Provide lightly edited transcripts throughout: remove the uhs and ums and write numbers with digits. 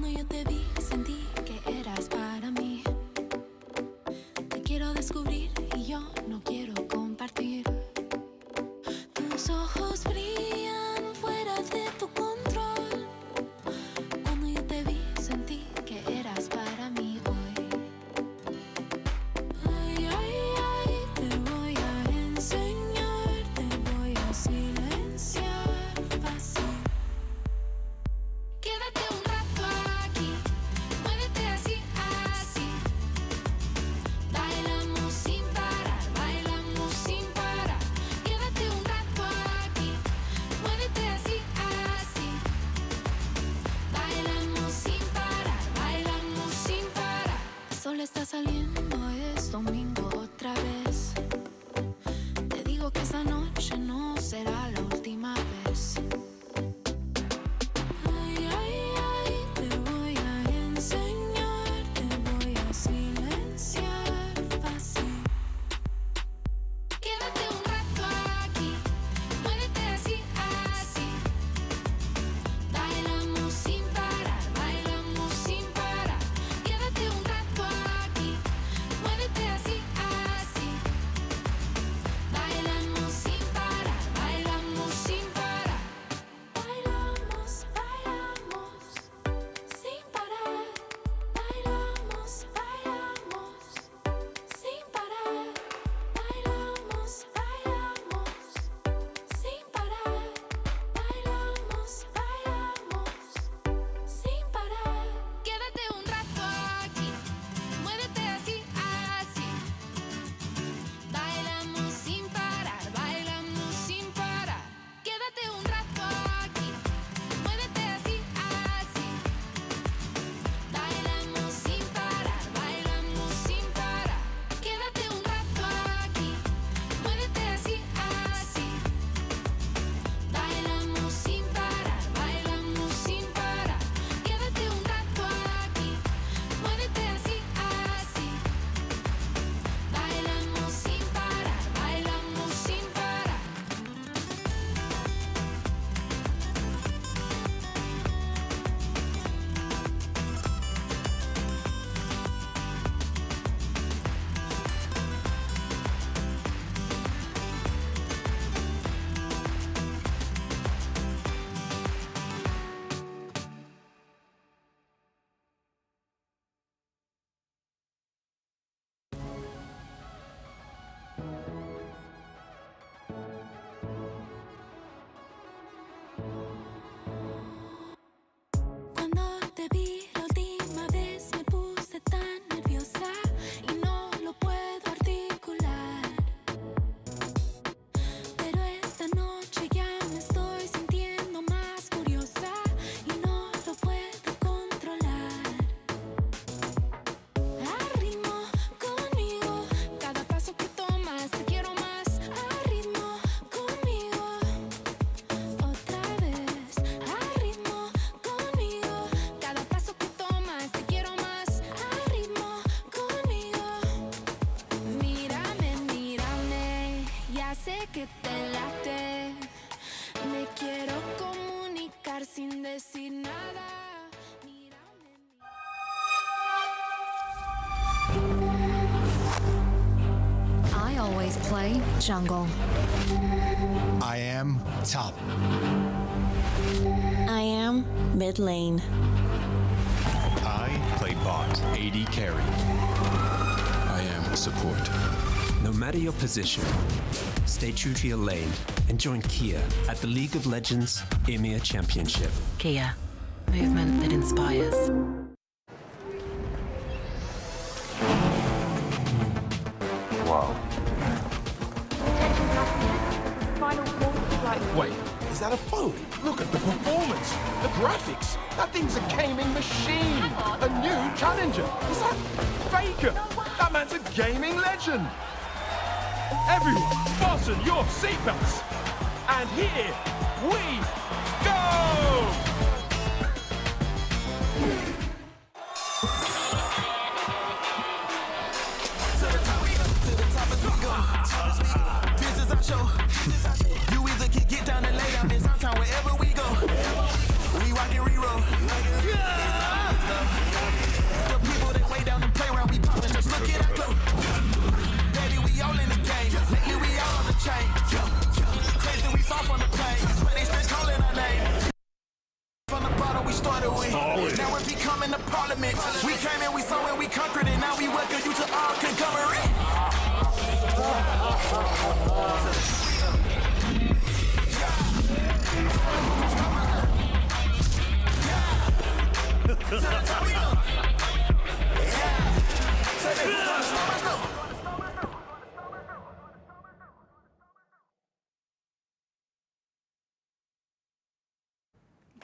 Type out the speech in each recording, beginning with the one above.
Cuando yo te vi, sentí que eras para mí. Te quiero descubrir y yo no quiero compartir. Tus ojos brillan fuera de tu control. Cuando yo te vi, sentí que eras para mí hoy. Ay, ay, ay, te voy a enseñar, te voy a silenciar fácil. Quédate un rato aquí, muévete así, así. Bailamos sin parar, bailamos sin parar. Quédate un rato aquí, muévete así, así. Bailamos sin parar, bailamos sin parar. El sol está saliendo, es domingo otra vez. Te digo que esta noche no será la última vez. Ay, ay, ay, te voy a enseñar, te voy a silenciar fácil. Quédate un rato aquí, muévete así, así. Bailamos sin parar, bailamos sin parar. Quédate un rato aquí, muévete así, así. Bailamos sin parar, bailamos sin parar. Bailamos, bailamos sin parar. Bailamos, bailamos sin parar. Bailamos, bailamos sin parar. Bailamos, bailamos sin parar. Quédate un rato aquí, muévete así, así. Bailamos sin parar, bailamos sin parar. Quédate un rato aquí, muévete así, así. Bailamos sin parar, bailamos sin parar. Quédate un rato aquí, muévete así, así. Bailamos sin parar, bailamos sin parar. Quédate un rato aquí, muévete así, así. Bailamos sin parar, bailamos sin parar. Cuando te vi la última vez me puse tan nerviosa y no lo puedo articular. Pero esta noche ya me estoy sintiendo más curiosa y no lo puedo controlar. Al ritmo conmigo, cada paso que tomas te quiero más. Al ritmo conmigo, otra vez. Al ritmo conmigo, cada paso que tomas te quiero más. Al ritmo conmigo, mírame, mírame, ya sé que te late. Me quiero comunicar sin decir nada. Mírame, I always play jungle. I am top. I am mid lane. I play bot, AD carry. I am support. No matter your position, stay true to your lane and join Kia at the League of Legends EMEA Championship. Kia, movement that inspires. Wow. Wait, is that a phone? Look at the performance, the graphics. That thing's a gaming machine. A new challenger. Is that Faker? That man's a gaming legend. Everyone, fasten your seatbelts. And here we go! You either can get down and lay down in sometime wherever we go. We rock and re-roll. Now we're becoming the parliament. We came and we saw and we conquered it. Now we welcome you to our conglomerate.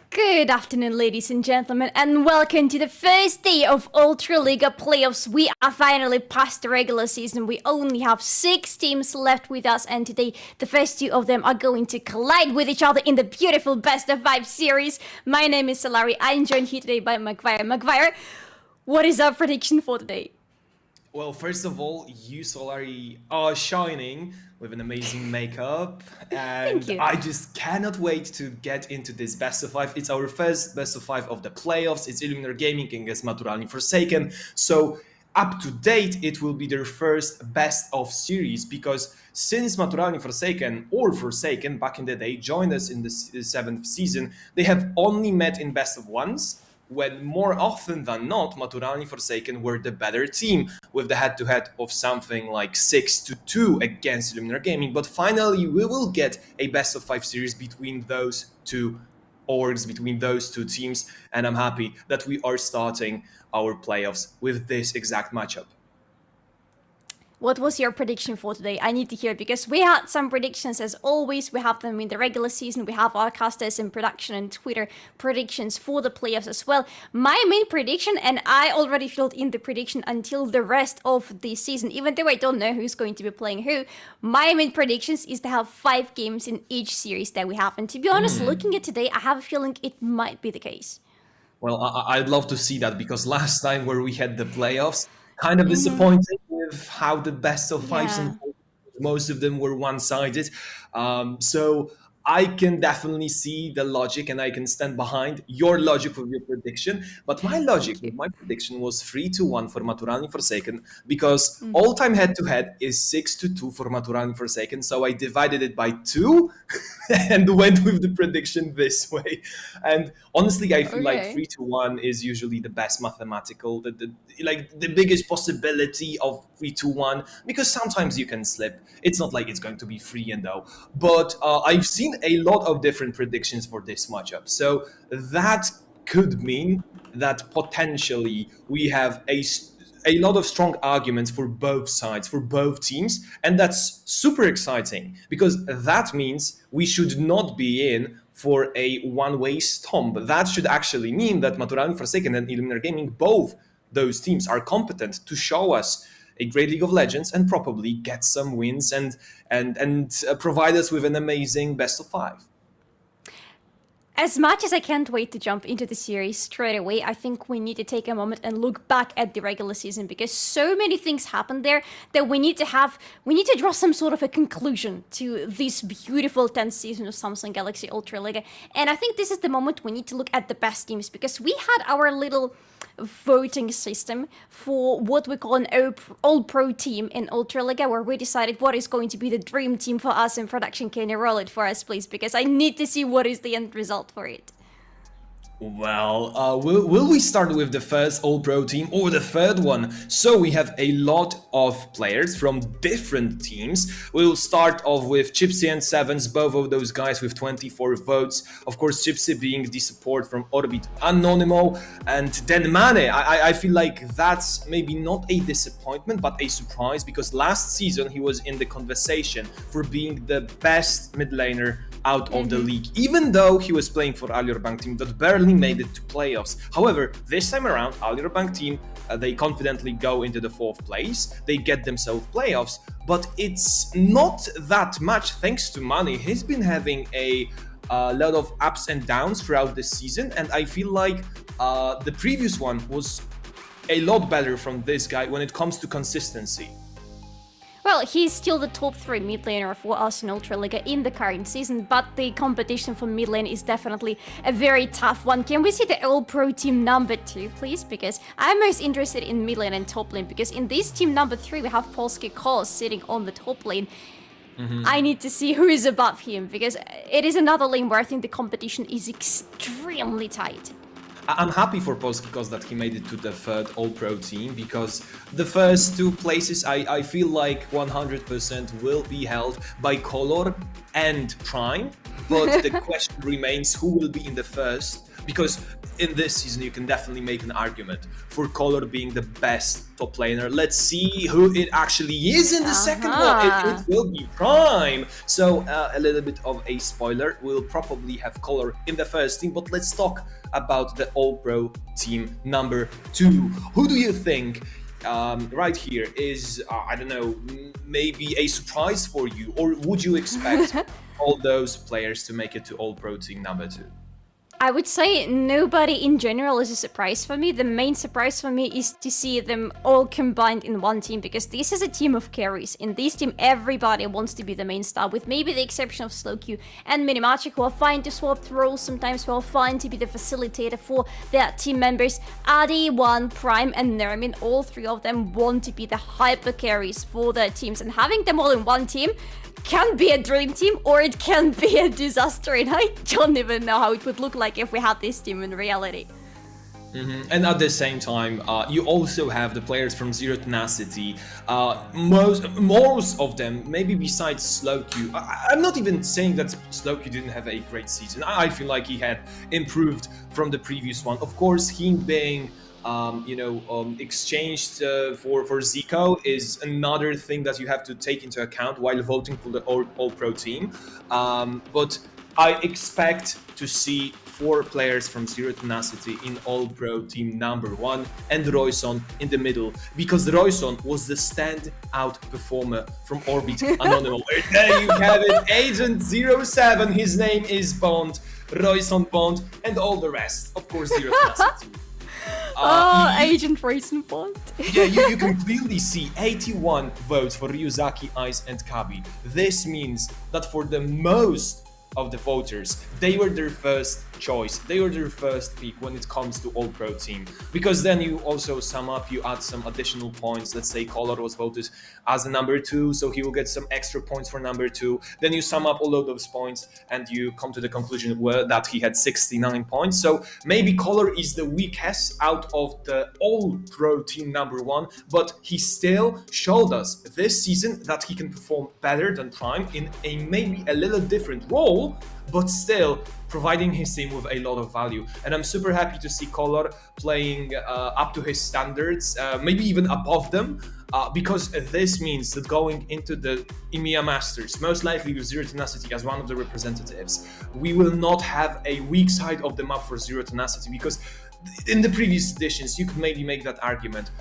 Good afternoon, ladies and gentlemen, and welcome to the first day of Ultraliga playoffs. We are finally past the regular season. We only have 6 teams left with us, and today the first 2 of them are going to collide with each other in the beautiful best of 5 series. My name is Solari. I'm joined here today by Magvayer. Magvayer, what is our prediction for today? Well, first of all, you, Solari, are shining with an amazing makeup, and I just cannot wait to get into this best of 5. It's our first best of 5 of the playoffs. It's Illuminar Gaming against Maturalni Forsaken. So up to date, it will be their first best of series, because since Maturalni Forsaken back in the day joined us in the 7th season, they have only met in best of 1s, when more often than not, Maturalni Forsaken were the better team, with the head-to-head of something like 6-2 against Illuminar Gaming. But finally, we will get a best-of-5 series between those 2 orgs, between those 2 teams, and I'm happy that we are starting our playoffs with this exact matchup. What was your prediction for today? I need to hear, because we had some predictions as always. We have them in the regular season. We have our casters in production and Twitter predictions for the playoffs as well. My main prediction, and I already filled in the prediction until the rest of the season, even though I don't know who's going to be playing who, my main predictions is to have 5 games in each series that we have. And to be honest, looking at today, I have a feeling it might be the case. Well, I'd love to see that, because last time where we had the playoffs, kind of disappointing with how the best of 5s and most of them were one-sided. So I can definitely see the logic, and I can stand behind your logic with your prediction. But my logic with my prediction was 3-1 for Maturalni Forsaken, because all-time head-to-head is 6-2 for Maturalni Forsaken. So I divided it by 2 and went with the prediction this way. And honestly, I feel like 3-1 is usually the best mathematical, the biggest possibility of 3-1, because sometimes you can slip. It's not like it's going to be 3-0. But I've seen a lot of different predictions for this matchup. So that could mean that potentially we have a lot of strong arguments for both sides, for both teams. And that's super exciting, because that means we should not be in for a one-way stomp. That should actually mean that Maturalni Forsaken and Illuminar Gaming, both those teams, are competent to show us a great League of Legends and probably get some wins and provide us with an amazing best of 5. As much as I can't wait to jump into the series straight away, I think we need to take a moment and look back at the regular season, because so many things happened there that we need to draw some sort of a conclusion to this beautiful 10th season of Samsung Galaxy Ultraliga. And I think this is the moment we need to look at the best teams, because we had our little voting system for what we call an all-pro team in Ultraliga, where we decided what is going to be the dream team for us in production. Can you roll it for us, please? Because I need to see what is the end result for it. Well, will we start with the first All-Pro team or the third one? So we have a lot of players from different teams. We'll start off with Chipsy and Sevens, both of those guys with 24 votes. Of course, Chipsy being the support from Orbit Anonymo, and then Mane. I feel like that's maybe not a disappointment, but a surprise, because last season he was in the conversation for being the best mid laner out of the league, even though he was playing for Alior Bank team that barely made it to playoffs. However, this time around, Alior Bank team, they confidently go into the 4th place. They get themselves playoffs, but it's not that much thanks to Mane. He's been having a lot of ups and downs throughout the season, and I feel like the previous one was a lot better from this guy when it comes to consistency. Well, he's still the top 3 mid laner for us in Ultraliga in the current season, but the competition for mid lane is definitely a very tough one. Can we see the All-Pro team number 2, please? Because I'm most interested in mid lane and top lane, because in this team number 3 we have Polsat sitting on the top lane. I need to see who is above him, because it is another lane where I think the competition is extremely tight. I'm happy for Polsat that he made it to the third All-Pro team, because the first two places I feel like 100% will be held by Kolor and Prime, but the question remains who will be in the first, because in this season you can definitely make an argument for Kolor being the best top laner. Let's see who it actually is in the second one. It will be Prime. So a little bit of a spoiler, we'll probably have Kolor in the first team, but let's talk about the All-Pro team number 2. Who do you think right here is, I don't know, maybe a surprise for you, or would you expect all those players to make it to All-Pro team number 2? I would say nobody in general is a surprise for me. The main surprise for me is to see them all combined in one team, because this is a team of carries. In this team, everybody wants to be the main star, with maybe the exception of Slowq and Minimagic, who are fine to swap the roles sometimes, who are fine to be the facilitator for their team members. Adi, One, Prime, and Nermin, all three of them want to be the hyper carries for their teams, and having them all in one team can be a dream team, or it can be a disaster, and I don't even know how it would look like if we had this team in reality. And at the same time, you also have the players from Zero Tenacity. Most of them, maybe besides Slowq. I'm not even saying that Slowq didn't have a great season. I feel like he had improved from the previous one. Of course, him being exchanged for Zico is another thing that you have to take into account while voting for the All-Pro team. But I expect to see 4 players from Zero Tenacity in All-Pro team number 1 and Royson in the middle, because Royson was the standout performer from Orbit Anonymo. There you have it, Agent 07, his name is Bond, Royson Bond, and all the rest, of course, Zero Tenacity. Agent Royson Bond. Yeah, you can clearly see 81 votes for Ryuzaki, Ice, and Kabi. This means that for the most of the voters, they were their first choice. They were their first pick when it comes to All-Pro team. Because then you also sum up, you add some additional points. Let's say Kolor was voted as a number 2, so he will get some extra points for number 2. Then you sum up all of those points and you come to the conclusion that he had 69 points. So maybe Kolor is the weakest out of the All-Pro team number 1, but he still showed us this season that he can perform better than Prime in a maybe a little different role, but still providing his team with a lot of value. And I'm super happy to see Kolor playing up to his standards, maybe even above them, because this means that going into the EMEA Masters, most likely with Zero Tenacity as one of the representatives, we will not have a weak side of the map for Zero Tenacity, because in the previous editions you could maybe make that argument,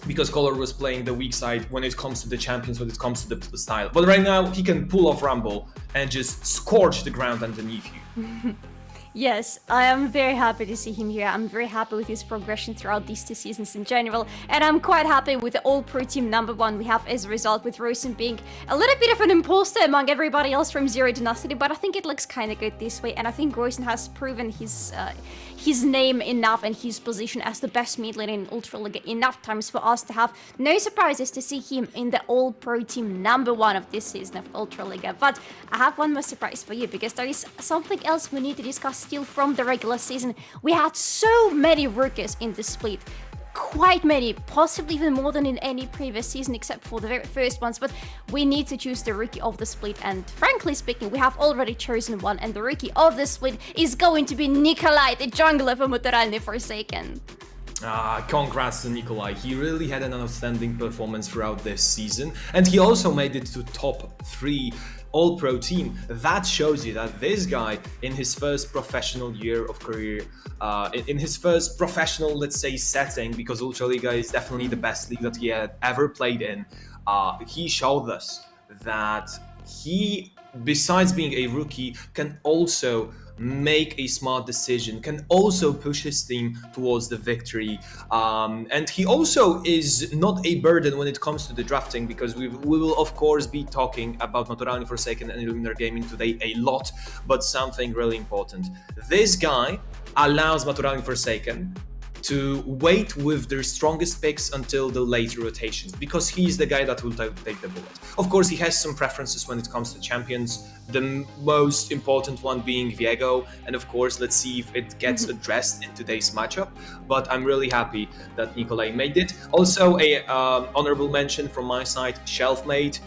because Kolor was playing the weak side when it comes to the champions, when it comes to the style. But right now, he can pull off Rumble and just scorch the ground underneath you. Yes, I am very happy to see him here. I'm very happy with his progression throughout these 2 seasons in general, and I'm quite happy with the All-Pro team number 1 we have as a result, with Royson being a little bit of an imposter among everybody else from Zero Tenacity, but I think it looks kind of good this way, and I think Royson has proven his name enough and his position as the best mid laner in Ultraliga enough times for us to have no surprises to see him in the All-Pro team number 1 of this season of Ultraliga. But I have one more surprise for you, because there is something else we need to discuss still from the regular season. We had so many rookies in the split. Quite many, possibly even more than in any previous season except for the very first ones, but we need to choose the rookie of the split, and frankly speaking, we have already chosen one, and the rookie of the split is going to be Nikolai, the jungler for Maturalni Forsaken. Congrats to Nikolai. He really had an outstanding performance throughout this season, and he also made it to top 3 All-Pro team. That shows you that this guy, in his first professional year of career, in his first professional, let's say, setting, because Ultraliga is definitely the best league that he had ever played in, he showed us that he, besides being a rookie, can also make a smart decision, can also push his team towards the victory, and he also is not a burden when it comes to the drafting, because we will of course be talking about Maturalni Forsaken and Illuminar Gaming today a lot, but something really important, this guy allows Maturalni Forsaken to wait with their strongest picks until the later rotations, because he's the guy that will take the bullet. Of course, he has some preferences when it comes to champions, the most important one being Viego, and of course, let's see if it gets addressed in today's matchup, but I'm really happy that Nikolai made it. Also, a honorable mention from my side, Shelfmate.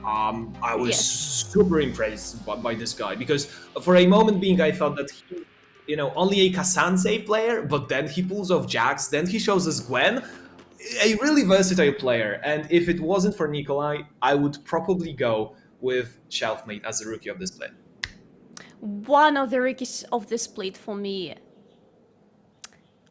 I was super impressed by this guy, because for a moment being, I thought that he, only a Kasansei player, but then he pulls off Jax, then he shows us Gwen, a really versatile player. And if it wasn't for Nikolai, I would probably go with Shelfmate as the rookie of the split. One of the rookies of the split for me.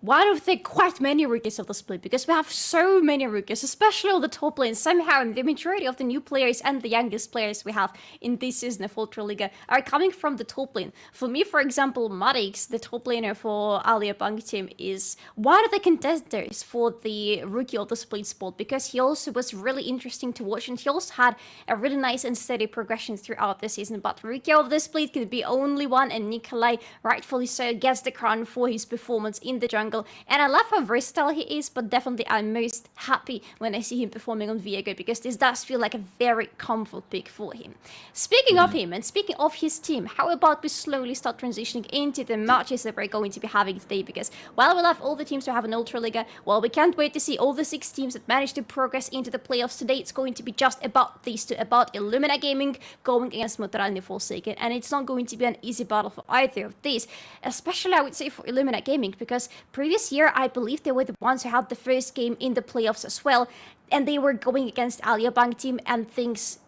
One of the quite many rookies of the split, because we have so many rookies, especially on the top lane. Somehow, the majority of the new players and the youngest players we have in this season of Ultraliga are coming from the top lane. For me, for example, Marix, the top laner for Alior Bank team, is one of the contenders for the rookie of the split spot, because he also was really interesting to watch, and he also had a really nice and steady progression throughout the season. But rookie of the split could be only one, and Nikolai, rightfully so, gets the crown for his performance in the jungle. And I love how versatile he is, but definitely I'm most happy when I see him performing on Viego, because this does feel like a very comfort pick for him. Speaking of him and speaking of his team, how about we slowly start transitioning into the matches that we're going to be having today? Because while we love all the teams to have an Ultraliga, well, we can't wait to see all the 6 teams that managed to progress into the playoffs today. It's going to be just about these two, about Illuminar Gaming going against Maturalni Forsaken, and it's not going to be an easy battle for either of these, especially I would say for Illuminar Gaming, because previous year, I believe they were the ones who had the first game in the playoffs as well, and they were going against Alior Bank team, and things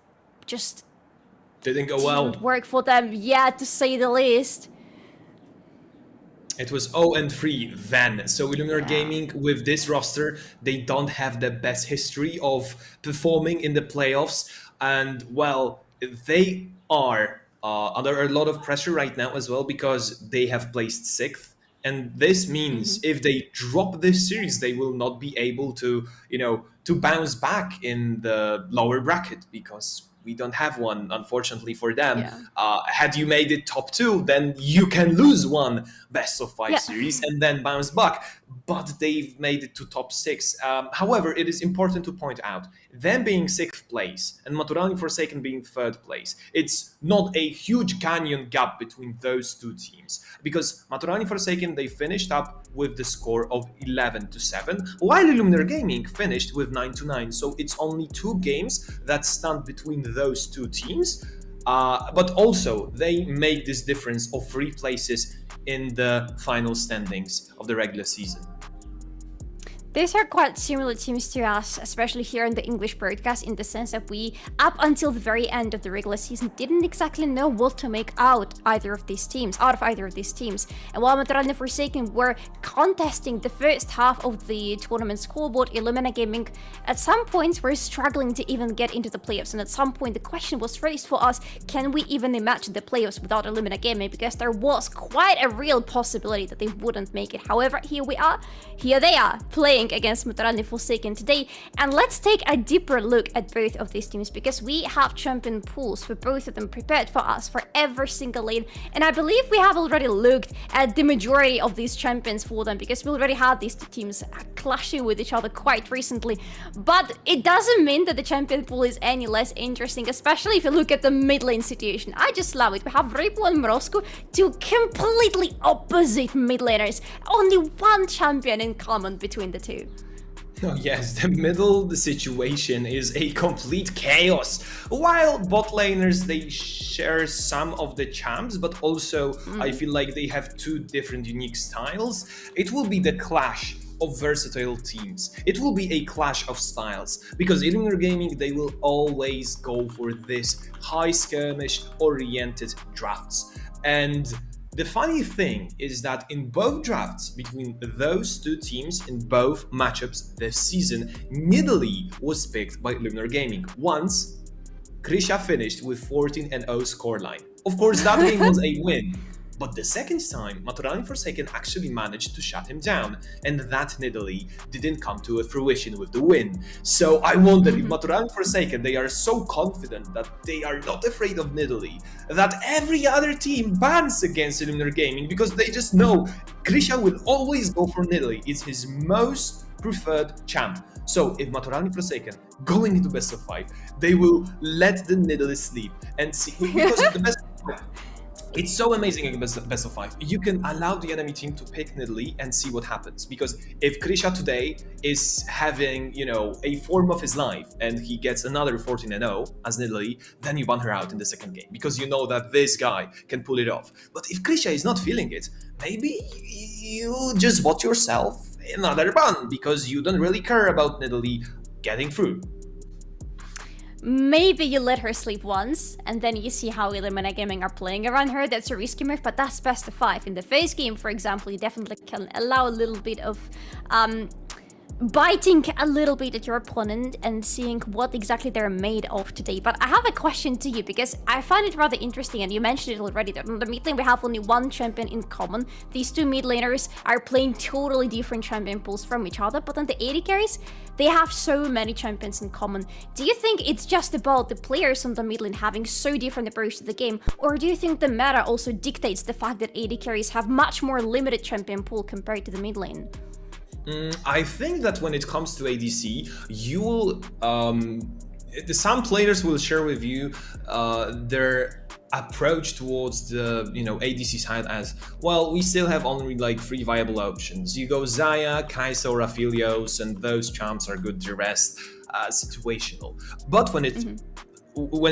just didn't go well. Work for them, yeah, to say the least. It was 0-3 then. So Illuminar Gaming, with this roster, they don't have the best history of performing in the playoffs, and well, they are under a lot of pressure right now as well, because they have placed 6th. And this means if they drop this series, they will not be able to, to bounce back in the lower bracket, because we don't have one, unfortunately for them. Had you made it top 2, then you can lose one best of 5 series and then bounce back. But they've made it to top 6. However, it is important to point out, them being 6th place and Maturalni Forsaken being 3rd place, it's not a huge canyon gap between those two teams, because Maturalni Forsaken, they finished up with the score of 11-7, while Illuminar Gaming finished with 9-9. So it's only 2 games that stand between those two teams. But also, they make this difference of 3 places in the final standings of the regular season. These are quite similar teams to us, especially here in the English broadcast, in the sense that we, up until the very end of the regular season, didn't exactly know what to make out of either of these teams. And while Maturalni Forsaken were contesting the first half of the tournament scoreboard, Illuminar Gaming at some points were struggling to even get into the playoffs. And at some point the question was raised for us, can we even imagine the playoffs without Illuminar Gaming? Because there was quite a real possibility that they wouldn't make it. However, here they are, playing against Maturalni Forsaken today, and let's take a deeper look at both of these teams, because we have champion pools for both of them prepared for us for every single lane, and I believe we have already looked at the majority of these champions for them, because we already had these two teams clashing with each other quite recently. But it doesn't mean that the champion pool is any less interesting, especially if you look at the mid lane situation. I just love it. We have Repo and Mrosco, two completely opposite mid laners, only one champion in common between the two. Oh yes, the middle situation is a complete chaos. While bot laners, they share some of the champs, but also I feel like they have 2 different unique styles. It will be the clash of versatile teams. It will be a clash of styles, because Illuminar Gaming, they will always go for this high skirmish oriented drafts. And the funny thing is that in both drafts between those 2 teams, in both matchups this season, Nidalee was picked by Illuminar Gaming. Once, Krisha finished with 14-0 scoreline. Of course, that game was a win, But the second time, Maturalni Forsaken actually managed to shut him down, and that Nidalee didn't come to a fruition with the win. So I wonder if Maturalni Forsaken, they are so confident that they are not afraid of Nidalee, that every other team bans against Illuminar Gaming because they just know Grycia will always go for Nidalee. It's his most preferred champ. So if Maturalni Forsaken going into best of 5, they will let the Nidalee sleep and see, because the best of 5, it's so amazing in best of 5. You can allow the enemy team to pick Nidalee and see what happens. Because if Grycia today is having, a form of his life and he gets another 14-0 as Nidalee, then you ban her out in the second game because you know that this guy can pull it off. But if Grycia is not feeling it, maybe you just bought yourself another ban because you don't really care about Nidalee getting through. Maybe you let her sleep once, and then you see how Illuminar Gaming are playing around her. That's a risky move, but that's best of 5. In the first game, for example, you definitely can allow a little bit of biting a little bit at your opponent and seeing what exactly they're made of today. But I have a question to you, because I find it rather interesting, and you mentioned it already, that on the mid lane we have only one champion in common. These two mid laners are playing totally different champion pools from each other, but on the AD carries, they have so many champions in common. Do you think it's just about the players on the mid lane having so different approach to the game, or do you think the meta also dictates the fact that AD carries have much more limited champion pool compared to the mid lane? I think that when it comes to ADC, you will, some players will share with you their approach towards the ADC side as, well, we still have only like 3 viable options. You go Xayah, Kai'Sa, or Aphelios, and those champs are good. The rest situational. But when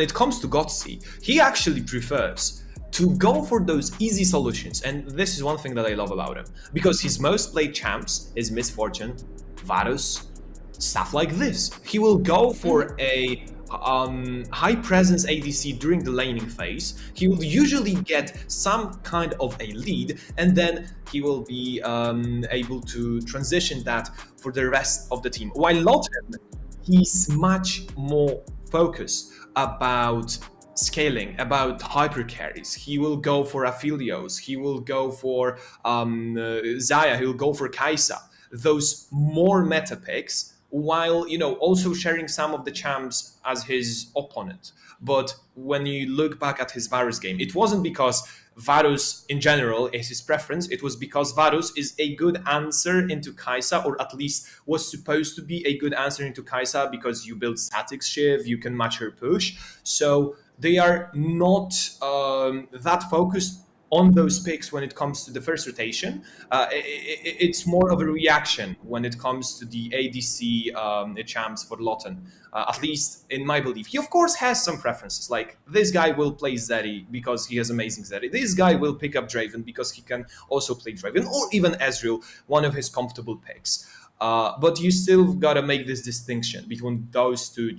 it comes to Gutkowski, he actually prefers to go for those easy solutions, and this is one thing that I love about him, because his most played champs is Misfortune, Varus, stuff like this. He will go for a high presence ADC during the laning phase. He will usually get some kind of a lead, and then he will be able to transition that for the rest of the team. While Loten, he's much more focused about scaling, about hyper carries. He will go for Aphelios, he will go for Xayah, he will go for Kai'Sa, those more meta picks, while also sharing some of the champs as his opponent. But when you look back at his Varus game, it wasn't because Varus in general is his preference, it was because Varus is a good answer into Kai'Sa, or at least was supposed to be a good answer into Kai'Sa, because you build static shiv, you can match her push. So they are not that focused on those picks when it comes to the first rotation. It's more of a reaction when it comes to the ADC champs for Loten, at least in my belief. He of course has some preferences, like this guy will play Zeri because he has amazing Zeri. This guy will pick up Draven because he can also play Draven, or even Ezreal, one of his comfortable picks. But you still gotta make this distinction between those two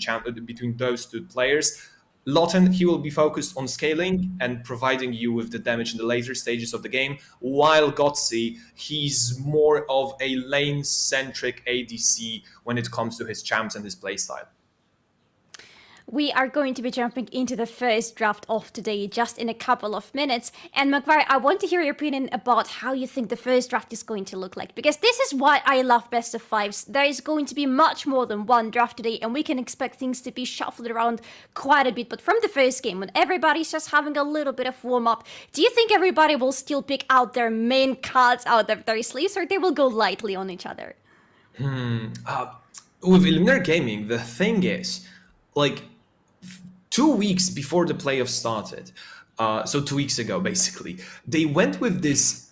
players. Loten, he will be focused on scaling and providing you with the damage in the later stages of the game, while Gutkowski, he's more of a lane-centric ADC when it comes to his champs and his playstyle. We are going to be jumping into the first draft of today just in a couple of minutes. And Magvayer, I want to hear your opinion about how you think the first draft is going to look like, because this is why I love best of 5s. There is going to be much more than one draft today, and we can expect things to be shuffled around quite a bit. But from the first game, when everybody's just having a little bit of warm-up, do you think everybody will still pick out their main cards out of their sleeves, or they will go lightly on each other? With Illuminar Gaming, the thing is, like, 2 weeks before the playoffs started, so 2 weeks ago, basically, they went with this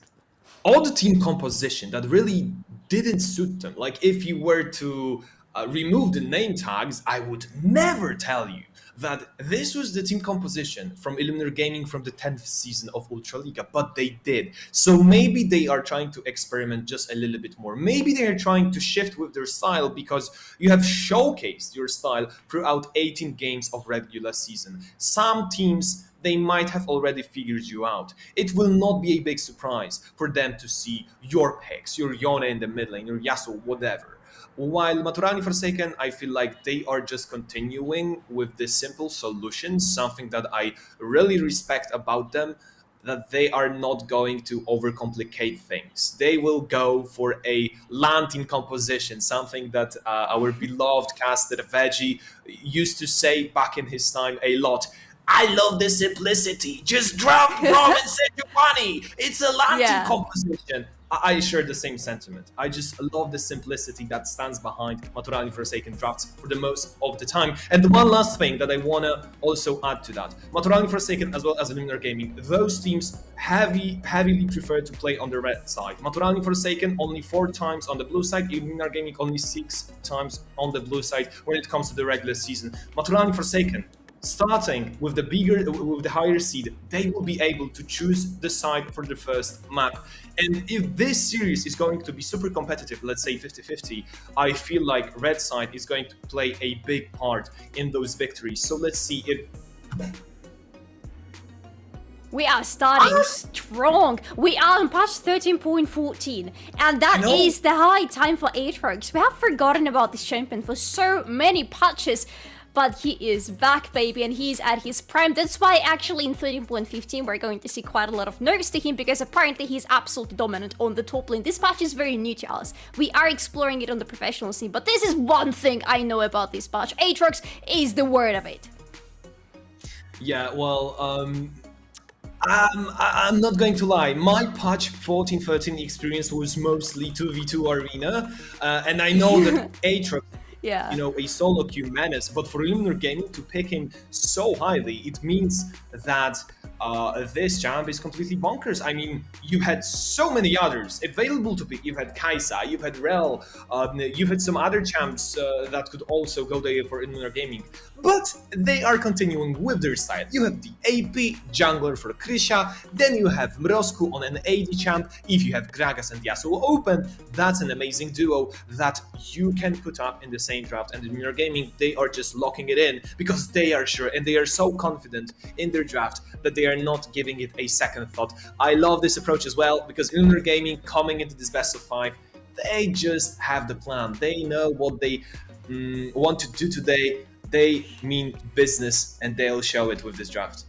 odd team composition that really didn't suit them. Like, if you were to remove the name tags, I would never tell you that this was the team composition from Illuminar Gaming from the 10th season of Ultraliga, but they did. So maybe they are trying to experiment just a little bit more. Maybe they are trying to shift with their style, because you have showcased your style throughout 18 games of regular season. Some teams, they might have already figured you out. It will not be a big surprise for them to see your picks, your Yone in the mid lane, your Yasuo, whatever. While Maturalni Forsaken, I feel like they are just continuing with this simple solution, something that I really respect about them. that they are not going to overcomplicate things. They will go for a land team composition, something that our beloved caster Veggie used to say back in his time a lot. I love the simplicity. Just drop Rom and Sejuani. It's a land team composition. I share the same sentiment. I just love the simplicity that stands behind Maturalni Forsaken drafts for the most of the time. And the one last thing that I want to also add to that. Maturalni Forsaken as well as Illuminar Gaming, those teams heavily prefer to play on the red side. Maturalni Forsaken only 4 times on the blue side, Illuminar Gaming only 6 times on the blue side when it comes to the regular season. Maturalni Forsaken, starting with the higher seed, they will be able to choose the side for the first map. And if this series is going to be super competitive, let's say 50-50, I feel like red side is going to play a big part in those victories. So let's see if... We are starting strong. We are on patch 13.14, and that is the high time for Aatrox. We have forgotten about this champion for so many patches. But he is back, baby, and he's at his prime. That's why actually in 13.15 we're going to see quite a lot of nerfs to him, because apparently he's absolutely dominant on the top lane. This patch is very new to us. We are exploring it on the professional scene, but this is one thing I know about this patch. Aatrox is the word of it. Yeah, well, I'm not going to lie. My patch 14-13 experience was mostly 2v2 arena, and I know that Aatrox, yeah, you know, a solo queue menace, but for Illuminar Gaming to pick him so highly, it means that this champ is completely bonkers. I mean, you had so many others available to pick. You had Kaisa, you had Rel, you had some other champs that could also go there for Illuminar Gaming. But they are continuing with their style. You have the AP jungler for Krysia, then you have Mrozku on an AD champ. If you have Gragas and Yasuo open, that's an amazing duo that you can put up in the same draft. And Illuminar Gaming, they are just locking it in because they are sure and they are so confident in their draft that they are not giving it a second thought. I love this approach as well because Illuminar Gaming coming into this best of 5, they just have the plan. They know what they want to do today. They mean business and they'll show it with this draft.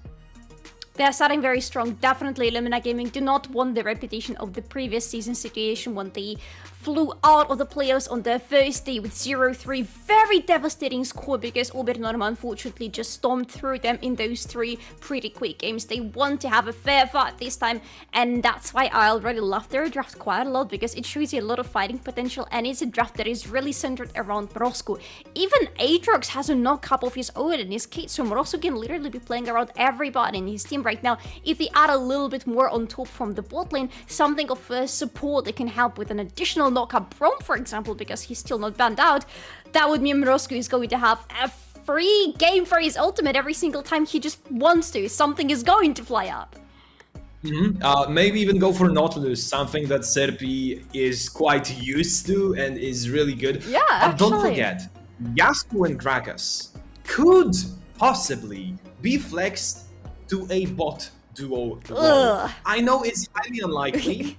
They are starting very strong. Definitely Illuminar Gaming do not want the reputation of the previous season situation when they flew out of the playoffs on their first day with 0-3. Very devastating score because Norma unfortunately just stormed through them in those 3 pretty quick games. They want to have a fair fight this time, and that's why I already love their draft quite a lot because it shows you a lot of fighting potential, and it's a draft that is really centered around Mrozku. Even Aatrox has a knock-up of his own in his kit, so Mrozku can literally be playing around everybody in his team right now. If they add a little bit more on top from the bot lane, something of support that can help with an additional knock-up Brom, for example, because he's still not banned out, that would mean Mrozku is going to have a free game for his ultimate every single time he just wants to. Something is going to fly up. Maybe even go for Nautilus, something that Serpi is quite used to and is really good. Yeah, actually. Don't forget, Yasuo and Gragas could possibly be flexed to a bot duo role. I know it's highly unlikely,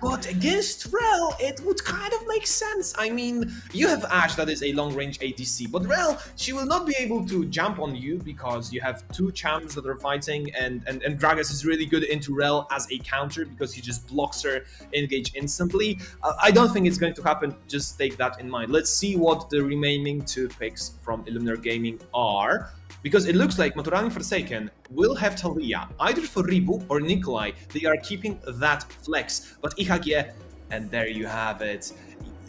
but against Rel, it would kind of make sense. I mean, you have Ashe that is a long-range ADC, but Rel, she will not be able to jump on you because you have 2 champs that are fighting, and Gragas is really good into Rel as a counter because he just blocks her engage instantly. I don't think it's going to happen, just take that in mind. Let's see what the remaining 2 picks from Illuminar Gaming are. Because it looks like Maturalni Forsaken will have Talia, either for Ribu or Nikolai. They are keeping that flex. But IHG, and there you have it.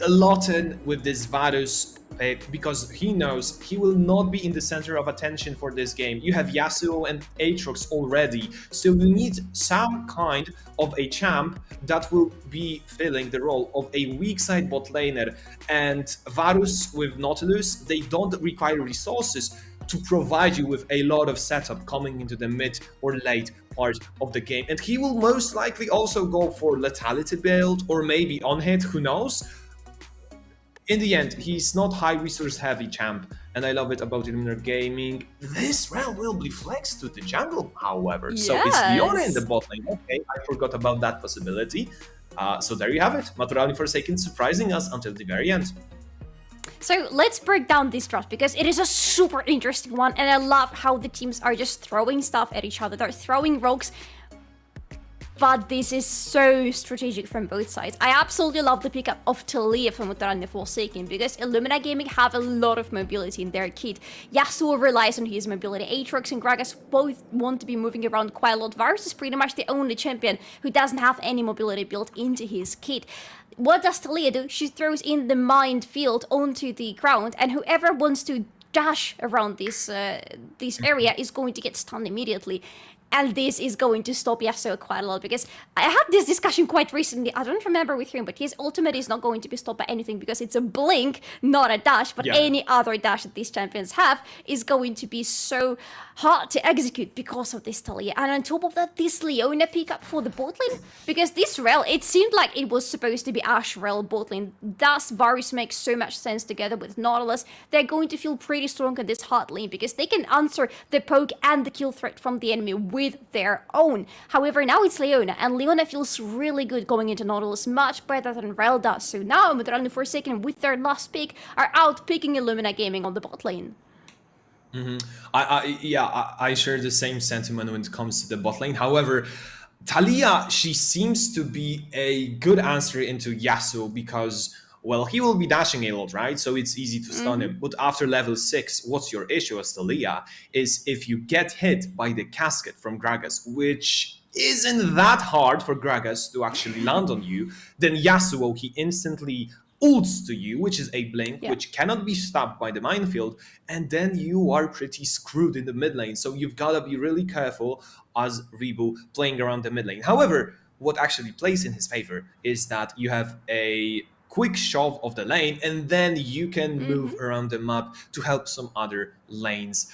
Lotten with this Varus pick because he knows he will not be in the center of attention for this game. You have Yasuo and Aatrox already, so you need some kind of a champ that will be filling the role of a weak side bot laner. And Varus with Nautilus, they don't require resources to provide you with a lot of setup coming into the mid or late part of the game. And he will most likely also go for lethality build or maybe on hit, who knows. In the end, he's not high resource heavy champ, and I love it about Illuminar Gaming. This round will be flexed to the jungle, however. Yes. So it's Leona in the bot lane. Okay, I forgot about that possibility. So there you have it. Maturalni Forsaken surprising us until the very end. So let's break down this draft because it is a super interesting one, and I love how the teams are just throwing stuff at each other. They're throwing rogues But this is so strategic from both sides. I absolutely love the pickup of Talia from Maturalni Forsaken because Illuminar Gaming have a lot of mobility in their kit. Yasuo relies on his mobility. Aatrox and Gragas both want to be moving around quite a lot. Varus is pretty much the only champion who doesn't have any mobility built into his kit. What does Talia do? She throws in the mind field onto the ground, and whoever wants to dash around this area is going to get stunned immediately. And this is going to stop Yasuo quite a lot, because I had this discussion quite recently. I don't remember with him, but his ultimate is not going to be stopped by anything because it's a blink, not a dash. But any other dash that these champions have is going to be so hard to execute because of this Talia. And on top of that, this Leona pickup for the bot lane, because this rel, it seemed like it was supposed to be Ashe rel bot lane. Thus, Varus makes so much sense together with Nautilus. They're going to feel pretty strong in this hard lane because they can answer the poke and the kill threat from the enemy with their own. However, now it's Leona, and Leona feels really good going into Nautilus, much better than Rel does. So now Maturalni Forsaken, with their last pick, are out picking Illuminar Gaming on the bot lane. I share the same sentiment when it comes to the bot lane. However, Talia, she seems to be a good answer into Yasuo because, well, he will be dashing a lot, right? So it's easy to stun him. But after level 6, what's your issue as Talia is if you get hit by the casket from Gragas, which isn't that hard for Gragas to actually land on you, then Yasuo, he instantly ults to you, which is a blink, which cannot be stopped by the minefield, and then you are pretty screwed in the mid lane. So you've got to be really careful as Rebu playing around the mid lane. However, what actually plays in his favor is that you have a quick shove of the lane, and then you can move around the map to help some other lanes,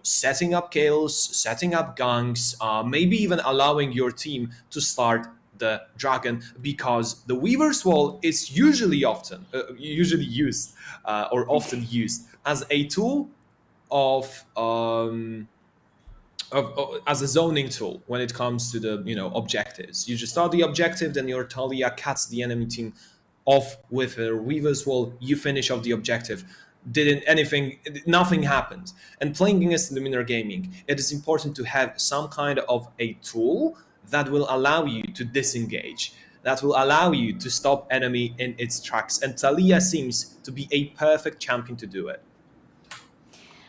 setting up kills, setting up ganks, maybe even allowing your team to start the dragon, because the Weaver's Wall is usually used as a tool of as a zoning tool when it comes to the objectives. You just start the objective, then your Talia cuts the enemy team off with a Weaver's Wall, you finish off the objective. Nothing happened. And playing against Illuminar Gaming, it is important to have some kind of a tool that will allow you to disengage, that will allow you to stop enemy in its tracks. And Talia seems to be a perfect champion to do it.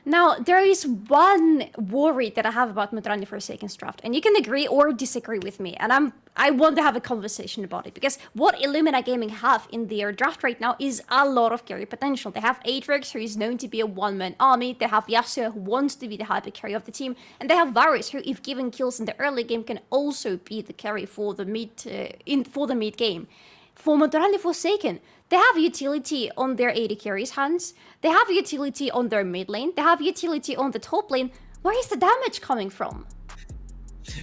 Now, there is one worry that I have about Maturalni Forsaken's draft, and you can agree or disagree with me, and I want to have a conversation about it, because what Illuminar Gaming have in their draft right now is a lot of carry potential. They have Aatrox, who is known to be a one-man army, they have Yasuo, who wants to be the hyper carry of the team, and they have Varus, who, if given kills in the early game, can also be the carry for the mid game. For Maturalni Forsaken, they have utility on their AD carries hands, they have utility on their mid lane, they have utility on the top lane. Where is the damage coming from?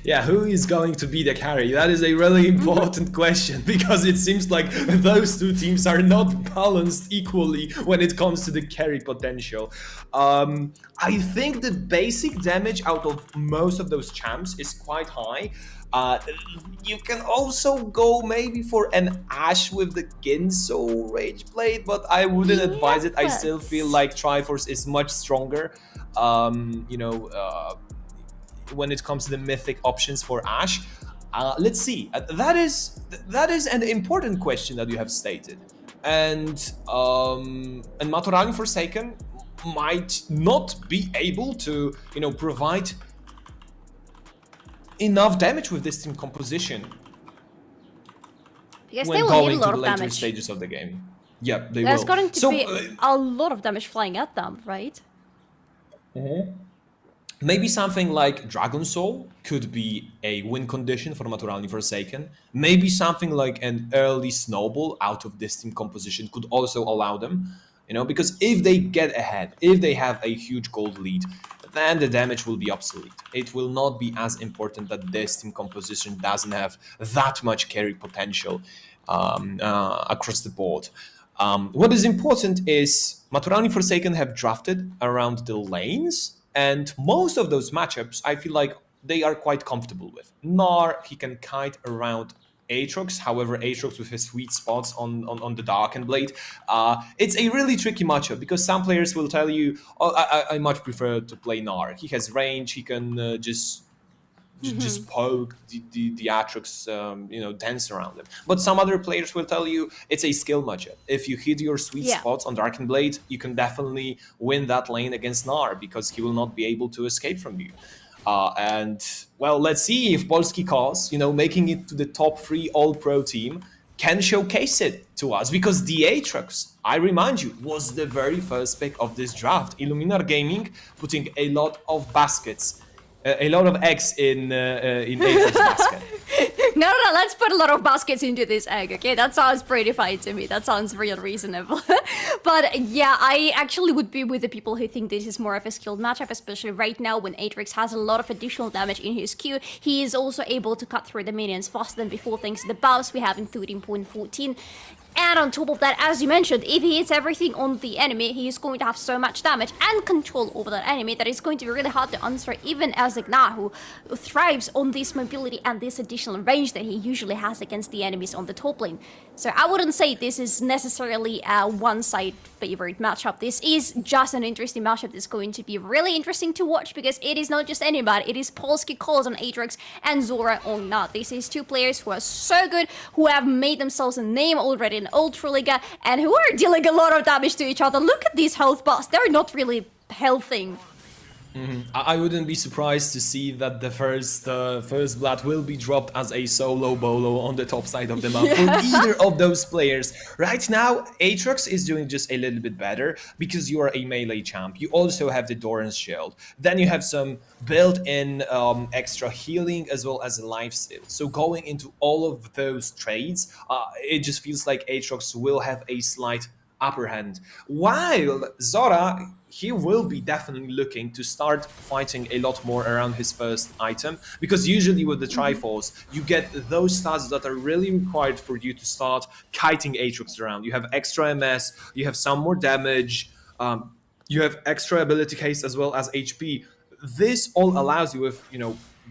Yeah, who is going to be the carry? That is a really important question, because it seems like those two teams are not balanced equally when it comes to the carry potential. I think the basic damage out of most of those champs is quite high. You can also go maybe for an Ashe with the Ginso Rage Blade, but I wouldn't advise it. I still feel like Triforce is much stronger. When it comes to the mythic options for Ashe. Let's see. That is an important question that you have stated. And Maturalni Forsaken might not be able to, provide enough damage with this team composition. Because when they will going need a lot to the of later damage. stages of the game. Yeah, they There's will. going to be a lot of damage flying at them, right? Maybe something like Dragon Soul could be a win condition for Maturalni Forsaken. Maybe something like an early snowball out of this team composition could also allow them, because if they get ahead, if they have a huge gold lead, then the damage will be obsolete. It will not be as important that this team composition doesn't have that much carry potential across the board. What is important is Maturalni Forsaken have drafted around the lanes, and most of those matchups, I feel like they are quite comfortable with. Gnar, he can kite around Aatrox, however, Aatrox with his sweet spots on the Darkened Blade. It's a really tricky matchup, because some players will tell you, I much prefer to play Gnar. He has range, he can just just poke the Aatrox, dance around them. But some other players will tell you it's a skill matchup. If you hit your sweet spots on Darken Blade, you can definitely win that lane against Gnar because he will not be able to escape from you. And well, let's see if Polski Cause, making it to the top 3 All-Pro team, can showcase it to us, because the Aatrox, I remind you, was the very first pick of this draft. Illuminar Gaming putting a lot of baskets, a lot of eggs in Aatrox's basket. No, let's put a lot of baskets into this egg, okay? That sounds pretty fine to me. That sounds real reasonable. But yeah, I actually would be with the people who think this is more of a skilled matchup, especially right now when Aatrox has a lot of additional damage in his Q. He is also able to cut through the minions faster than before thanks to the buffs we have in 13.14. And on top of that, as you mentioned, if he hits everything on the enemy, he is going to have so much damage and control over that enemy that it's going to be really hard to answer, even as a Gnar who thrives on this mobility and this additional range that he usually has against the enemies on the top lane. So I wouldn't say this is necessarily a one-side favorite matchup. This is just an interesting matchup that's going to be really interesting to watch, because it is not just anybody. It is Polski Calls on Aatrox and Zora on Gnar. This is two players who are so good, who have made themselves a name already in Ultraliga, and who are dealing a lot of damage to each other. Look at these health bars. They're not really healthing. I wouldn't be surprised to see that the first blood will be dropped as a solo bolo on the top side of the map for either of those players. Right now, Aatrox is doing just a little bit better because you are a melee champ. You also have the Doran's Shield. Then you have some built-in extra healing as well as a lifesteal. So going into all of those trades, it just feels like Aatrox will have a slight upper hand. While Zora, he will be definitely looking to start fighting a lot more around his first item, because usually with the Triforce, you get those stats that are really required for you to start kiting Aatrox around. You have extra MS, you have some more damage, you have extra ability haste as well as HP. This all allows you with,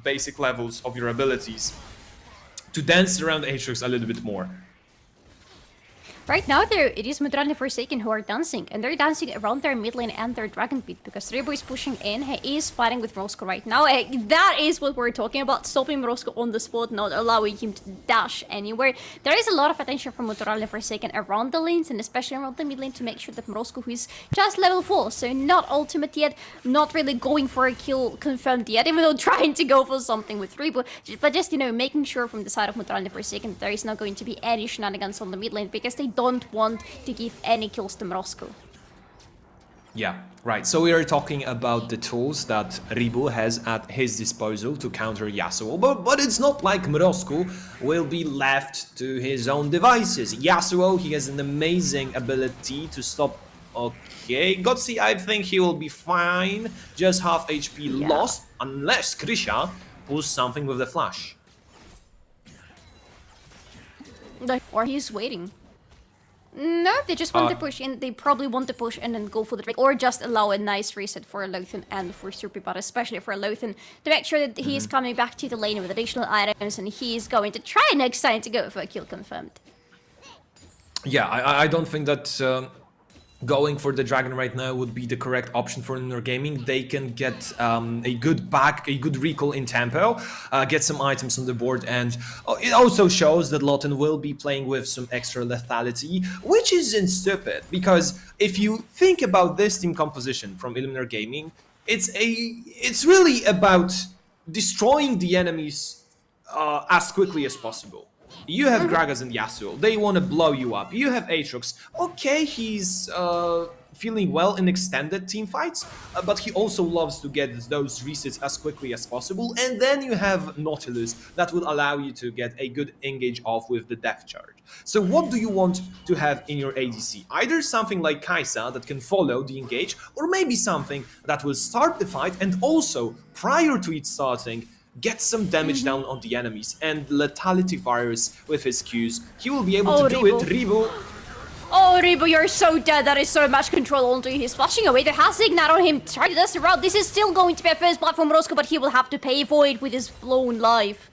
basic levels of your abilities to dance around Aatrox a little bit more. Right now, it is Maturalni Forsaken who are dancing, and they're dancing around their mid lane and their Dragon Pit, because Rebo is pushing in. He is fighting with Morosko right now. That is what we're talking about, stopping Morosko on the spot, not allowing him to dash anywhere. There is a lot of attention from Maturalni Forsaken around the lanes, and especially around the mid lane, to make sure that Morosko, who is just level 4, so not ultimate yet, not really going for a kill confirmed yet, even though trying to go for something with Rebo, but just, making sure from the side of Maturalni Forsaken that there is not going to be any shenanigans on the mid lane, because they don't want to give any kills to Morosko. Yeah, right. So we are talking about the tools that Ribu has at his disposal to counter Yasuo. But it's not like Morosko will be left to his own devices. Yasuo, he has an amazing ability to stop. Okay, Gutkowski, I think he will be fine. Just half HP lost, unless Krisha pulls something with the flash. Or he's waiting. No, they just want to push in. They probably want to push and then go for the trade, or just allow a nice reset for Lothan and for Surpi, but especially for Lothan, to make sure that he is coming back to the lane with additional items, and he is going to try next time to go for a kill confirmed. Yeah, I don't think that going for the Dragon right now would be the correct option for Illuminar Gaming. They can get a good recall in tempo, get some items on the board, and it also shows that Lothan will be playing with some extra lethality, which isn't stupid, because if you think about this team composition from Illuminar Gaming, it's really about destroying the enemies as quickly as possible. You have Gragas and Yasuo, they want to blow you up. You have Aatrox, okay, he's feeling well in extended team fights, but he also loves to get those resets as quickly as possible. And then you have Nautilus that will allow you to get a good engage off with the depth charge. So what do you want to have in your ADC? Either something like Kai'Sa that can follow the engage, or maybe something that will start the fight and also, prior to it starting, get some damage down on the enemies, and lethality virus with his Qs. He will be able to do it. Ribu. Oh, Ribu, you're so dead. That is so much control onto you. He's flashing away. There has Ignite on him. Try to dust around. This is still going to be a first blood from Morosko, but he will have to pay for it with his flown life.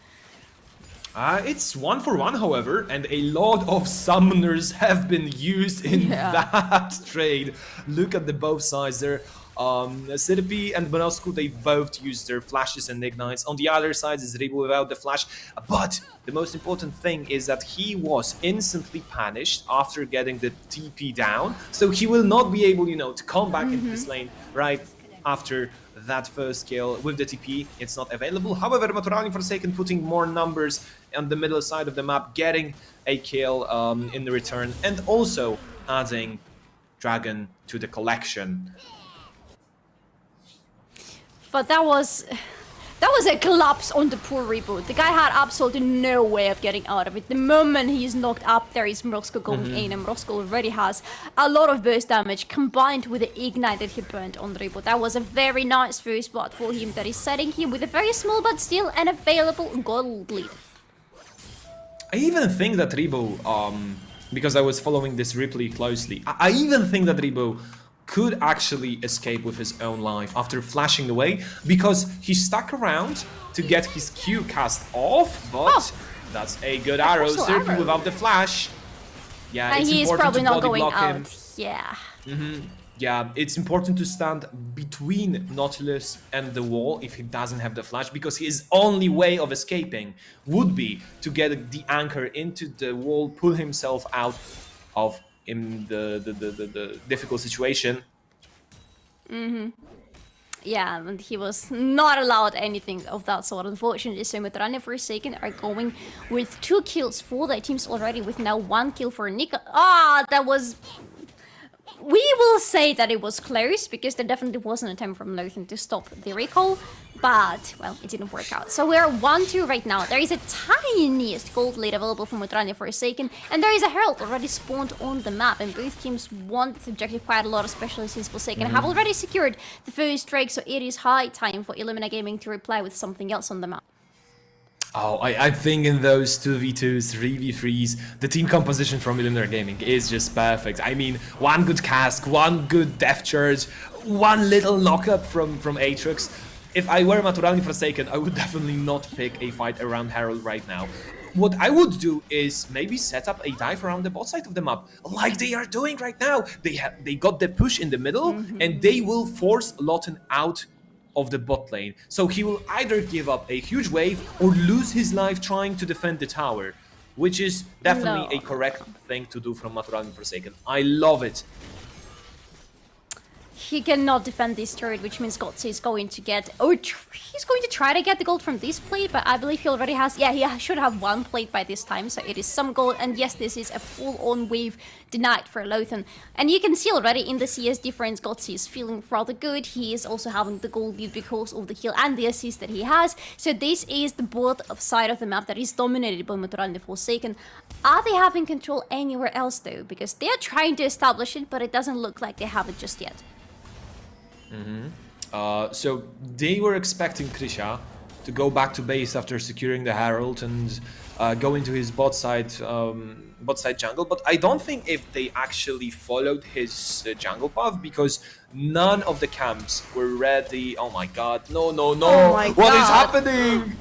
It's 1-for-1, however, and a lot of summoners have been used in that trade. Look at the both sides there. Sirpi and Bonosku, they both used their flashes and ignites. On the other side is Ribu without the flash, but the most important thing is that he was instantly punished after getting the TP down, so he will not be able, you know, to come back into this lane right after that first kill with the TP. It's not available. However, Maturalni Forsaken putting more numbers on the middle side of the map, getting a kill in the return, and also adding Dragon to the collection. But that was a collapse on the poor reboot. The guy had absolutely no way of getting out of it. The moment he's knocked up, there is Mrosko going in, and Mrosko already has a lot of burst damage combined with the ignite that he burned on the reboot. That was a very nice first blood for him that is setting him with a very small but still an available gold lead. I even think that Rebo, because I was following this replay closely, I even think that Rebo could actually escape with his own life after flashing away, because he stuck around to get his Q cast off, but that's a good arrow. Certainly without the flash. Yeah, and it's he's important probably to not body going block out. him. Yeah. Yeah, it's important to stand between Nautilus and the wall if he doesn't have the flash, because his only way of escaping would be to get the anchor into the wall, pull himself out of the difficult situation. Yeah, and he was not allowed anything of that sort, unfortunately. So Maturalni Forsaken are going with 2 kills for their teams already, with now 1 kill for Nick. That was... We will say that it was close, because there definitely was an attempt from Lothan to stop the recall, but, well, it didn't work out. So we're 1-2 right now. There is a tiniest gold lead available from Maturalni Forsaken, and there is a Herald already spawned on the map, and both teams want this objective quite a lot, especially since Forsaken have already secured the first strike, so it is high time for Illuminar Gaming to reply with something else on the map. Oh, I think in those 2v2s, 3v3s, the team composition from Illuminar Gaming is just perfect. I mean, 1 good cask, 1 good death charge, 1 little lockup from Aatrox. If I were Maturalni Forsaken, I would definitely not pick a fight around Herald right now. What I would do is maybe set up a dive around the bot side of the map, like they are doing right now. They got the push in the middle, and they will force Lothan out of the bot lane. So he will either give up a huge wave or lose his life trying to defend the tower, which is definitely a correct thing to do from Maturalni Forsaken. I love it. He cannot defend this turret, which means Gutkowski is going to get... Oh, he's going to try to get the gold from this plate, but I believe he already has... Yeah, he should have 1 plate by this time, so it is some gold. And yes, this is a full-on wave denied for Lothan. And you can see already in the CS difference, Gutkowski is feeling rather good. He is also having the gold lead because of the kill and the assist that he has. So this is the board side of the map that is dominated by Maturalni Forsaken. Are they having control anywhere else, though? Because they are trying to establish it, but it doesn't look like they have it just yet. So they were expecting Krisha to go back to base after securing the Herald and go into his bot side jungle, but I don't think if they actually followed his jungle path, because none of the camps were ready. Oh my god, no, Oh my what is God. happening?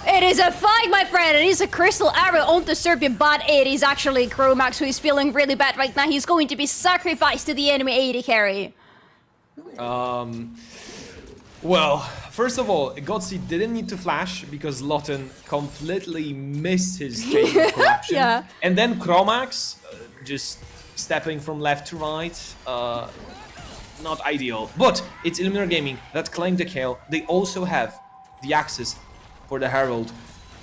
It is a fight, my friend. It is a crystal arrow onto Serbia, but it is actually Chromax who is feeling really bad right now. He's going to be sacrificed to the enemy AD carry. Well, first of all, Gutkowski didn't need to flash because Lothan completely missed his chain of corruption. Yeah. And then Chromax just stepping from left to right, not ideal. But it's Illuminar Gaming that claimed the kill. They also have the access for the Herald,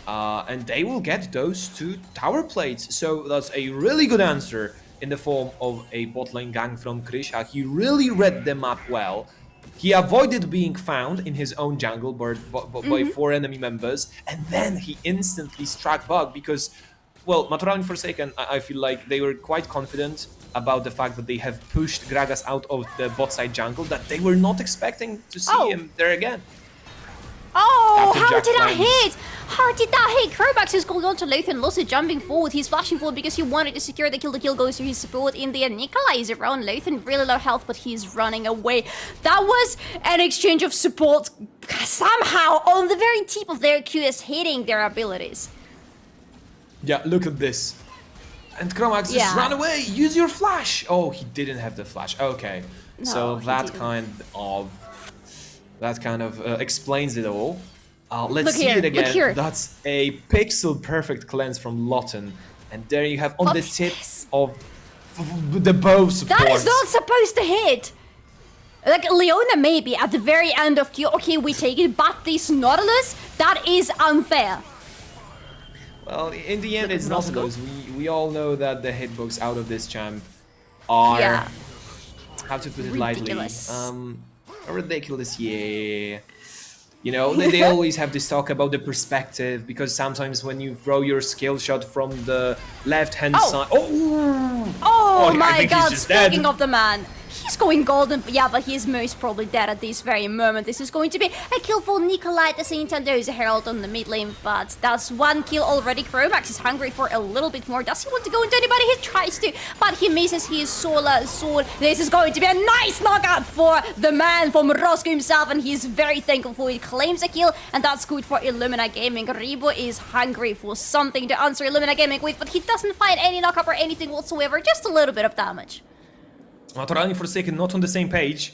and they will get those 2 tower plates. So that's a really good answer in the form of a bot lane gang from Krisha. He really read the map well. He avoided being found in his own jungle by 4 enemy members, and then he instantly struck back because, well, Maturalni Forsaken, I feel like they were quite confident about the fact that they have pushed Gragas out of the bot side jungle, that they were not expecting to see him there again. Oh, Captain how Jack did that Friends. hit? How did that hit? Chromax is going on to Lothan, also jumping forward. He's flashing forward because he wanted to secure the kill. The kill goes to his support in the end. Nikolai is around Lothan, really low health, but he's running away. That was an exchange of support somehow on the very tip of their QS, hitting their abilities. Yeah, look at this. And Kromax just ran away. Use your flash. Oh, he didn't have the flash. Okay, No, so he that didn't. kind of explains it all. Let's Look see here, it again. look here. That's a pixel perfect cleanse from Lotten, and there you have on the tip of the bow support. That is not supposed to hit. Like Leona maybe at the very end of Q. Okay, we take it, but this Nautilus, that is unfair. Well, in the end, it's Nautilus. We all know that the hitbox out of this champ are, how to put it ridiculous. lightly, ridiculous, yeah. You know, they always have this talk about the perspective, because sometimes when you throw your skill shot from the left-hand side... Oh I my think god, he's just dead. speaking of the man. He's going golden, but he is most probably dead at this very moment. This is going to be a kill for Nikolai at the same time. There is a Herald on the mid lane, but that's one kill already. Kromax is hungry for a little bit more. Does he want to go into anybody? He tries to, but he misses his solar sword. This is going to be a nice knockout for the man, for Morozko himself, and he's very thankful for it. Claims a kill, and that's good for Illuminar Gaming. Ribo is hungry for something to answer Illuminar Gaming with, but he doesn't find any knockup or anything whatsoever, just a little bit of damage. Maturalni Forsaken not on the same page.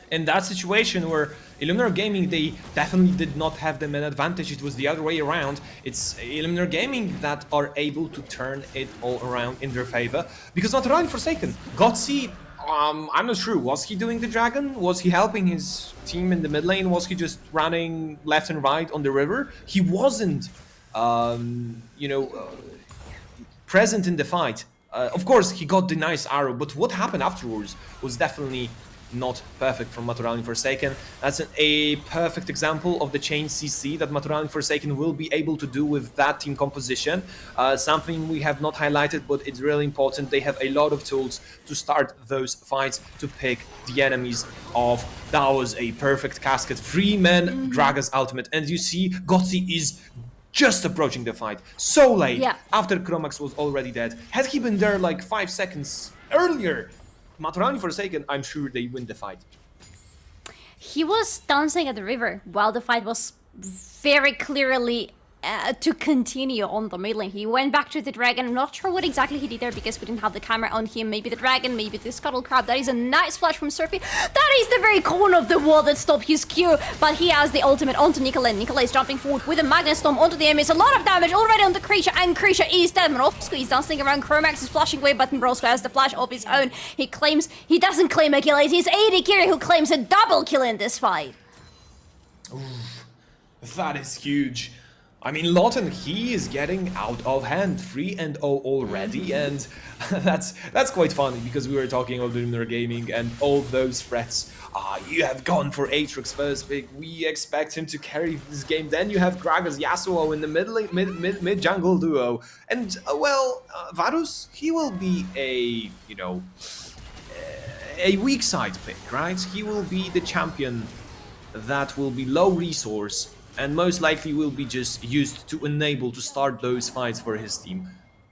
In that situation where Illuminar Gaming, they definitely did not have them an advantage, it was the other way around. It's Illuminar Gaming that are able to turn it all around in their favor. Because Maturalni Forsaken, Gutsy, I'm not sure, was he doing the dragon? Was he helping his team in the mid lane? Was he just running left and right on the river? He wasn't, present in the fight. Of course, he got the nice arrow, but what happened afterwards was definitely not perfect from Maturalni Forsaken. That's a perfect example of the chain CC that Maturalni Forsaken will be able to do with that team composition. Something we have not highlighted, but it's really important. They have a lot of tools to start those fights, to pick the enemies off. That was a perfect casket. 3-man Draga's ultimate, and you see Gutsy is just approaching the fight so late after Kromax was already dead. Had he been there like 5 seconds earlier, Maturalni Forsaken, I'm sure they win the fight. He was dancing at the river while the fight was very clearly to continue on the mid lane. He went back to the dragon. I'm not sure what exactly he did there because we didn't have the camera on him. Maybe the dragon, maybe the scuttle crab. That is a nice flash from Surfy. That is the very corner of the wall that stopped his Q. But he has the ultimate onto Nikolai. Nikolai is jumping forward with a Magnet Storm onto the enemy. It's a lot of damage already on the creature, and creature is dead. Morozko is dancing around. Kromax is flashing away, but Morozko has the flash of his own. He doesn't claim a kill. It is AD Carry who claims a double kill in this fight. Ooh, that is huge. I mean, Lotten, he is getting out of hand, 3-0 already, and that's quite funny because we were talking about Illuminar Gaming and all those threats. You have gone for Aatrox first pick. We expect him to carry this game. Then you have Gragas Yasuo in the mid jungle duo, and Varus, he will be a weak side pick, right? He will be the champion that will be low resource, and most likely will be just used to enable to start those fights for his team.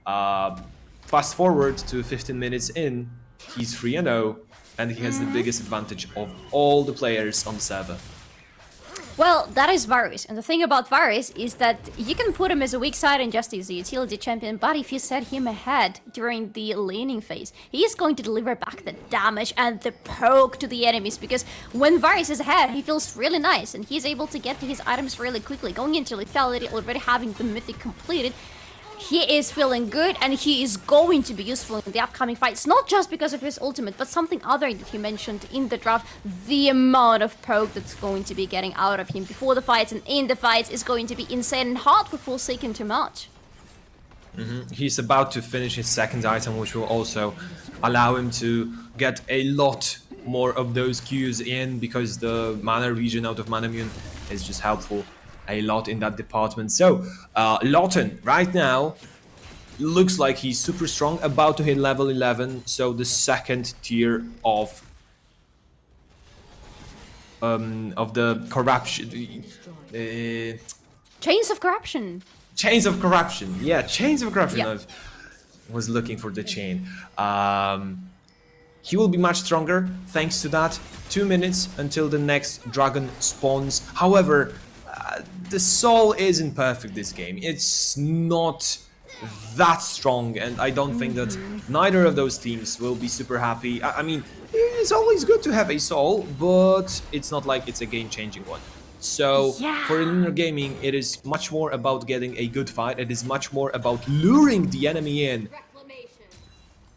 Fast forward to 15 minutes in, he's 3-0, and he has the biggest advantage of all the players on the server. Well, that is Varus, and the thing about Varus is that you can put him as a weak side and just as a utility champion, but if you set him ahead during the laning phase, he is going to deliver back the damage and the poke to the enemies, because when Varus is ahead, he feels really nice, and he's able to get to his items really quickly, going into lethality, already having the mythic completed. He is feeling good, and he is going to be useful in the upcoming fights, not just because of his ultimate, but something other that he mentioned in the draft. The amount of poke that's going to be getting out of him before the fights and in the fights is going to be insane and hard for Forsaken to match. He's about to finish his second item, which will also allow him to get a lot more of those Qs in, because the mana region out of Manamune is just helpful a lot in that department. So Lotten right now looks like he's super strong, about to hit level 11, so the second tier of the corruption, Chains of Corruption. Chains of Corruption, yeah, Chains of Corruption. Yeah. I was looking for the chain. He will be much stronger thanks to that. 2 minutes until the next dragon spawns. However, the soul isn't perfect this game. It's not that strong, and I don't think that neither of those teams will be super happy. I mean, it's always good to have a soul, but it's not like it's a game-changing one. So for Illuminar Gaming, it is much more about getting a good fight. It is much more about luring the enemy in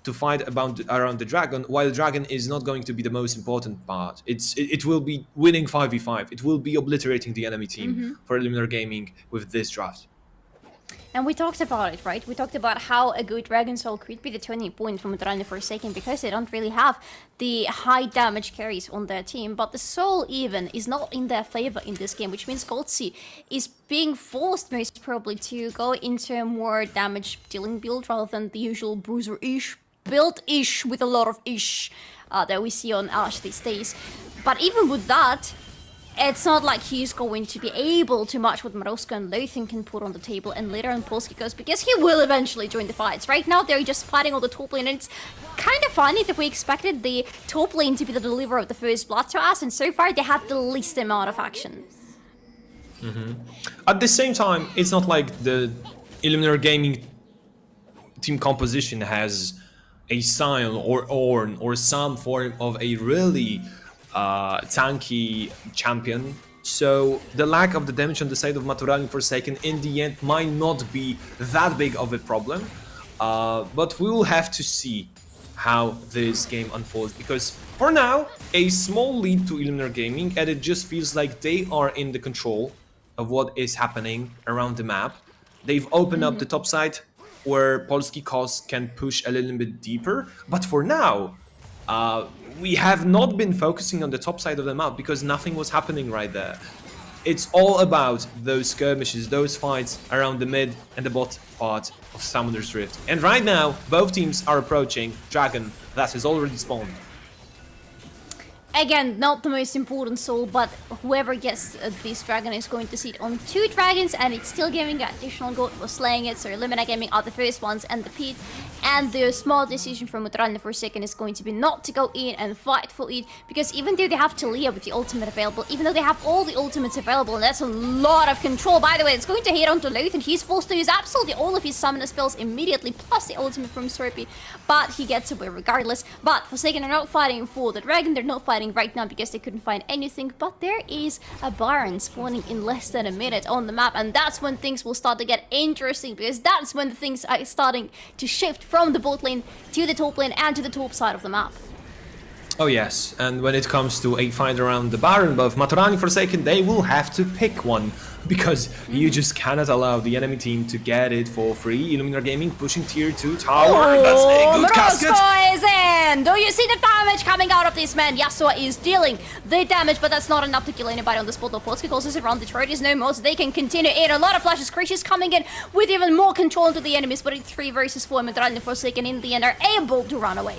to fight around the dragon, while dragon is not going to be the most important part. It will be winning 5v5. It will be obliterating the enemy team for Illuminar Gaming with this draft. And we talked about it, right? We talked about how a good Dragon Soul could be the 20 point from Maturalni Forsaken because they don't really have the high damage carries on their team. But the Soul even is not in their favor in this game, which means Gutkowski is being forced most probably to go into a more damage dealing build rather than the usual bruiser-ish build-ish with a lot of ish that we see on Ash these days. But even with that, it's not like he's going to be able to match what Mrozko and Lothin can put on the table, and later on Polsky goes, because he will eventually join the fights. Right now they're just fighting on the top lane, and it's kind of funny that we expected the top lane to be the deliverer of the first blood to us, and so far they had the least amount of action. At the same time, it's not like the Illuminar Gaming team composition has a Sion or Ornn or some form of a really tanky champion, so the lack of the damage on the side of Maturalni Forsaken in the end might not be that big of a problem, but we will have to see how this game unfolds, because for now a small lead to Illuminar Gaming, and it just feels like they are in the control of what is happening around the map. They've opened up the top side where Polsky Kos can push a little bit deeper, but for now we have not been focusing on the top side of the map because nothing was happening right there. It's all about those skirmishes, those fights around the mid and the bot part of Summoner's Rift. And right now, both teams are approaching Dragon that has already spawned. Again, not the most important soul, but whoever gets this dragon is going to sit on 2 dragons, and it's still giving additional gold for slaying it, so Illuminar Gaming are the first ones and the pit. And the small decision from Maturalni Forsaken is going to be not to go in and fight for it, because even though they have Talia with the ultimate available, even though they have all the ultimates available, and that's a lot of control. By the way, it's going to hit onto Lothin. He's forced to use absolutely all of his summoner spells immediately, plus the ultimate from Serpy, but he gets away regardless. But Forsaken are not fighting for the dragon, they're not fighting right now because they couldn't find anything, but there is a Baron spawning in less than a minute on the map, and that's when things will start to get interesting, because that's when the things are starting to shift from the bot lane to the top lane and to the top side of the map. Oh yes, and when it comes to a fight around the Baron buff, Maturalni Forsaken, they will have to pick one, because you just cannot allow the enemy team to get it for free. Illuminar Gaming pushing tier 2 tower, that's a good casket! Mrozko is in! Do you see the damage coming out of this man? Yasuo is dealing the damage, but that's not enough to kill anybody on the spot. Polsky closes around, the turret is no more, so they can continue in. A lot of flashes, Krishi's coming in with even more control into the enemies, but it's 3 versus 4, Maturalni Forsaken in the end are able to run away.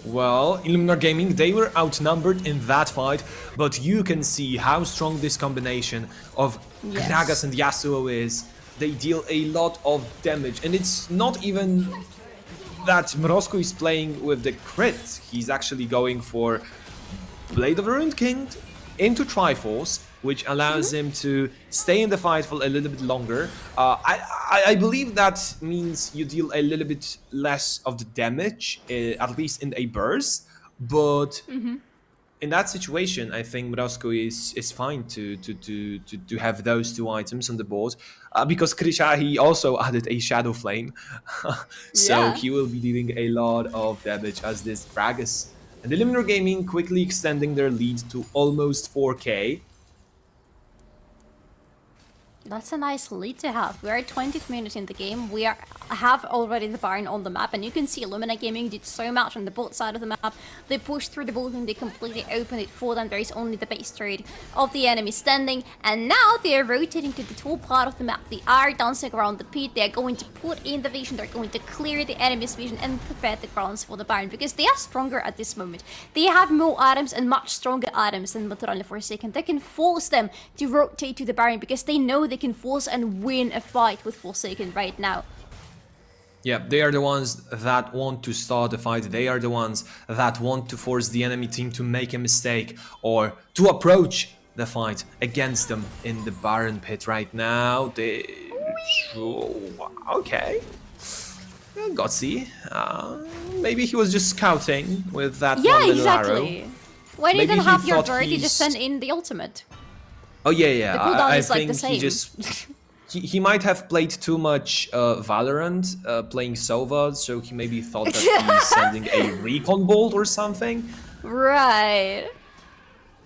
Well, Illuminar Gaming, they were outnumbered in that fight, but you can see how strong this combination of Gragas and Yasuo is. They deal a lot of damage, and it's not even that Mrozko is playing with the crit. He's actually going for Blade of the Ruined King into Triforce, which allows him to stay in the fight for a little bit longer. I believe that means you deal a little bit less of the damage, at least in a burst, but in that situation, I think Mrozko is fine to have those 2 items on the board, because Krisha, he also added a Shadow Flame, so he will be dealing a lot of damage as this Gragas. And Illuminar Gaming quickly extending their lead to almost 4k. That's a nice lead to have. We are 20th minute in the game. We have already the Baron on the map, and you can see Illuminar Gaming did so much on the bot side of the map. They pushed through the bot and they completely opened it for them. There is only the base trade of the enemy standing, and now they are rotating to the top part of the map. They are dancing around the pit. They are going to put in the vision. They're going to clear the enemy's vision and prepare the grounds for the Baron, because they are stronger at this moment. They have more items and much stronger items than Maturalni Forsaken. They can force them to rotate to the Baron because they know they can force and win a fight with Forsaken right now. Yeah, they are the ones that want to start the fight. They are the ones that want to force the enemy team to make a mistake or to approach the fight against them in the Baron pit right now. Okay. Gutsy. Maybe he was just scouting with that one little arrow. When you Maybe don't he have your thought bird, you just he's- send in the ultimate. Oh yeah. The cooldown I is like think the same. he just he might have played too much Valorant, playing Sova, so he maybe thought that he's sending a recon bolt or something. Right.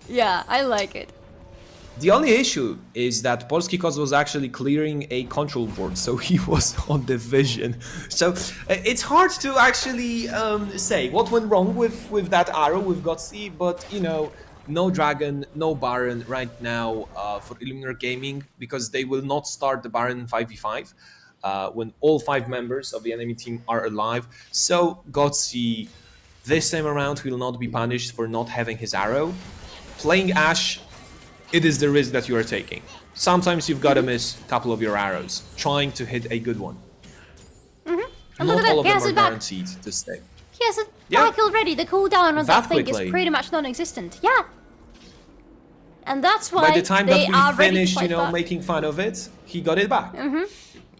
Yeah, I like it. The only issue is that Polski Koz was actually clearing a control board, so he was on the vision. So it's hard to actually say what went wrong with that arrow with Gutsy, but you know, no Dragon, no Baron right now for Illuminar Gaming, because they will not start the Baron 5v5 when all 5 members of the enemy team are alive. So Gutsy this time around will not be punished for not having his arrow. Playing Ashe, it is the risk that you are taking. Sometimes you've got to miss a couple of your arrows, trying to hit a good one. Not all of them are guaranteed to stay. He has it back already. The cooldown on that thing is pretty much non-existent. Yeah. And that's why by the time they that we finished, you know, making fun of it, he got it back.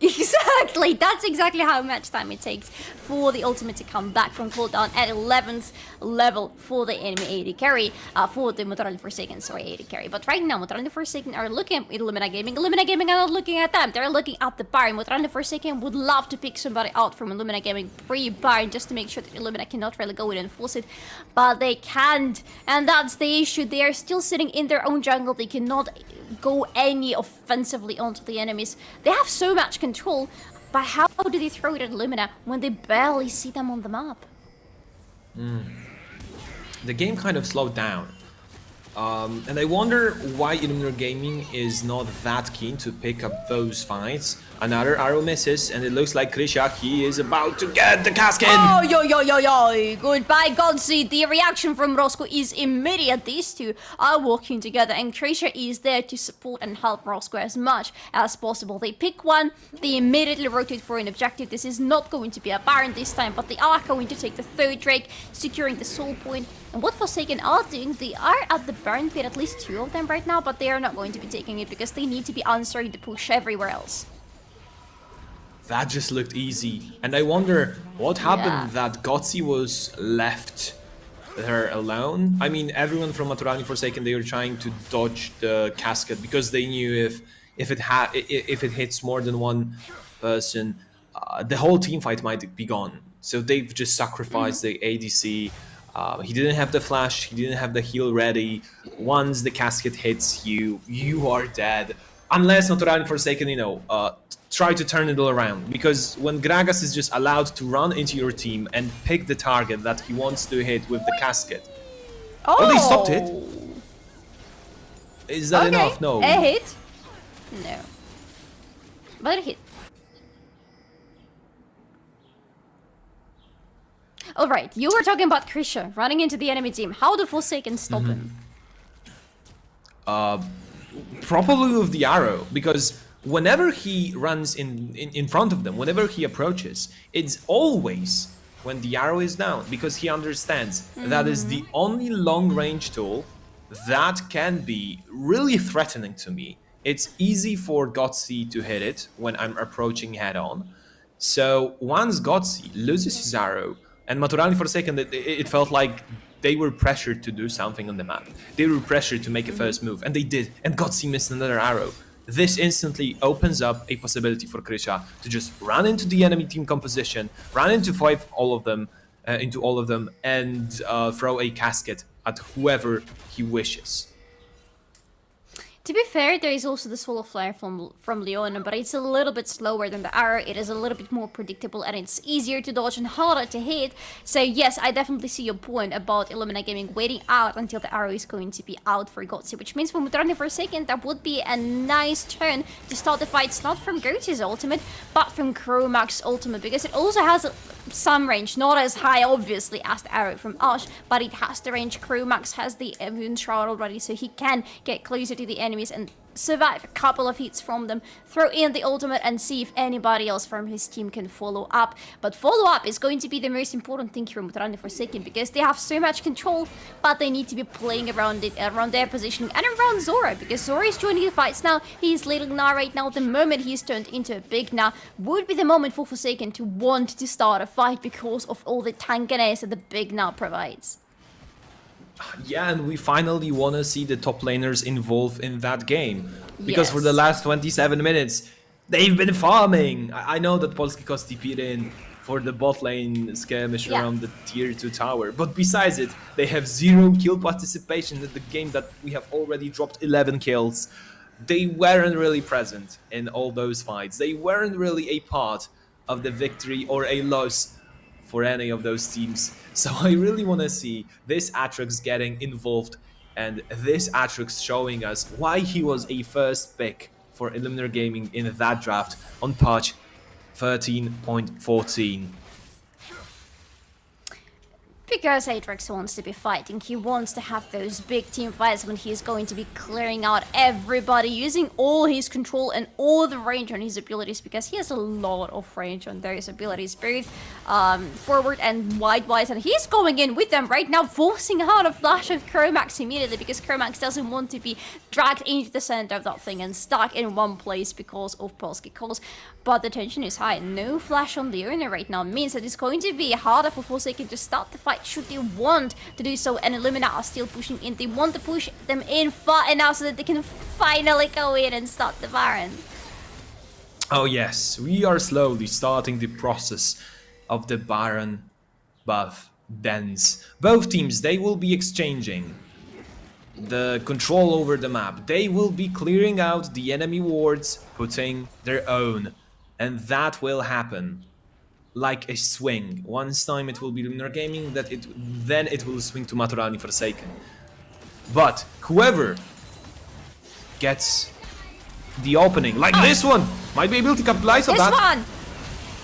Exactly, that's exactly how much time it takes for the ultimate to come back from cooldown at 11th level for the enemy AD carry, for the Maturalni Forsaken, sorry, AD carry. But right now, Maturalni Forsaken are looking at Illuminar Gaming. Illuminar Gaming are not looking at them, they're looking at the Baron. Maturalni Forsaken would love to pick somebody out from Illuminar Gaming pre-Baron just to make sure that Illuminar cannot really go in and force it, but they can't, and that's the issue. They are still sitting in their own jungle, they cannot go any offensively onto the enemies. They have so much control, but how do they throw it at Illuminar when they barely see them on the map? The game kind of slowed down. And I wonder why Illuminar Gaming is not that keen to pick up those fights. Another arrow misses, and it looks like Grypciocraft is about to get the casket. Oh, yo. Goodbye, Godseed. The reaction from Roscoe is immediate. These two are working together, and Grypciocraft is there to support and help Roscoe as much as possible. They pick one, they immediately rotate for an objective. This is not going to be a Baron this time, but they are going to take the third Drake, securing the soul point. And what Forsaken are doing, they are at the Baron pit, at least 2 of them right now, but they are not going to be taking it because they need to be answering the push everywhere else. That just looked easy. And I wonder what happened that Gutsy was left there alone. I mean, everyone from Maturalni Forsaken, they were trying to dodge the casket because they knew if it hits more than one person, the whole team fight might be gone. So they've just sacrificed the ADC. He didn't have the flash, he didn't have the heal ready. Once the casket hits you, you are dead. Unless Maturalni Forsaken, try to turn it all around. Because when Gragas is just allowed to run into your team and pick the target that he wants to hit with the casket. Oh, they stopped it. Is that enough? No. A hit? No. But a hit. Alright, you were talking about Krisha running into the enemy team. How do Forsaken stop him? Probably with the arrow, because whenever he runs in front of them, whenever he approaches, it's always when the arrow is down, because he understands that is the only long-range tool that can be really threatening to me. It's easy for Gutsy to hit it when I'm approaching head-on. So once Gutsy loses his arrow, and Maturalni Forsaken, it felt like they were pressured to do something on the map. They were pressured to make a first move, and they did, and Gutsy missed another arrow. This instantly opens up a possibility for Krisha to just run into the enemy team composition, run into all of them, and throw a casket at whoever he wishes. To be fair, there is also the Solar Flare from Leona, but it's a little bit slower than the arrow. It is a little bit more predictable and it's easier to dodge and harder to hit. So yes, I definitely see your point about Illuminar Gaming waiting out until the arrow is going to be out for Gutsy, which means for Maturalni Forsaken, that would be a nice turn to start the fights, not from Grypciocraft's ultimate, but from Kromak's ultimate, because it also has some range, not as high obviously as the arrow from Ashe, but it has the range. Kromak's has the Immune Shroud already, so he can get closer to the enemies and survive a couple of hits from them, throw in the ultimate and see if anybody else from his team can follow up. But follow up is going to be the most important thing here in Maturalni Forsaken, because they have so much control, but they need to be playing around it, around their positioning and around Zora, because Zora is joining the fights now. He's little now right now. The moment he's turned into a big now would be the moment for Forsaken to want to start a fight because of all the tankiness that the big now provides. Yeah, and we finally want to see the top laners involved in that game. Because for the last 27 minutes, they've been farming. I know that Polski Kos TP'd in for the bot lane skirmish around the tier 2 tower. But besides it, they have 0 kill participation in the game that we have already dropped 11 kills. They weren't really present in all those fights. They weren't really a part of the victory or a loss for any of those teams. So I really want to see this Atrox getting involved and this Atrox showing us why he was a first pick for Illuminar Gaming in that draft on patch 13.14. Because Atrox wants to be fighting, he wants to have those big team fights when he's going to be clearing out everybody, using all his control and all the range on his abilities, because he has a lot of range on those abilities, both forward and wide-wise, and he's going in with them right now, forcing out a flash of Chromax immediately, because Chromax doesn't want to be dragged into the center of that thing and stuck in one place because of Polski Kos. But the tension is high. No flash on the owner right now means that it's going to be harder for Forsaken to start the fight should they want to do so, and Illuminar are still pushing in. They want to push them in far enough so that they can finally go in and start the Baron. Oh yes, we are slowly starting the process of the Baron buff dance. Both teams, they will be exchanging the control over the map. They will be clearing out the enemy wards, putting their own. And that will happen like a swing. Once time it will be Illuminar Gaming, then it will swing to Maturalni Forsaken. But whoever gets the opening, like this one, might be able to capitalize on that. This one!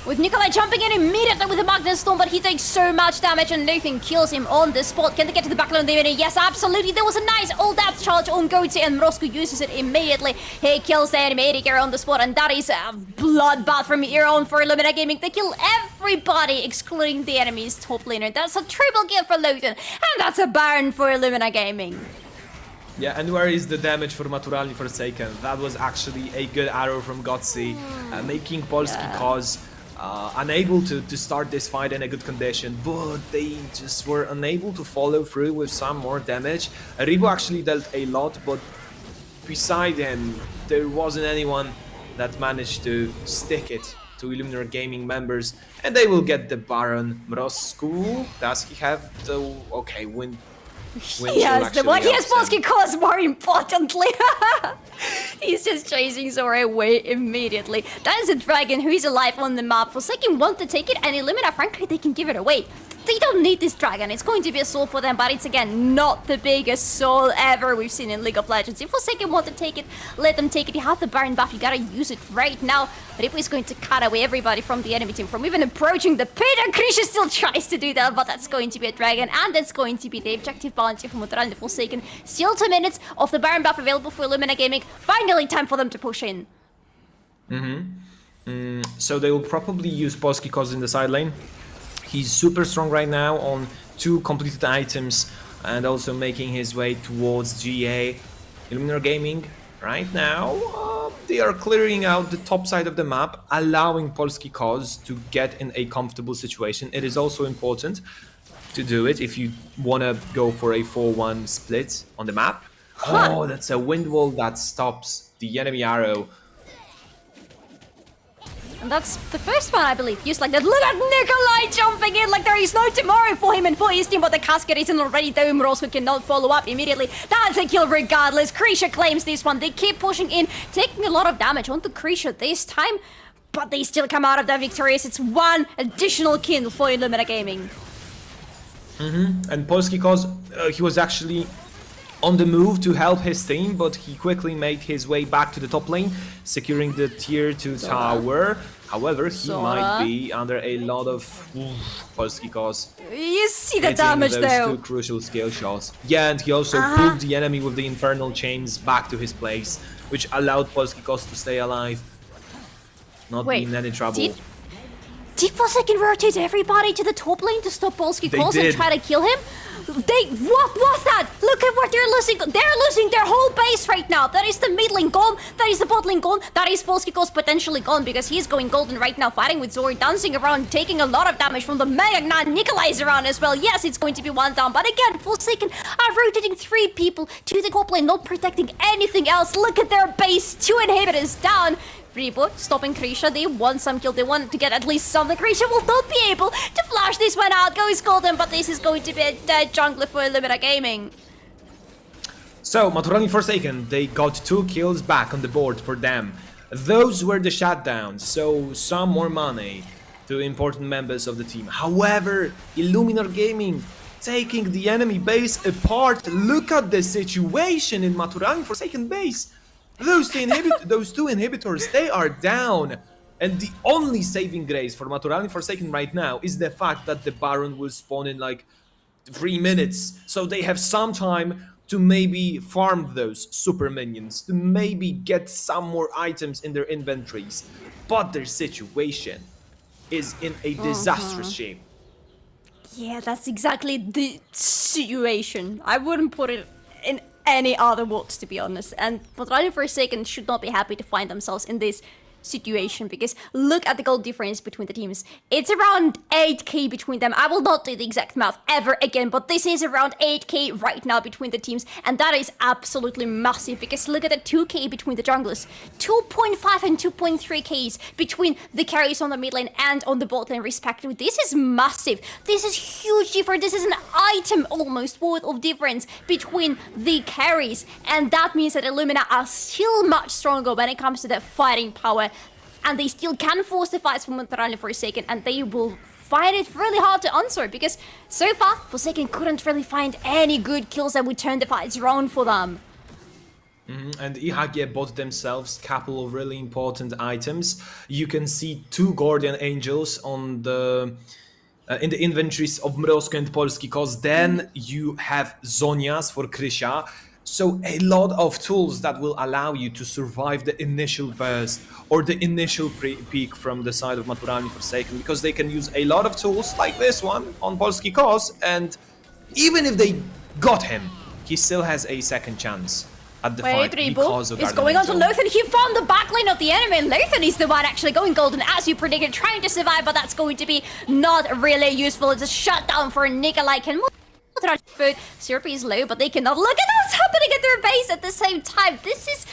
With Nikolai jumping in immediately with the Magnet Storm, but he takes so much damage and nothing kills him on the spot. Can they get to the backline of the enemy? Yes, absolutely. There was a nice all-depth charge on Goatee, and Mrosku uses it immediately. He kills the enemy AD carry on the spot, and that is a bloodbath from here on for Illuminar Gaming. They kill everybody, excluding the enemy's top laner. That's a triple kill for Lothar, and that's a Baron for Illuminar Gaming. Yeah, and where is the damage for Maturalni Forsaken? That was actually a good arrow from Gutkowski, making Polski Kos unable to start this fight in a good condition, but they just were unable to follow through with some more damage. Ribo actually dealt a lot, but beside him, there wasn't anyone that managed to stick it to Illuminar Gaming members, and they will get the Baron. Mrosku, does he have the... okay, win. Yes, the one he has Polski Kos more importantly. He's just chasing Zora away immediately. That is a dragon who is alive on the map. Forsaken want to take it, and Illuminar, frankly, they can give it away. They don't need this dragon. It's going to be a soul for them, but it's again not the biggest soul ever we've seen in League of Legends. If Forsaken want to take it, let them take it. You have the Baron buff, you gotta use it right now. Ripo is going to cut away everybody from the enemy team from even approaching the pit, and Krisha still tries to do that, but that's going to be a dragon, and that's going to be the objective bounty from Maturalni Forsaken. Still 2 minutes of the Baron buff available for Illuminar Gaming. Finally time for them to push in. So they will probably use Polski Kos in the side lane. He's super strong right now on 2 completed items and also making his way towards GA. Illuminar Gaming right now, they are clearing out the top side of the map, allowing Polski Kos to get in a comfortable situation. It is also important to do it if you want to go for a 4-1 split on the map. Oh, that's a wind wall that stops the enemy arrow. And that's the first one, I believe, used like that. Look at Nikolai jumping in like there is no tomorrow for him and for his team, but the casket isn't already down. Mrosku cannot follow up immediately. That's a kill regardless. Krisha claims this one. They keep pushing in, taking a lot of damage onto Krisha this time, but they still come out of that victorious. It's 1 additional kill for Illuminar Gaming. And Polski Kos, he was actually on the move to help his team, but he quickly made his way back to the top lane, securing the tier 2 tower. However, he might be under a lot of Polski Kos. You see the damage those though. 2 crucial skill shots. Yeah, and he also pulled the enemy with the infernal chains back to his place. which allowed Polski Kos to stay alive, not be in any trouble. Did Forsaken rotate everybody to the top lane to stop Polski Kos and try to kill him? What was that? Look at what they're losing. They're losing their whole base right now. That is the mid lane gone. That is the bot lane gone. That is Polski Kos potentially gone because he's going golden right now, fighting with Zori, dancing around, taking a lot of damage from the Mega Gnan. Nikolai is around as well. Yes, it's going to be one down. But again, Forsaken are rotating 3 people to the top lane, not protecting anything else. Look at their base. 2 inhibitors down. Ribo stopping Krisha. They want some kill. They wanted to get at least something. Krisha will not be able to flash this one out. Goes golden, but this is going to be a dead jungler for Illuminar Gaming. So, Maturalni Forsaken, they got 2 kills back on the board for them. Those were the shutdowns, so some more money to important members of the team. However, Illuminar Gaming taking the enemy base apart. Look at the situation in Maturalni Forsaken base. Those two inhibitors, they are down. And the only saving grace for Maturalni Forsaken right now is the fact that the Baron will spawn in like 3 minutes. So they have some time to maybe farm those super minions, to maybe get some more items in their inventories. But their situation is in a disastrous shape. Yeah, that's exactly the situation. I wouldn't put it in any other words, to be honest. And Maturalni Forsaken should not be happy to find themselves in this situation because look at the goal difference between the teams. It's around 8k between them. I will not do the exact math ever again, but this is around 8k right now between the teams, and that is absolutely massive because look at the 2k between the junglers, 2.5 and 2.3ks between the carries on the mid lane and on the bot lane respectively. This is massive. This is huge difference. This is an item almost worth of difference between the carries, and that means that Illumina are still much stronger when it comes to their fighting power. And they still can force the fights from Maturalni Forsaken, and they will find it really hard to answer because so far Forsaken couldn't really find any good kills that would turn the fights around for them. And IHG bought themselves a couple of really important items. You can see 2 Guardian Angels on the in the inventories of Mrozko and Polski Kos. Then you have Zonias for Krysia. So a lot of tools that will allow you to survive the initial burst or the initial peak from the side of Maturalni Forsaken, because they can use a lot of tools like this one on Polski Kos, and even if they got him, he still has a second chance at the fight because of is going on to Lothan. He found the backline of the enemy, and Lothan is the one actually going golden as you predicted, trying to survive, but that's going to be not really useful. It's a shutdown for Nikolai. Can food. Syrupy is low, but they cannot look at what's happening at their base at the same time. This is...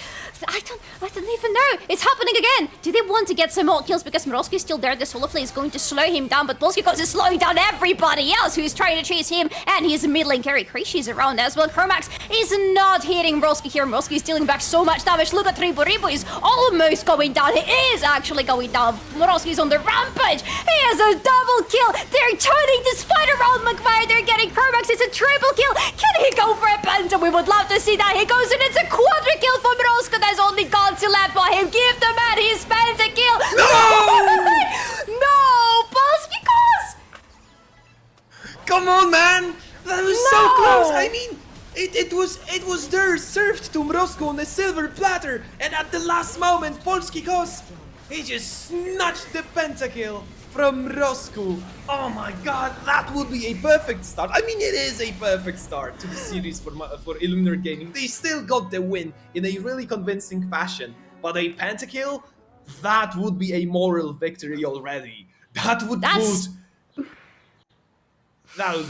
I don't even know. It's happening again. Do they want to get some more kills? Because Mrozko is still there. The Solar Flame is going to slow him down, but Polski Kos is slowing down everybody else who's trying to chase him, and he's a mid lane carry. Krisha is around as well. Chromax is not hitting Mrozko here. Mrozko is dealing back so much damage. Look at Ribo is almost going down. He is actually going down. Mrozko is on the rampage. He has a double kill. They're turning this fight around. Magvayer, they're getting Chromax. It's a triple kill. Can he go for a penta? We would love to see that. He goes, and it's a quadra kill for Mrozko. There's only God's left for him. Give the man his pentakill. No! No! Polski Kos! Come on, man! That was so close! I mean, it was there, served to Mrozko on a silver platter, and at the last moment, Polski Kos, he just snatched the pentakill from Mrozko. Oh my god, that would be a perfect start. I mean, it is a perfect start to the series for Illuminar Gaming. They still got the win in a really convincing fashion, but a pentakill, that would be a moral victory already. That would be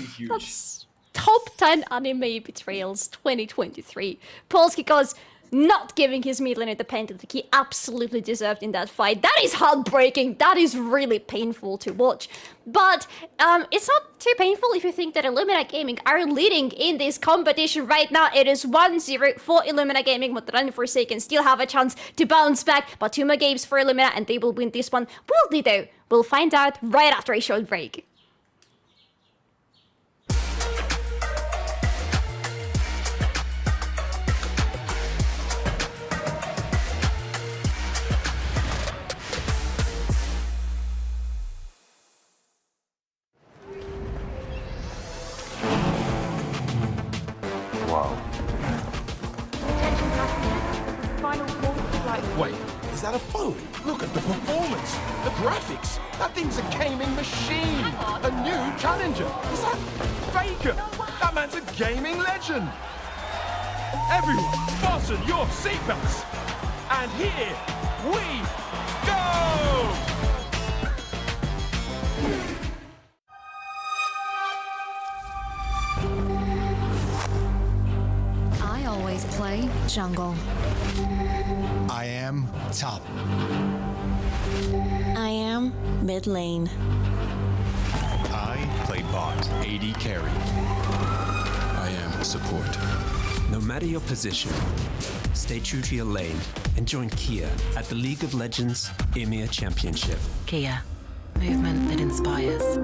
huge. That's top 10 anime betrayals 2023. Polski Kos not giving his mid laner the pentakill he absolutely deserved in that fight. That is heartbreaking. That is really painful to watch. But it's not too painful if you think that Illuminar Gaming are leading in this competition right now. It is 1-0 for Illuminar Gaming. Maturalni Forsaken still have a chance to bounce back, but 2 more games for Illumina and they will win this one. Will they though? We'll find out right after a short break. final quarter, like... Wait, is that a phone? Look at the performance, the graphics. That thing's a gaming machine. A new challenger. Is that Faker? That man's a gaming legend. Everyone, fasten your seatbelts. And here we go! I always play jungle. I am top. I am mid lane. I play bot. AD carry. I am support. No matter your position, stay true to your lane and join Kia at the League of Legends EMEA Championship. Kia. Movement that inspires.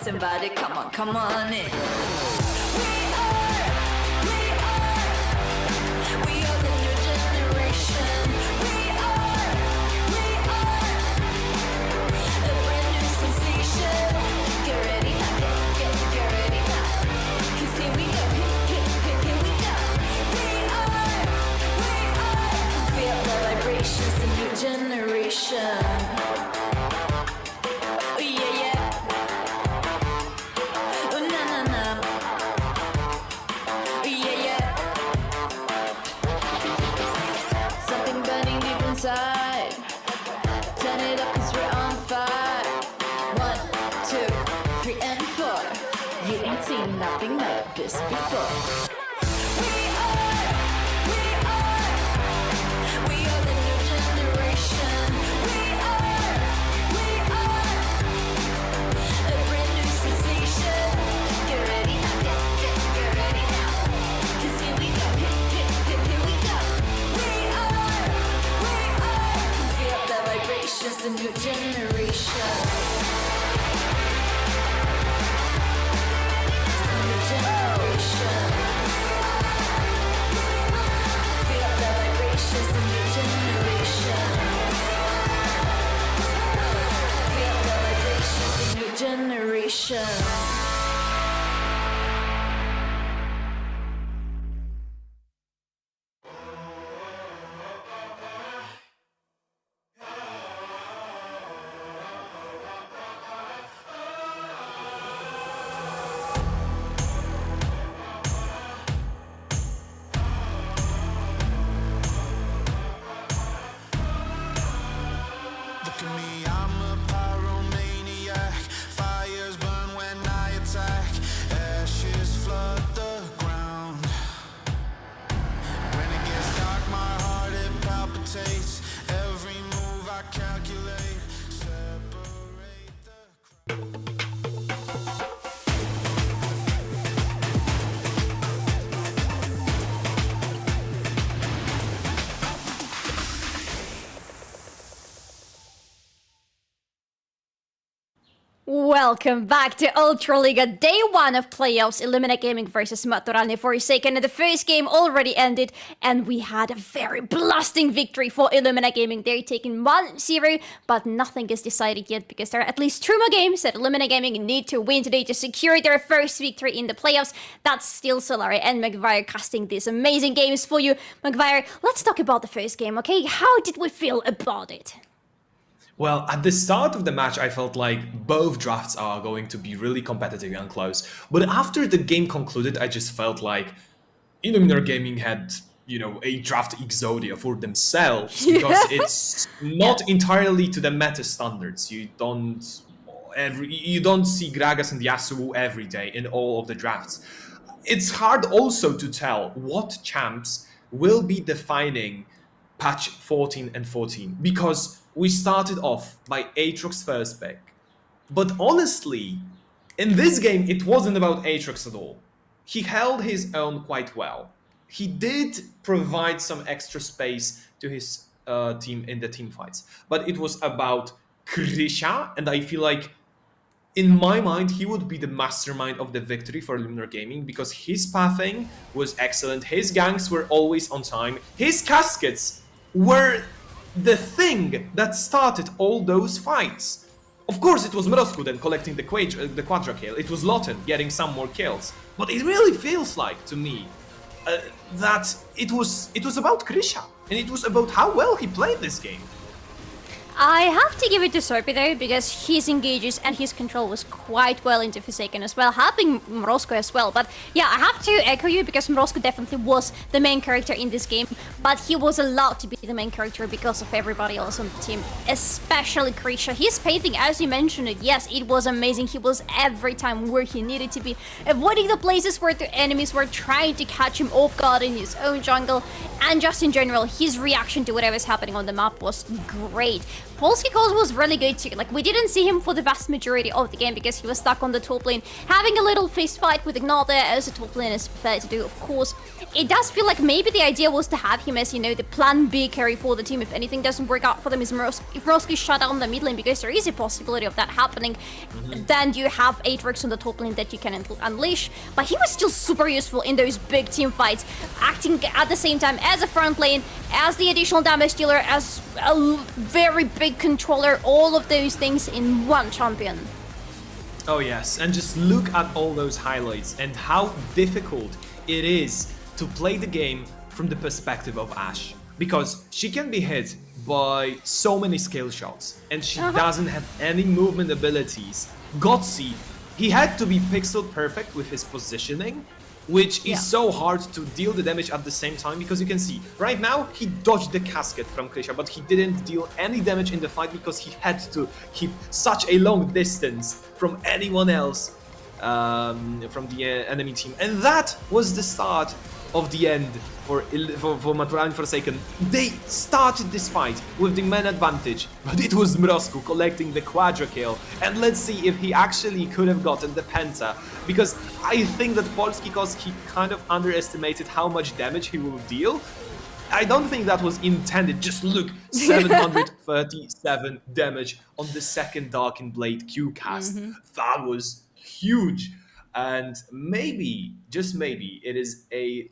Somebody come on in. We are the new generation. We are a brand new sensation. Get ready now, get ready now. 'Cause here we go, here we go. We are, feel the vibrations, the new generation. Oh yeah, yeah. Oh na na na. Oh yeah, yeah. Something burning deep inside. Turn it up 'cause we're on fire. 1, 2, 3 and 4. You ain't seen nothing like this before. We are the new generation. We are a brand new sensation. Get ready now, get ready now. 'Cause here we go, here we go. We are, feel the vibrations, the new generation. The new generation. Feel the vibrations, the new generation. Feel the vibrations, the new generation. Look at me, I'm a pyromaniac. Fires burn when I attack. Ashes flood the ground. When it gets dark, my heart it palpitates. Every move I calculate. Separate the Welcome back to Ultraliga, day 1 of playoffs, Illuminar Gaming versus Maturalni Forsaken, and the first game already ended, and we had a very blasting victory for Illuminar Gaming. They're taking 1-0, but nothing is decided yet, because there are at least 2 more games that Illuminar Gaming need to win today to secure their first victory in the playoffs. That's still Solari and Magvayer casting these amazing games for you. Magvayer, let's talk about the first game, okay? How did we feel about it? Well, at the start of the match, I felt like both drafts are going to be really competitive and close. But after the game concluded, I just felt like Illuminar Gaming had, you know, a draft exodia for themselves, because it's not entirely to the meta standards. You don't see Gragas and Yasuo every day in all of the drafts. It's hard also to tell what champs will be defining patch 14 and 14, because we started off by Aatrox first pick. But honestly, in this game, it wasn't about Aatrox at all. He held his own quite well. He did provide some extra space to his team in the team fights, but it was about Krisha, and I feel like, in my mind, he would be the mastermind of the victory for Illuminar Gaming, because his pathing was excellent, his ganks were always on time, his caskets were the thing that started all those fights. Of course, it was Mrozku then collecting the quadra kill, it was Lotten getting some more kills, but it really feels like, to me, that it was about Krisha, and it was about how well he played this game. I have to give it to Sorpi though, because his engages and his control was quite well into Forsaken as well, helping Mrozku as well. But yeah, I have to echo you, because Mrozku definitely was the main character in this game, but he was allowed to be the main character because of everybody else on the team, especially Krisha. His pathing, as you mentioned it, yes, it was amazing. He was every time where he needed to be, avoiding the places where the enemies were trying to catch him off guard in his own jungle, and just in general, his reaction to whatever's happening on the map was great. Polsky was really good too. Like, we didn't see him for the vast majority of the game because he was stuck on the top lane, having a little fist fight with Ignathe, as a top lane is fair to do, of course. It does feel like maybe the idea was to have him as, you know, the plan B carry for the team if anything doesn't work out for them. If Morozki shut down the mid lane, because there is a possibility of that happening, then you have Aatrox on the top lane that you can unleash. But he was still super useful in those big team fights, acting at the same time as a front lane, as the additional damage dealer, as a very big controller, all of those things in one champion. Oh yes, and just look at all those highlights and how difficult it is to play the game from the perspective of Ashe. Because she can be hit by so many skill shots and she doesn't have any movement abilities. Gutkowski, he had to be pixel perfect with his positioning, which is so hard to deal the damage at the same time, because you can see right now he dodged the casket from Krisha, but he didn't deal any damage in the fight because he had to keep such a long distance from anyone else from the enemy team. And that was the start of the end for Maturalni Forsaken. They started this fight with the man advantage, but it was Mrozku collecting the quadra kill. And let's see if he actually could have gotten the penta, because I think that Polsky kind of underestimated how much damage he will deal. I don't think that was intended. Just look, 737 damage on the second Darkened Blade Q cast. That was huge. And maybe, just maybe, it is a,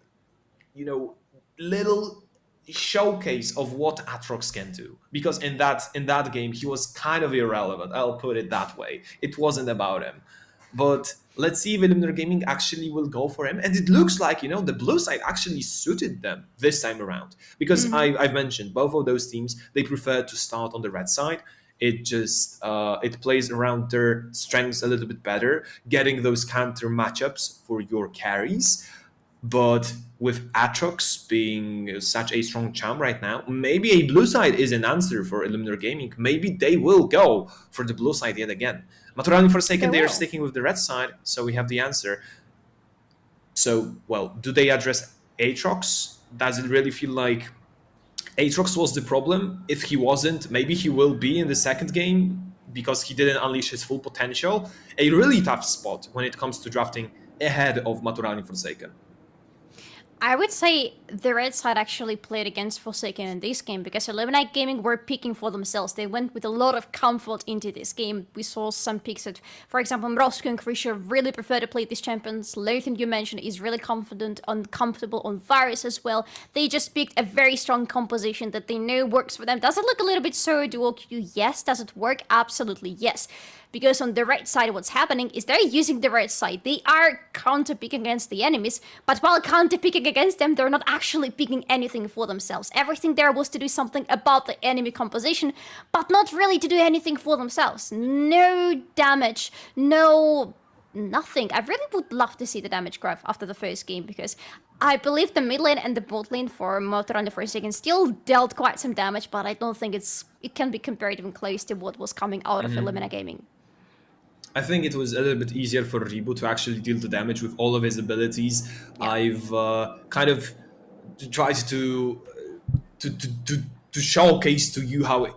you know, little showcase of what Aatrox can do. Because in that game, he was kind of irrelevant. I'll put it that way. It wasn't about him. But let's see if Illuminar Gaming actually will go for him. And it looks like, you know, the blue side actually suited them this time around. Because I've mentioned both of those teams, they prefer to start on the red side. It just, it plays around their strengths a little bit better, getting those counter matchups for your carries. But with Aatrox being such a strong champ right now, maybe a blue side is an answer for Illuminar Gaming. Maybe they will go for the blue side yet again. Maturalni Forsaken, they are sticking with the red side, so we have the answer. So, well, do they address Aatrox? Does it really feel like Aatrox was the problem? If he wasn't, maybe he will be in the second game because he didn't unleash his full potential. A really tough spot when it comes to drafting ahead of Maturalni Forsaken. I would say the red side actually played against Forsaken in this game because Illuminar Gaming were picking for themselves. They went with a lot of comfort into this game. We saw some picks that, for example, Mrozku and Krisha really prefer to play these champions. Lothan, you mentioned, is really confident and comfortable on Varus as well. They just picked a very strong composition that they know works for them. Does it look a little bit so dual Q? Yes. Does it work? Absolutely yes. Because on the right side, what's happening is they're using the right side. They are counter-picking against the enemies, but while counter-picking against them, they're not actually picking anything for themselves. Everything there was to do something about the enemy composition, but not really to do anything for themselves. No damage, no nothing. I really would love to see the damage graph after the first game, because I believe the mid lane and the bot lane for Maturalni Forsaken still dealt quite some damage, but I don't think it can be compared even close to what was coming out of Illuminar Gaming. I think it was a little bit easier for Ribu to actually deal the damage with all of his abilities. Yeah. I've kind of tried to showcase to you how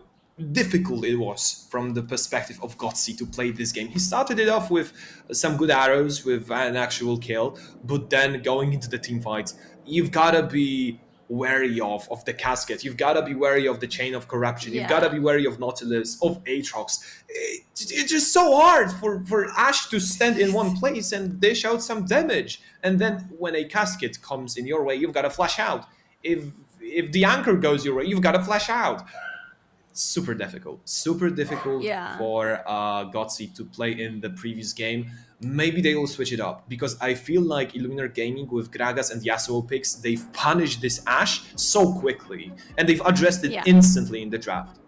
difficult it was from the perspective of Gutkowski to play this game. He started it off with some good arrows, with an actual kill, but then going into the team fights, you've got to be wary of the casket. You've got to be wary of the chain of corruption. You've got to be wary of Nautilus, of Aatrox. It's just so hard for Ashe to stand in one place and dish out some damage. And then when a casket comes in your way, you've got to flash out. If the anchor goes your way, you've got to flash out. Super difficult for Gutkowski to play in the previous game. Maybe they will switch it up, because I feel like Illuminar Gaming with Gragas and Yasuo picks, they've punished this Ashe so quickly and they've addressed it instantly in the draft.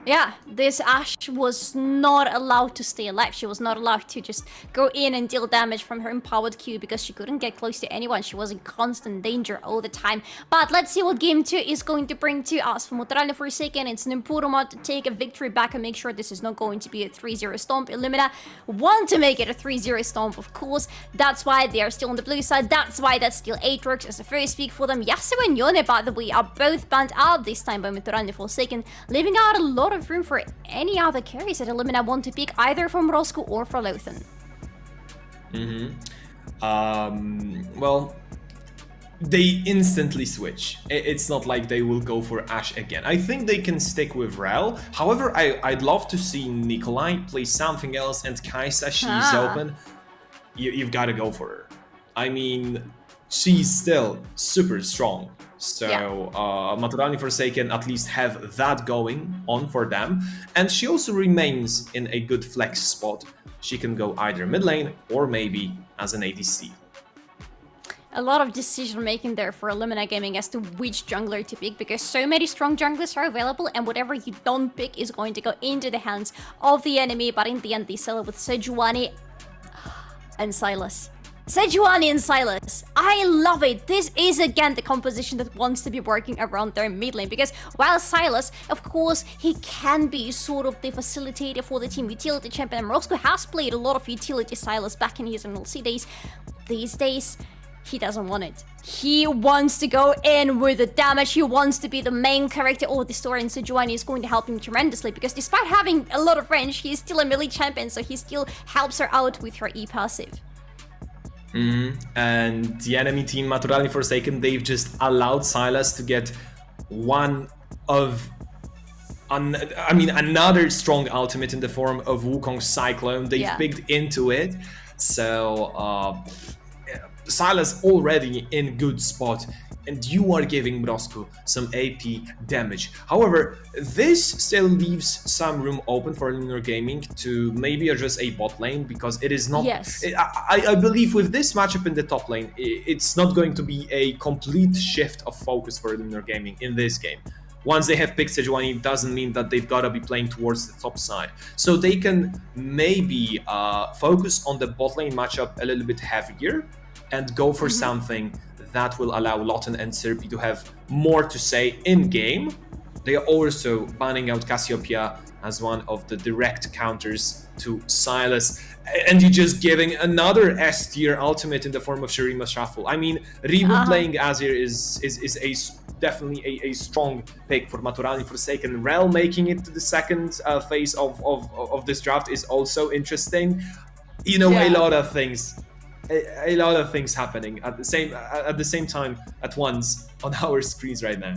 Yeah, this Ashe was not allowed to stay alive. She was not allowed to just go in and deal damage from her empowered Q because she couldn't get close to anyone. She was in constant danger all the time. But let's see what Game 2 is going to bring to us. For Maturalni Forsaken, it's an important one to take a victory back and make sure this is not going to be a 3-0 stomp. Illumina want to make it a 3-0 stomp, of course. That's why they are still on the blue side. That's why that's still Aatrox as the first pick for them. Yasuo and Yone, by the way, are both banned out this time by Maturalni Forsaken, leaving out a lot of room for any other carries that Illumina want to pick, either from Roscoe or for Lothan. Well, they instantly switch. It's not like they will go for Ashe again. I think they can stick with Rel. However, I'd love to see Nikolai play something else, and Kai'Sa, she's open. You've got to go for her. I mean, she's still super strong. So Maturalni Forsaken at least have that going on for them. And she also remains in a good flex spot. She can go either mid lane or maybe as an ADC. A lot of decision making there for Illuminar Gaming as to which jungler to pick, because so many strong junglers are available, and whatever you don't pick is going to go into the hands of the enemy. But in the end, they settle with Sejuani and Sylas. Sejuani and Sylas, I love it. This is again the composition that wants to be working around their mid lane, because while Sylas, of course, he can be sort of the facilitator for the team utility champion, and Roscoe has played a lot of utility Sylas back in his MLC days. These days, he doesn't want it. He wants to go in with the damage. He wants to be the main character of the story, and Sejuani is going to help him tremendously, because despite having a lot of range, he's still a melee champion, so he still helps her out with her E passive. And the enemy team, Maturalni Forsaken, they've just allowed Sylas to get another strong ultimate in the form of Wukong's Cyclone. They've picked into it. So Sylas already in good spot, and you are giving Roscoe some AP damage. However, this still leaves some room open for Illuminar Gaming to maybe address a bot lane, because it is not... I believe with this matchup in the top lane, it's not going to be a complete shift of focus for Illuminar Gaming in this game. Once they have picked Sejuani, it doesn't mean that they've got to be playing towards the top side. So they can maybe focus on the bot lane matchup a little bit heavier and go for something that will allow Lothan and Serpi to have more to say in-game. They are also banning out Cassiopeia as one of the direct counters to Sylas. And you're just giving another S-tier ultimate in the form of Shurima Shuffle. I mean, Reboot playing Azir is definitely a strong pick for Maturalni Forsaken. Rel making it to the second phase of this draft is also interesting. You know, a lot of things happening at the same time at once on our screens right now.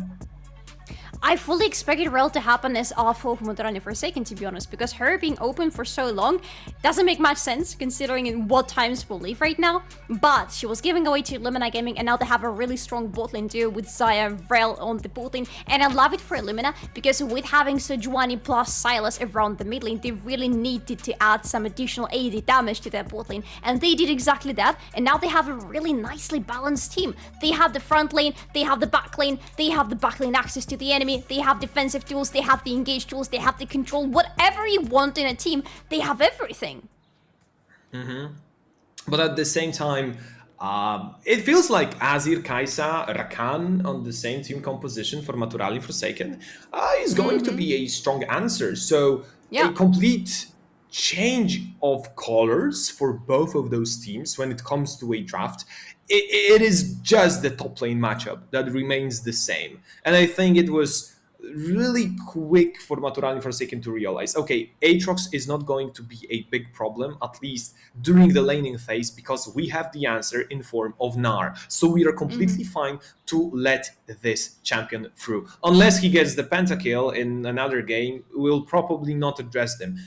I fully expected Rel to happen as off of Maturalni Forsaken, to be honest, because her being open for so long doesn't make much sense considering in what times we live right now. But she was giving away to Illuminar Gaming, and now they have a really strong bot lane duo with Xayah and Rel on the bot lane. And I love it for Illumina, because with having Sejuani plus Sylas around the mid lane, they really needed to add some additional AD damage to their bot lane. And they did exactly that, and now they have a really nicely balanced team. They have the front lane, they have the back lane, they have the back lane access to the enemy, they have defensive tools, they have the engage tools, they have the control, whatever you want in a team, they have everything. But at the same time, it feels like Azir, Kai'Sa, Rakan on the same team composition for Maturalni Forsaken is going to be a strong answer. So a complete change of colors for both of those teams when it comes to a draft. It is just the top lane matchup that remains the same. And I think it was really quick for Maturalni Forsaken to realize, okay, Aatrox is not going to be a big problem, at least during the laning phase, because we have the answer in form of Gnar. So we are completely fine to let this champion through. Unless he gets the pentakill in another game, we'll probably not address them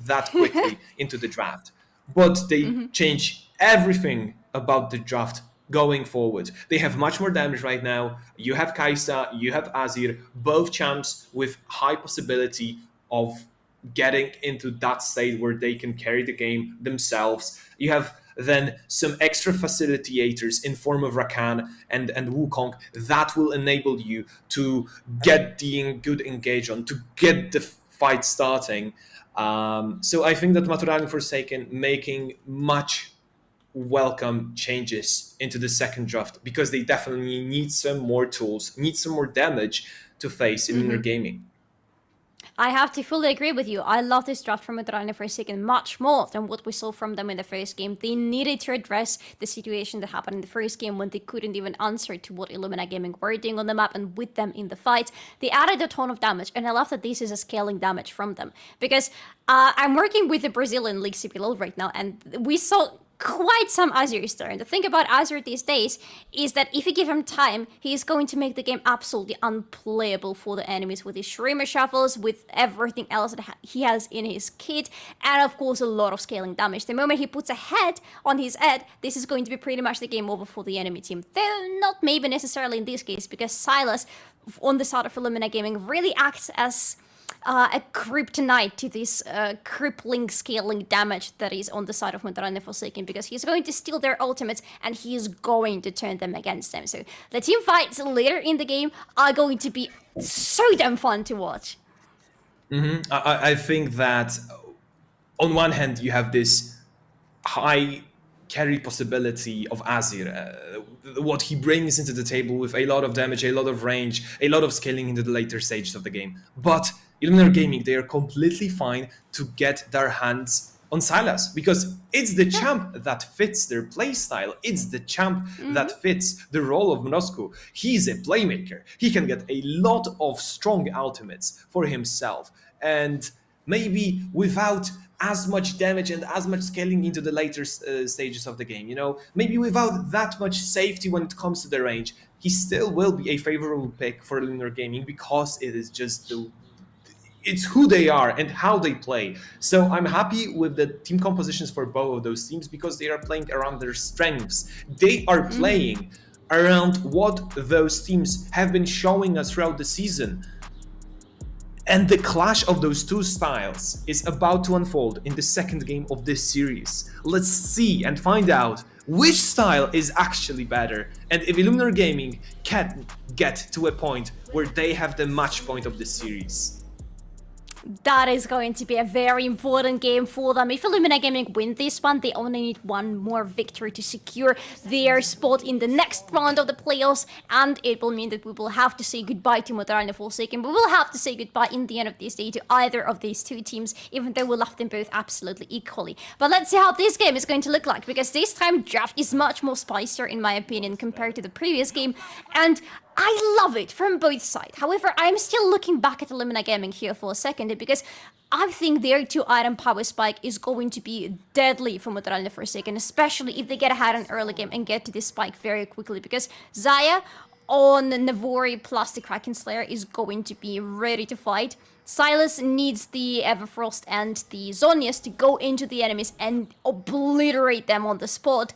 that quickly into the draft. But they change everything about the draft going forward. They have much more damage right now. You have Kai'Sa, you have Azir, both champs with high possibility of getting into that state where they can carry the game themselves. You have then some extra facilitators in form of Rakan and Wukong that will enable you to get the good engage on, to get the fight starting. So I think that Maturalni Forsaken making much welcome changes into the second draft, because they definitely need some more tools, need some more damage to face Illuminar Gaming. I have to fully agree with you. I love this draft from Maturalni Forsaken much more than what we saw from them in the first game. They needed to address the situation that happened in the first game when they couldn't even answer to what Illuminar Gaming were doing on the map and with them in the fight. They added a ton of damage, and I love that this is a scaling damage from them. Because I'm working with the Brazilian League CPL right now, and we saw quite some Azure there. And the thing about Azure these days is that if you give him time, he is going to make the game absolutely unplayable for the enemies with his Shrimmer shuffles, with everything else that he has in his kit, and of course a lot of scaling damage. The moment he puts a head on his head, this is going to be pretty much the game over for the enemy team. Though not maybe necessarily in this case, because Silas on the side of Illuminar Gaming really acts as a kryptonite to this crippling scaling damage that is on the side of Maturalni Forsaken, because he's going to steal their ultimates and he is going to turn them against them. So the team fights later in the game are going to be so damn fun to watch. I think that on one hand you have this high carry possibility of Azir, what he brings into the table with a lot of damage, a lot of range, a lot of scaling into the later stages of the game. But Illuminar Gaming, they are completely fine to get their hands on Silas, because it's the champ that fits their playstyle. It's the champ that fits the role of Mrozku. He's a playmaker. He can get a lot of strong ultimates for himself, and maybe without as much damage and as much scaling into the later stages of the game, you know, maybe without that much safety when it comes to the range, he still will be a favorable pick for Illuminar Gaming, because it is just it's who they are and how they play. So I'm happy with the team compositions for both of those teams, because they are playing around their strengths. They are playing around what those teams have been showing us throughout the season. And the clash of those two styles is about to unfold in the second game of this series. Let's see and find out which style is actually better, and if Illuminar Gaming can get to a point where they have the match point of the series. That is going to be a very important game for them. If Illuminar Gaming win this one, they only need one more victory to secure their spot in the next round of the playoffs, and it will mean that we will have to say goodbye to Maturalni Forsaken. We will have to say goodbye in the end of this day to either of these two teams, even though we love them both absolutely equally. But let's see how this game is going to look like, because this time draft is much more spicier in my opinion compared to the previous game, and I love it from both sides. However, I'm still looking back at Illuminar Gaming here for a second, because I think their 2-item power spike is going to be deadly for Maturalni Forsaken, especially if they get ahead in early game and get to this spike very quickly, because Xayah on Navori plus the Kraken Slayer is going to be ready to fight. Silas needs the Everfrost and the Zhonya's to go into the enemies and obliterate them on the spot.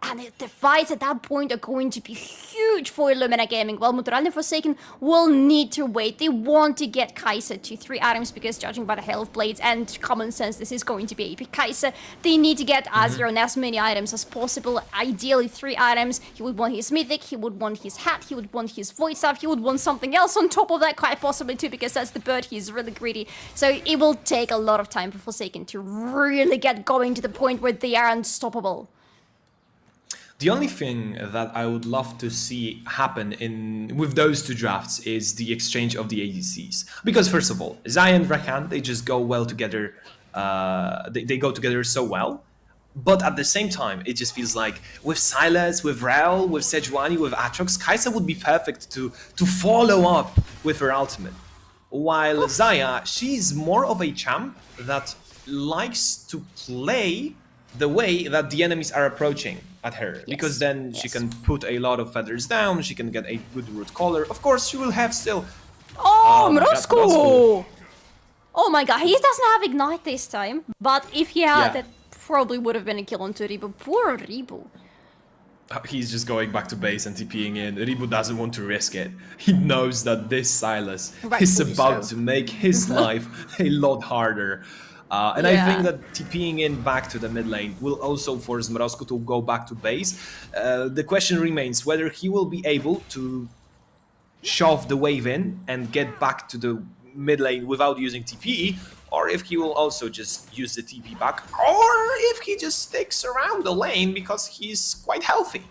And the fights at that point are going to be huge for Illuminar Gaming, while Maturalni Forsaken will need to wait. They want to get Kai'Sa to 3 items, because judging by the health blades and common sense, this is going to be AP Kai'Sa. They need to get Azir on as many items as possible, ideally 3 items. He would want his Mythic, he would want his hat, he would want his Void Staff, he would want something else on top of that, quite possibly too, because that's the bird, he's really greedy. So it will take a lot of time for Forsaken to really get going to the point where they are unstoppable. The only thing that I would love to see happen with those two drafts is the exchange of the ADCs. Because first of all, Xayah and Rakan, they just go well together. They go together so well. But at the same time, it just feels like with Silas, with Rel, with Sejuani, with Aatrox, Kai'Sa would be perfect to follow up with her ultimate. While Xayah, she's more of a champ that likes to play the way that the enemies are approaching at her, because then she can put a lot of feathers down, she can get a good root collar. Of course, she will have still... Mrozku! Oh my god, he doesn't have Ignite this time, but if he had, that probably would have been a kill onto Ribu. Poor Ribu. He's just going back to base and TPing in. Ribu doesn't want to risk it. He knows that this Silas is about to make his life a lot harder. And I think that TPing in back to the mid lane will also force Mrozku to go back to base. The question remains whether he will be able to shove the wave in and get back to the mid lane without using TP, or if he will also just use the TP back, or if he just sticks around the lane because he's quite healthy.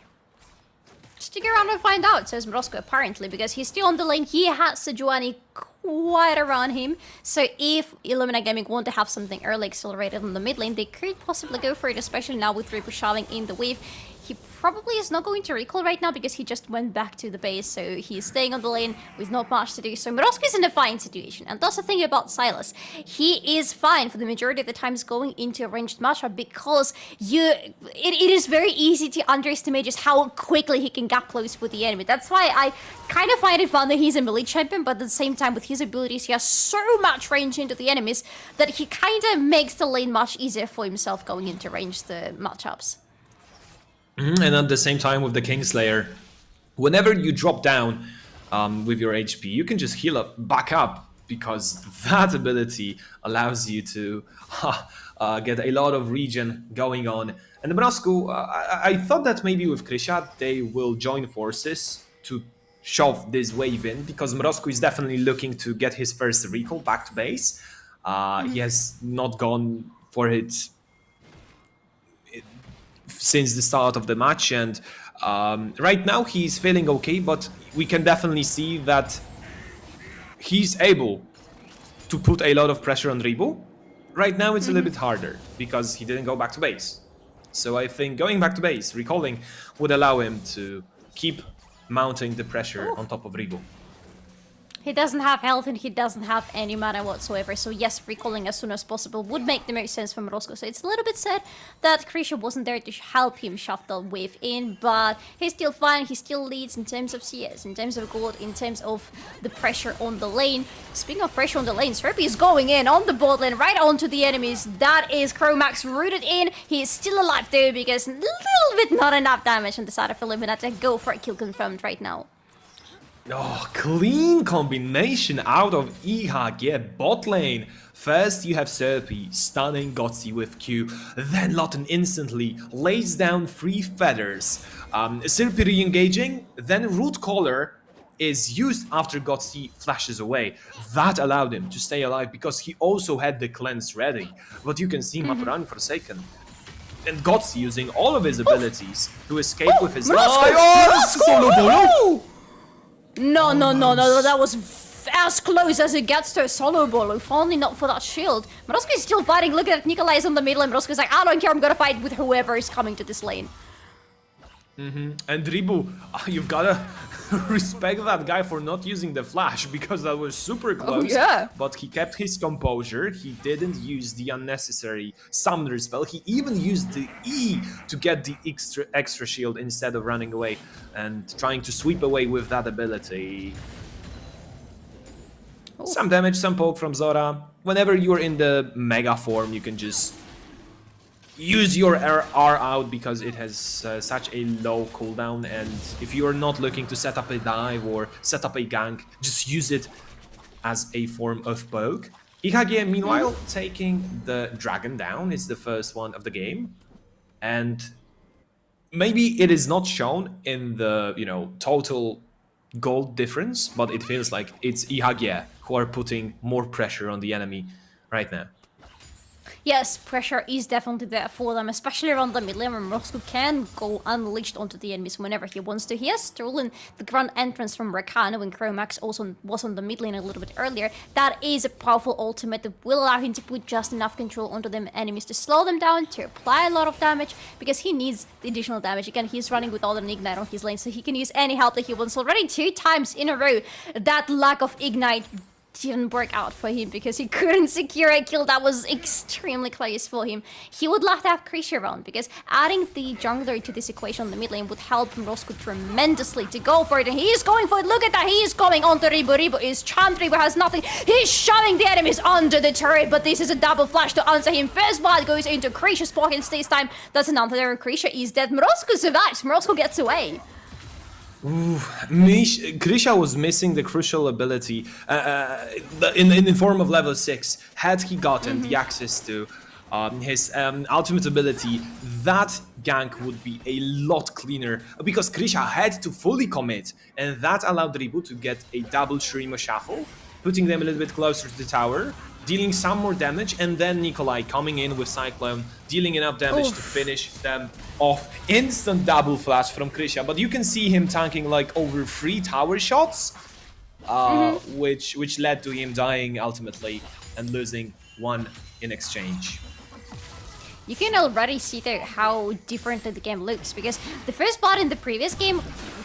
Stick around and find out, says Mrozko, apparently, because he's still on the lane. He has Sejuani quite around him. So if Illuminar Gaming want to have something early accelerated on the mid lane, they could possibly go for it, especially now with Ripu shoving in the wave. He probably is not going to recall right now because he just went back to the base, so he's staying on the lane with not much to do. So Mrozko is in a fine situation, and that's the thing about Sylas. He is fine for the majority of the times going into a ranged matchup because it is very easy to underestimate just how quickly he can get close with the enemy. That's why I kind of find it fun that he's a melee champion, but at the same time with his abilities he has so much range into the enemies that he kind of makes the lane much easier for himself going into ranged matchups. And at the same time with the Kingslayer, whenever you drop down with your HP, you can just heal up, back up, because that ability allows you to get a lot of regen going on. And Mrozko, I thought that maybe with Krysia they will join forces to shove this wave in, because Mrozko is definitely looking to get his first recall back to base. He has not gone for it since the start of the match, and right now he's feeling okay, but we can definitely see that he's able to put a lot of pressure on Ribu. Right now it's a little bit harder because he didn't go back to base. So I think going back to base, recalling, would allow him to keep mounting the pressure on top of Ribu. He doesn't have health and he doesn't have any mana whatsoever, so yes, recalling as soon as possible would make the most sense for Mrozko. So it's a little bit sad that Krysia wasn't there to help him shove the wave in, but he's still fine, he still leads in terms of CS, in terms of gold, in terms of the pressure on the lane. Speaking of pressure on the lane, Serpy is going in on the bot lane, right onto the enemies. That is Chromax rooted in. He is still alive though, because a little bit not enough damage on the side of Illuminar to go for a kill confirmed right now. Oh, clean combination out of IHG bot lane. First you have Serpy stunning Gutkowski with Q, then Lotten instantly lays down 3 feathers. Serpy re-engaging, then Root Collar is used after Gutkowski flashes away. That allowed him to stay alive because he also had the cleanse ready. But you can see Maturalni Forsaken and Gutkowski using all of his abilities to escape with his life. Oh, No, that was as close as it gets to a solo ball, if only not for that shield. Mrozko is still fighting, look at Nikolai is on the middle and Mrozko is like, I don't care, I'm gonna fight with whoever is coming to this lane. And Ribu, you've gotta respect that guy for not using the flash, because that was super close. Oh, yeah. But he kept his composure, he didn't use the unnecessary summoner spell, he even used the E to get the extra shield instead of running away and trying to sweep away with that ability. Some damage, some poke from Zora. Whenever you're in the mega form, you can just use your R out because it has such a low cooldown, and if you're not looking to set up a dive or set up a gank, just use it as a form of poke. IHG, meanwhile, taking the dragon down is the first one of the game, and maybe it is not shown in the, you know, total gold difference, but it feels like it's IHG who are putting more pressure on the enemy right now. Yes, pressure is definitely there for them, especially around the mid lane where Mrozko can go unleashed onto the enemies whenever he wants to. He has stolen the grand entrance from Rakano when Chromax also was on the mid lane a little bit earlier. That is a powerful ultimate that will allow him to put just enough control onto them enemies to slow them down, to apply a lot of damage, because he needs the additional damage. Again, he's running with all an ignite on his lane, so he can use any help that he wants. Already 2 times in a row, that lack of ignite didn't work out for him because he couldn't secure a kill that was extremely close for him. He would love to have Krysia around because adding the jungler to this equation on the mid lane would help Mrozko tremendously to go for it, and he is going for it. Look at that, he is going onto Ribu. Ribu is charmed, Ribu has nothing. He's shoving the enemies under the turret, but this is a double flash to answer him. First blood goes into Krysia's pocket, stays time. That's another there. Krysia is dead. Mrozko survives. Mrozko gets away. Krysia was missing the crucial ability in form of level 6. Had he gotten the access to his ultimate ability, that gank would be a lot cleaner, because Krysia had to fully commit, and that allowed Ribu to get a double Shurima Shuffle putting them a little bit closer to the tower, dealing some more damage, and then Nikolai coming in with Cyclone, dealing enough damage to finish them off. Instant double flash from Krysia, but you can see him tanking like over 3 tower shots, which led to him dying ultimately and losing 1 in exchange. You can already see there how differently the game looks, because the first part in the previous game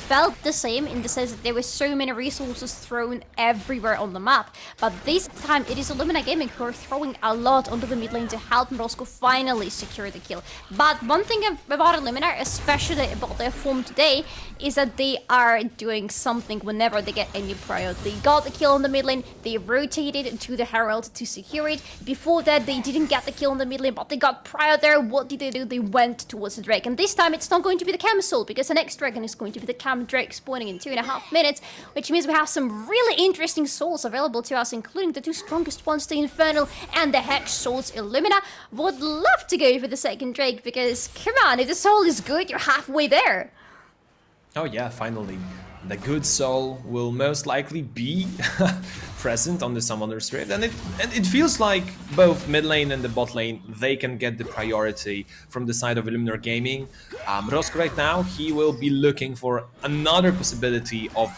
felt the same in the sense that there were so many resources thrown everywhere on the map, but this time it is Illuminar Gaming who are throwing a lot onto the mid lane to help Mrozko finally secure the kill. But one thing about Illuminar, especially about their form today, is that they are doing something whenever they get any prio. They got the kill on the mid lane, they rotated to the Herald to secure it. Before that they didn't get the kill on the mid lane, but they got prio there. What did they do? They went towards the Drake, and this time it's not going to be the Cam Soul, because the next dragon is going to be the Cam Drake spawning in 2.5 minutes, which means we have some really interesting souls available to us, including the 2 strongest ones, the Infernal and the Hex Souls. Illumina would love to go for the second Drake, because come on, if the soul is good, you're halfway there. Oh yeah, finally. The good soul will most likely be present on the Summoner's Rift, and it feels like both mid lane and the bot lane, they can get the priority from the side of Illuminar Gaming. Mrozko right now, he will be looking for another possibility of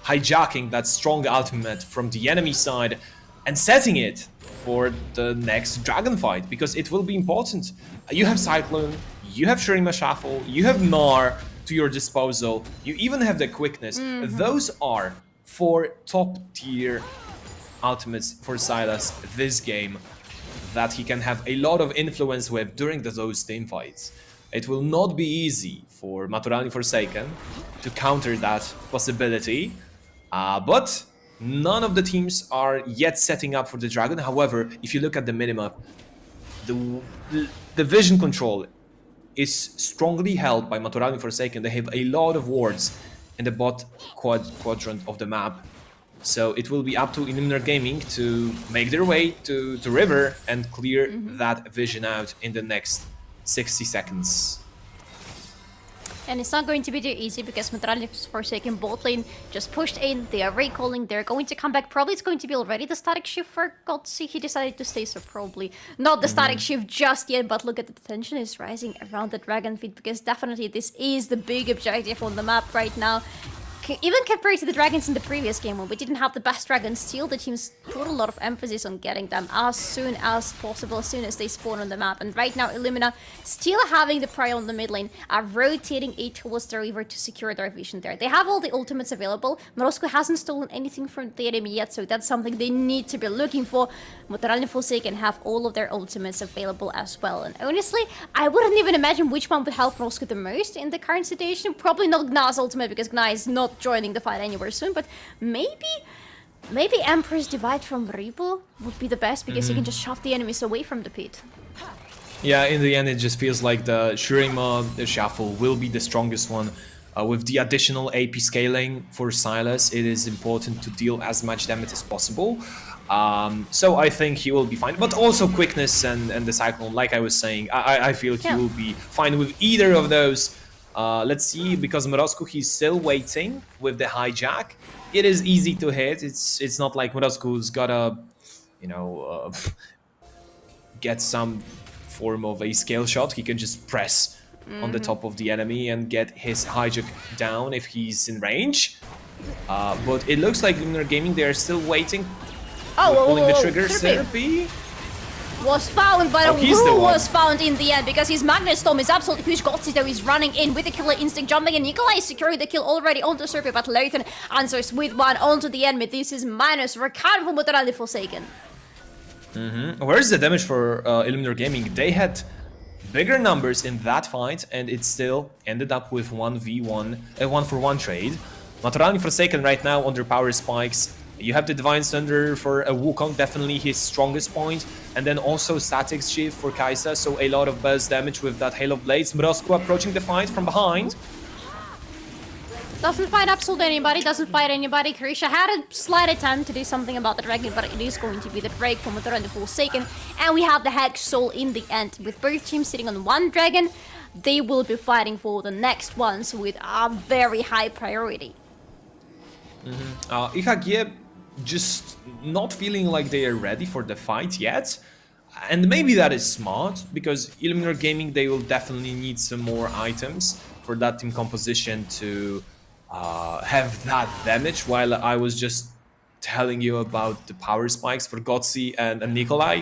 hijacking that strong ultimate from the enemy side and setting it for the next dragon fight, because it will be important. You have Cyclone, you have Shurima Shuffle, you have Gnar to your disposal, you even have the quickness. Those are 4 top tier ultimates for Sylas this game that he can have a lot of influence with during those team fights. It will not be easy for Maturalni Forsaken to counter that possibility, but none of the teams are yet setting up for the dragon. However, if you look at the minimap, the vision control is strongly held by Maturalni Forsaken. They have a lot of wards in the bot quadrant of the map. So it will be up to Illuminar Gaming to make their way to river and clear that vision out in the next 60 seconds. And it's not going to be too easy, because Maturalni Forsaken bot lane just pushed in, they are recalling, they're going to come back. Probably it's going to be already the static shift for Gutkowski. He decided to stay, so probably not the static shift just yet, but look at the tension is rising around the dragon feed, because definitely this is the big objective on the map right now. Even compared to the dragons in the previous game, when we didn't have the best dragons, still the teams put a lot of emphasis on getting them as soon as possible, as soon as they spawn on the map. And right now, Illumina, still having the prio on the mid lane, are rotating it towards the river to secure their vision there. They have all the ultimates available. Mrozko hasn't stolen anything from the enemy yet, so that's something they need to be looking for. Maturalni Forsaken have all of their ultimates available as well. And honestly, I wouldn't even imagine which one would help Mrozko the most in the current situation. Probably not Gnar's ultimate, because Gnar is not joining the fight anywhere soon, but maybe Emperor's Divide from Reaper would be the best, because you can just shove the enemies away from the pit. Yeah, in the end it just feels like the Shurima Shuffle will be the strongest one. With the additional AP scaling for Sylas, it is important to deal as much damage as possible. So I think he will be fine, but also quickness and the Cyclone, like I was saying, I feel he will be fine with either of those. Let's see, because Mrozko, he's still waiting with the hijack. It is easy to hit. It's not like Mrozko's gotta, you know, get some form of a scale shot. He can just press on the top of the enemy and get his hijack down if he's in range. But it looks like Illuminar Gaming, they are still waiting. Pulling the trigger. Therapy was found, but who was found in the end, because his Magnet Storm is absolutely huge. Gutkowski though is running in with the killer instinct, jumping, and Nikolai is securing the kill already onto Serpy, but Leuthen answers with one onto the enemy. This is minus recount from Maturalni Forsaken. Where's the damage for Illuminar Gaming? They had bigger numbers in that fight, and it still ended up with 1v1, a 1-for-1 trade. Maturalni Forsaken right now under power spikes. You have the Divine Thunder for a Wukong, definitely his strongest point, and then also Static Shift for Kaisa, so a lot of burst damage with that Hail of Blades. Mrozko approaching the fight from behind. Doesn't fight absolutely anybody, doesn't fight anybody. Krysia had a slight attempt to do something about the dragon, but it is going to be the Drake from Maturalni Forsaken, and we have the Hex Soul in the end. With both teams sitting on one dragon, they will be fighting for the next ones with a very high priority. IHG just not feeling like they are ready for the fight yet. And maybe that is smart, because Illuminar Gaming, they will definitely need some more items for that team composition to have that damage, while I was just telling you about the power spikes for Gutkowski and Nikolai.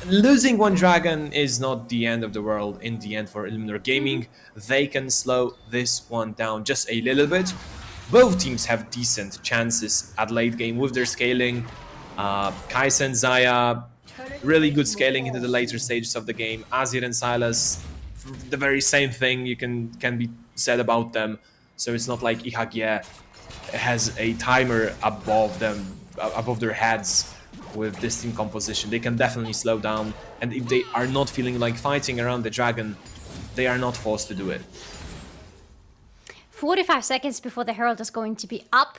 Losing one dragon is not the end of the world in the end for Illuminar Gaming. They can slow this one down just a little bit. Both teams have decent chances at late game with their scaling. Kaisa and Zaya, really good scaling into the later stages of the game. Azir and Silas, the very same thing can be said about them. So it's not like IHG has a timer above them, above their heads with this team composition. They can definitely slow down, and if they are not feeling like fighting around the dragon, they are not forced to do it. 45 seconds before the Herald is going to be up.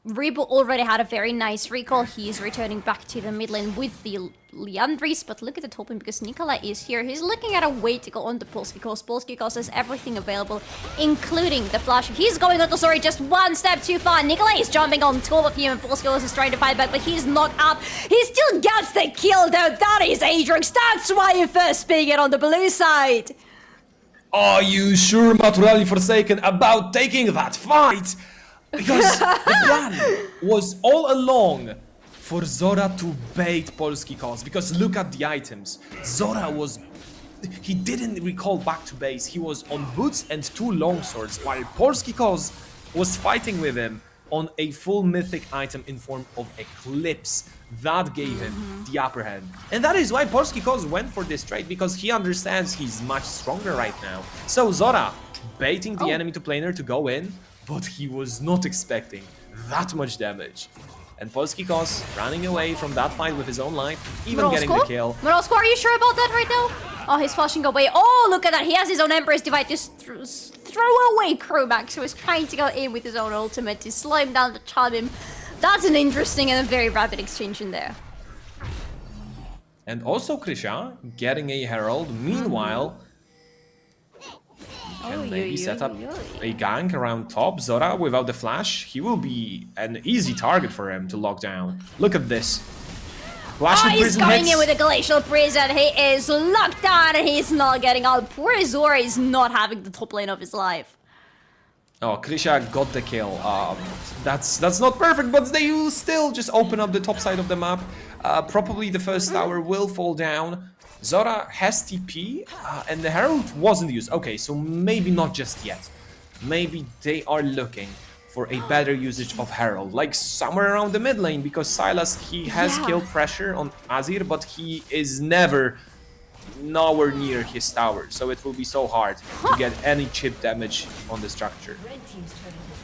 Ribu already had a very nice recall. He is returning back to the mid lane with the Liandris, but look at the top lane because Nikolai is here. He's looking at a way to go on the Polsky because Polsky has everything available, including the flash. He's going on to Solari just one step too far. Nikolai is jumping on top of him and Polsky is trying to fight back, but he's not up. He still gets the kill though. That is Atrix. That's why you first being it on the blue side. Are you sure, Maturalni Forsaken, about taking that fight? Because the plan was all along for Zora to bait Polsky Kos. Because look at the items. Zora he didn't recall back to base. He was on boots and 2 longswords, while Polsky Kos was fighting with him on a full mythic item in form of Eclipse. That gave him the upper hand. And that is why Polsky Kos went for this trade, because he understands he's much stronger right now. So Zora baiting the enemy to planer to go in, but he was not expecting that much damage. And Polsky Kos running away from that fight with his own life, even getting the kill. Morosco, are you sure about that right now? Oh, he's flashing away. Oh, look at that. He has his own Empress Divide. Just throw away Cromax, who is trying to go in with his own ultimate to slow him down, to charm him. That's an interesting and a very rapid exchange in there. And also Krisha getting a Herald. Meanwhile, can maybe set up a gank around top. Zora without the flash, he will be an easy target for him to lock down. Look at this. He's going in with a Glacial Prison. He is locked down and he's not getting out. Poor Zora is not having the top lane of his life. Oh, Krisha got the kill. That's not perfect, but they will still just open up the top side of the map. Probably the first tower will fall down. Zora has TP, and the Herald wasn't used. Okay, so maybe not just yet. Maybe they are looking for a better usage of Herald, like somewhere around the mid lane, because Silas, he has kill pressure on Azir, but he is nowhere near his tower, so it will be so hard to get any chip damage on the structure.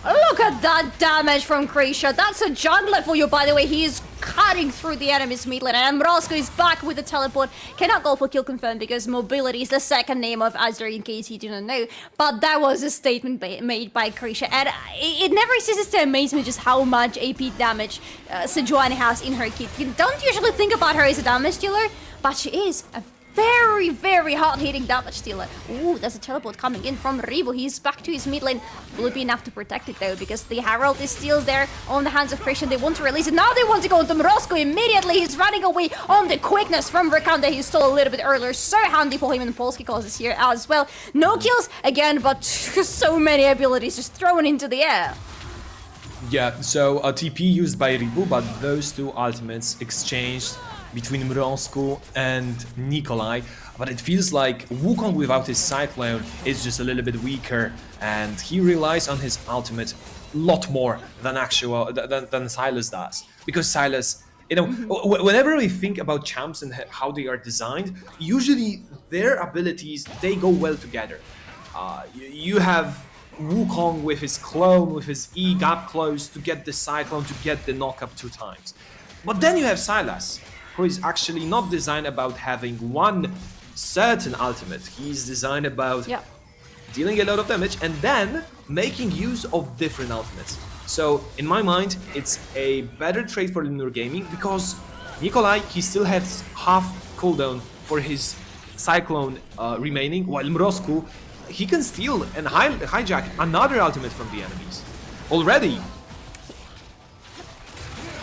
Look at that damage from Krisha. That's a jungler for you, by the way. He is cutting through the enemy's mid lane. And Morosco is back with the teleport. Cannot go for kill confirm because mobility is the second name of Azir, in case you didn't know. But that was a statement made by Krisha. And it never ceases to amaze me just how much AP damage Sejuani has in her kit. You don't usually think about her as a damage dealer, but she is a very, very hard-hitting damage dealer. Ooh, there's a teleport coming in from Ribu. He's back to his mid lane. Will it be enough to protect it, though? Because the Herald is still there on the hands of Christian. They want to release it. Now they want to go into Morosco immediately. He's running away on the quickness from Rakan that he stole a little bit earlier. So handy for him, and Polsky Kos is here as well. No kills, again, but so many abilities just thrown into the air. Yeah, so a TP used by Ribu, but those two ultimates exchanged between Morosco and Nikolai, but it feels like Wukong without his Cyclone is just a little bit weaker, and he relies on his ultimate a lot more than than Silas does. Because Silas, you know, whenever we think about champs and how they are designed, usually their abilities, they go well together. You have Wukong with his clone, with his E gap close to get the Cyclone, to get the knock-up 2 times. But then you have Silas, who is actually not designed about having one certain ultimate. He's designed about dealing a lot of damage and then making use of different ultimates. So in my mind, it's a better trade for Illuminar Gaming, because Nikolai, he still has half cooldown for his Cyclone remaining, while Morosco, he can steal and hijack another ultimate from the enemies. Already,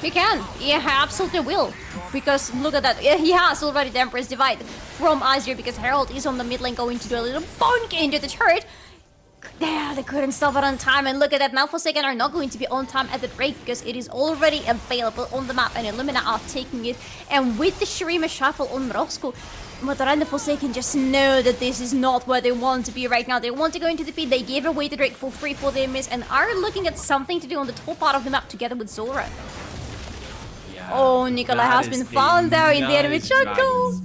He can. He absolutely will. Because look at that. He has already the Emperor's Divide from Azir because Herald is on the mid lane going to do a little bonk into the turret. There, they couldn't stop it on time. And look at that. Forsaken are not going to be on time at the break because it is already available on the map. And Illuminar are taking it. And with the Shurima shuffle on Mrozku, Maturalni Forsaken just know that this is not where they want to be right now. They want to go into the pit. They gave away the Drake for free for their miss and are looking at something to do on the top part of the map together with Zora. Yeah, oh, Nikolai has been found there in the enemy jungle.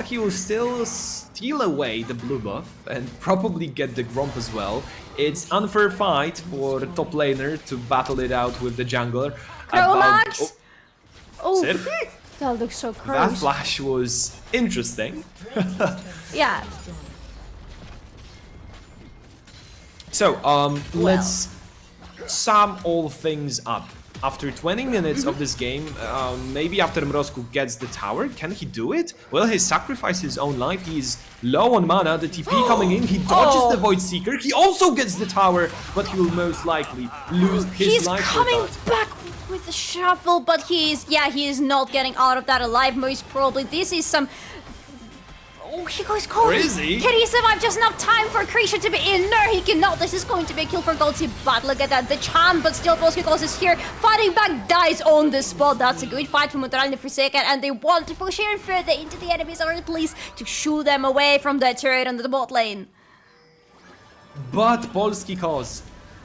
He will still steal away the blue buff and probably get the Gromp as well. It's unfair fight for the top laner to battle it out with the jungler. Max! Oh, that looks so close. That flash was interesting. Yeah. So, let's sum all things up. After 20 minutes of this game, maybe after Mrozku gets the tower, can he do it? Well, he sacrificed his own life, he is low on mana, the TP coming in, he dodges the Void Seeker, he also gets the tower, but he will most likely lose his life for that. He's coming back with the shuffle, but he is not getting out of that alive, most probably. This is some... Oh, he goes cold. Crazy. Can he survive just enough time for Creature to be in? No, he cannot. This is going to be a kill for Goldie, but look at that. The charm, but still Polsat is here. Fighting back, dies on the spot. That's a good fight for Maturalni Forsaken, and they want to push even further into the enemies, or at least to shoo them away from that turret under the bot lane. But Polsat,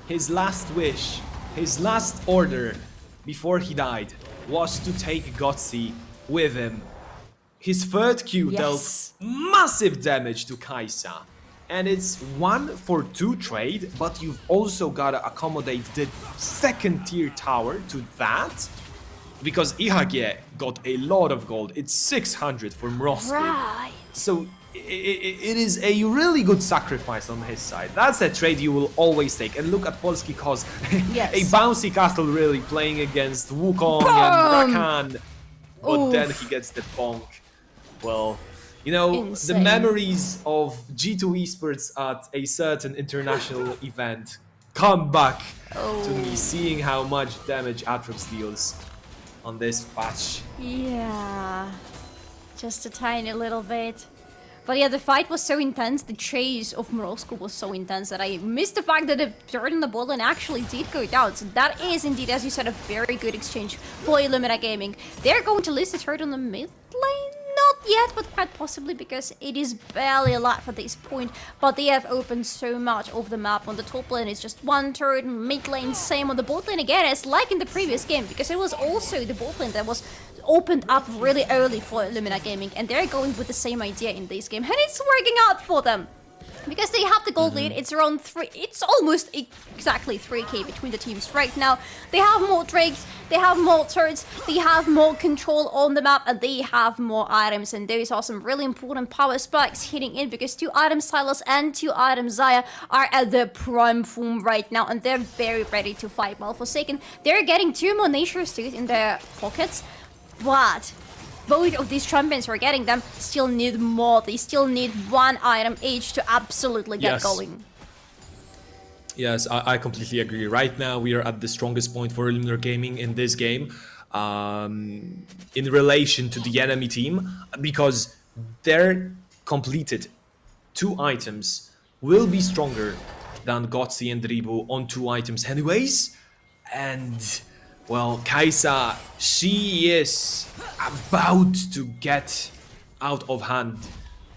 his last wish, his last order before he died was to take Gutkowski with him. His third Q dealt massive damage to Kai'Sa. And it's 1-for-2 trade, but you've also got to accommodate the second tier tower to that. Because IHG got a lot of gold. It's 600 for Mrozku. Right. So it is a really good sacrifice on his side. That's a trade you will always take. And look at Polsky Koz. A bouncy castle really playing against Wukong and Rakan. But then he gets the bonk. Well, you know, the memories of G2 Esports at a certain international event come back to me, seeing how much damage Aatrox deals on this patch. Yeah, just a tiny little bit. But yeah, the fight was so intense, the chase of Mrozku was so intense that I missed the fact that the turret in the bot lane actually did go down. So that is indeed, as you said, a very good exchange for Illuminar Gaming. They're going to list the turret on the mid lane? Not yet, but quite possibly, because it is barely alive at this point. But they have opened so much of the map. On the top lane it's just one turret, mid lane same, on the bot lane again, as like in the previous game, because it was also the bot lane that was opened up really early for Illuminar Gaming, and they're going with the same idea in this game, and it's working out for them. Because they have the gold lead, it's around 3, it's almost exactly 3k between the teams right now. They have more drakes, they have more turrets, they have more control on the map, and they have more items. And those are some really important power spikes hitting in, because 2 items Silas and 2 items Xayah are at the prime form right now, and they're very ready to fight. While Forsaken, they're getting 2 more Nature's Tooth in their pockets, but both of these champions who are getting them still need more. They still need 1 item each to absolutely get going. Yes, I completely agree. Right now, we are at the strongest point for Illuminar Gaming in this game in relation to the enemy team, because their completed 2 items will be stronger than Gutkowski and Dribu on 2 items anyways. And well, Kai'Sa, she is about to get out of hand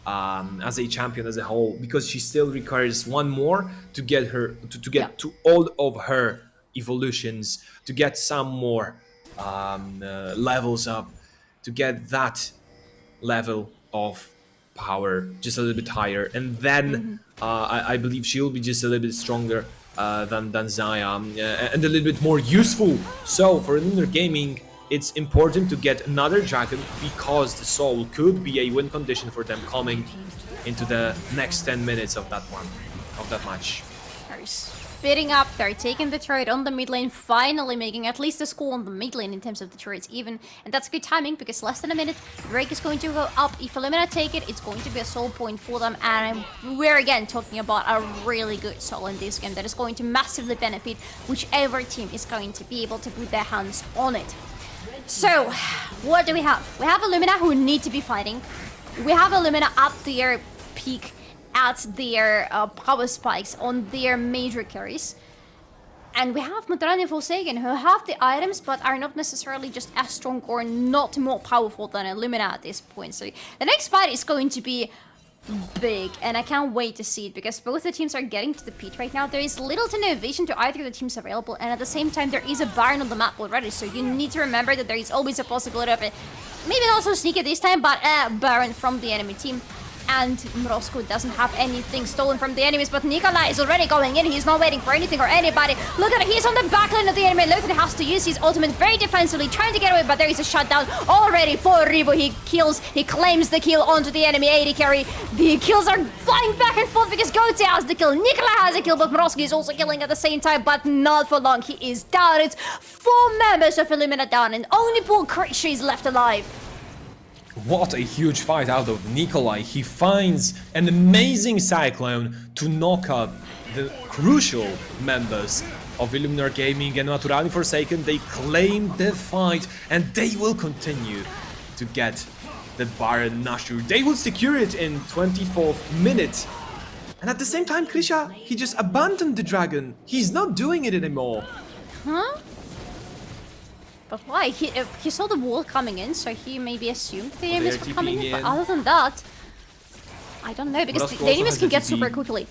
as a champion as a whole, because she still requires 1 more to get her to get to all of her evolutions, to get some more levels up, to get that level of power just a little bit higher, and then I believe she'll be just a little bit stronger than Xayah, and a little bit more useful. So for Illuminar Gaming, it's important to get another dragon, because the soul could be a win condition for them coming into the next 10 minutes of that match. speeding up. They're taking the turret on the mid lane, finally making at least a score on the mid lane in terms of the turrets even. And that's good timing because less than a minute, Drake is going to go up. If Illuminar take it, it's going to be a soul point for them. And we're again talking about a really good soul in this game that is going to massively benefit whichever team is going to be able to put their hands on it. So, what do we have? We have Illuminar who need to be fighting. We have Illuminar at their peak, at their power spikes, on their major carries. And we have Maturalni Forsaken who have the items but are not necessarily just as strong or not more powerful than Illuminar at this point. So the next fight is going to be big, and I can't wait to see it because both the teams are getting to the pit right now. There is little to no vision to either of the teams available, and at the same time there is a Baron on the map already, so you need to remember that there is always a possibility of it. Maybe not so sneaky this time, but Baron from the enemy team. And Mrozko doesn't have anything stolen from the enemies, but Nikolai is already going in. He's not waiting for anything or anybody. Look at it, he's on the back line of the enemy. Lothar has to use his ultimate very defensively, trying to get away, but there is a shutdown already for Ribo. He claims the kill onto the enemy AD carry. The kills are flying back and forth because Goatse has the kill, Nikolai has a kill, but Mrozko is also killing at the same time, but not for long. He is down. It's 4 members of Illuminar down, and only poor Krisha is left alive. What a huge fight out of Nikolai. He finds an amazing cyclone to knock out the crucial members of Illuminar Gaming and Maturalni Forsaken. They claim the fight and they will continue to get the Baron Nashor. They will secure it in 24th minute. And at the same time, Krisha, he just abandoned the dragon. He's not doing it anymore. Huh? But why? He saw the wall coming in, so he maybe assumed the enemies were coming in. But other than that, I don't know, because the enemies can get super quickly.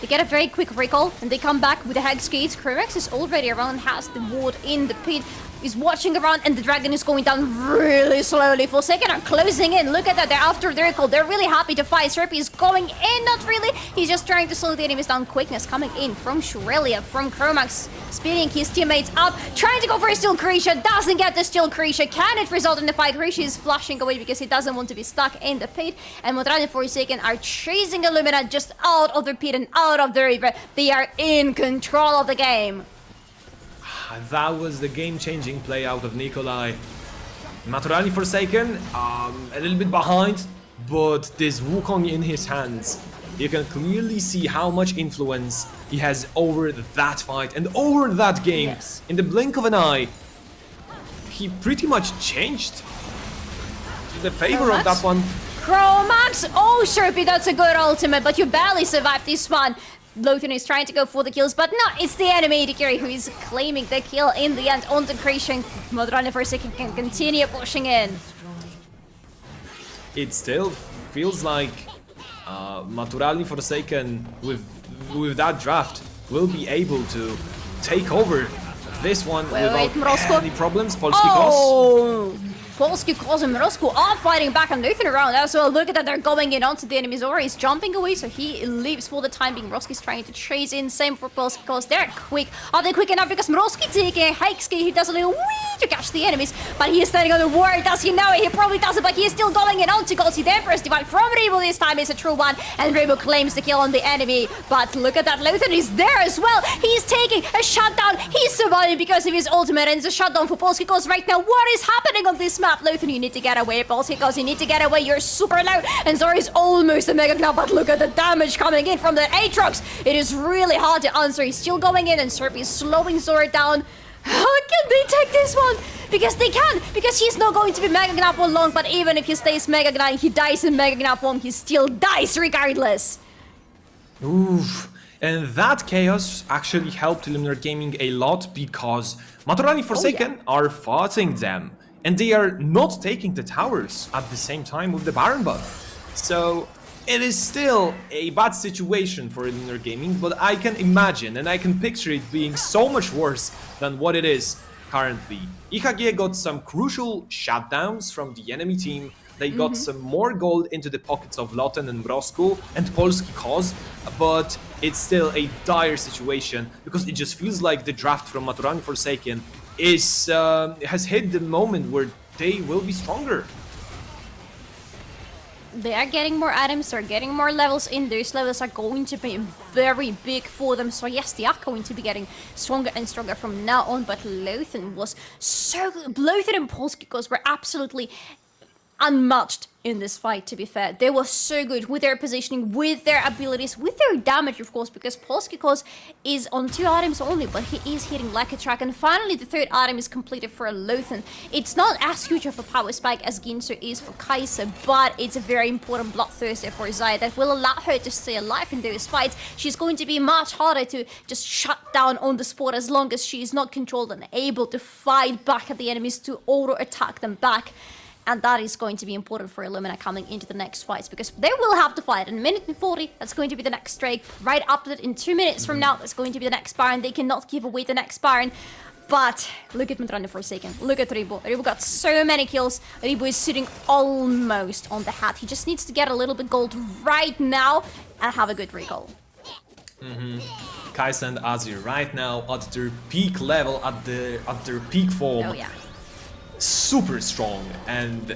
They get a very quick recall, and they come back with the Hex Gates. Kromax is already around, has the ward in the pit, is watching around, and the dragon is going down really slowly. Forsaken are closing in. Look at that, they're after the recall. They're really happy to fight. Serpy is going in, not really. He's just trying to slow the enemies down. Quickness coming in from Shurelia, from Kromax, speeding his teammates up, trying to go for a steal. Krisha doesn't get the steal. Krisha, can it result in the fight? Krisha is flashing away because he doesn't want to be stuck in the pit, and Maturalni Forsaken are chasing Illuminar just out of the pit and out of the river. They are in control of the game. That was the game-changing play out of Nikolai. Maturalni Forsaken, a little bit behind, but this Wukong in his hands, you can clearly see how much influence he has over that fight and over that game. Yes. In the blink of an eye, he pretty much changed to the favor of that one. Kromax! Oh, Sherpy, that's a good ultimate, but you barely survived this one. Lothar is trying to go for the kills, but no, it's the enemy carry who is claiming the kill in the end on the Christian. Maturalni Forsaken can continue pushing in. It still feels like Maturalni Forsaken with that draft will be able to take over this one without any problems. Polsky Polsky and Mrozko are fighting back and Lothar around as well. Look at that, they're going in onto the enemy. Zora is jumping away, so he leaves for the time being. Mrozko's trying to chase in. Same for Polsky. They're quick. Are they quick enough? Because Mrozko taking a hike ski. He does a little wee to catch the enemies, but he is standing on the ward. Does he know it? He probably doesn't, but he is still going in onto Gutkowski. The Emperor's Divide from Rebo this time is a true one, and Rebo claims the kill on the enemy. But look at that, Lothar is there as well. He's taking a shutdown. He's surviving because of his ultimate, and it's a shutdown for Polsky right now. What is happening on this map? Lothar, you need to get away, Polsky, you need to get away. You're super loud, and Zora is almost a mega now, but look at the damage coming in from the Aatrox. It is really hard to answer. He's still going in, and Serpy is slowing Zora down. How can they take this one? Because they can, because he's not going to be Mega Gnav for long, but even if he stays Mega Gnav, he dies in Mega Gnav form, he still dies regardless. Oof. And that chaos actually helped Illuminar Gaming a lot because Maturalni Forsaken are fighting them. And they are not taking the towers at the same time with the Baron buff. So it is still a bad situation for Illuminar Gaming, but I can imagine and I can picture it being so much worse than what it is currently. IHG got some crucial shutdowns from the enemy team. They got some more gold into the pockets of Loten and Mrozko and Polsky cause, but it's still a dire situation because it just feels like the draft from Maturalni Forsaken has hit the moment where they will be stronger. They are getting more items, they're getting more levels in. Those levels are going to be very big for them. So yes, they are going to be getting stronger and stronger from now on. But Lothan was so good. Lothan and Polsat were absolutely unmatched in this fight, to be fair. They were so good with their positioning, with their abilities, with their damage, of course, because Polsat is on 2 items only, but he is hitting like a truck. And finally, the 3rd item is completed for Lothan. It's not as huge of a power spike as Ginsu is for Kai'Sa, but it's a very important bloodthirster for Xayah that will allow her to stay alive in those fights. She's going to be much harder to just shut down on the spot as long as she is not controlled and able to fight back at the enemies, to auto-attack them back. And that is going to be important for Illuminar coming into the next fights, because they will have to fight. In a minute and 40, that's going to be the next Drake. Right after that, in 2 minutes from now, that's going to be the next Baron. They cannot give away the next Baron. But look at Maturalni Forsaken. Look at Ribu. Ribu got so many kills. Ribu is sitting almost on the hat. He just needs to get a little bit gold right now and have a good recall. Kai'Sa and Azir right now at their peak level, at their peak form. Oh yeah. Super strong, and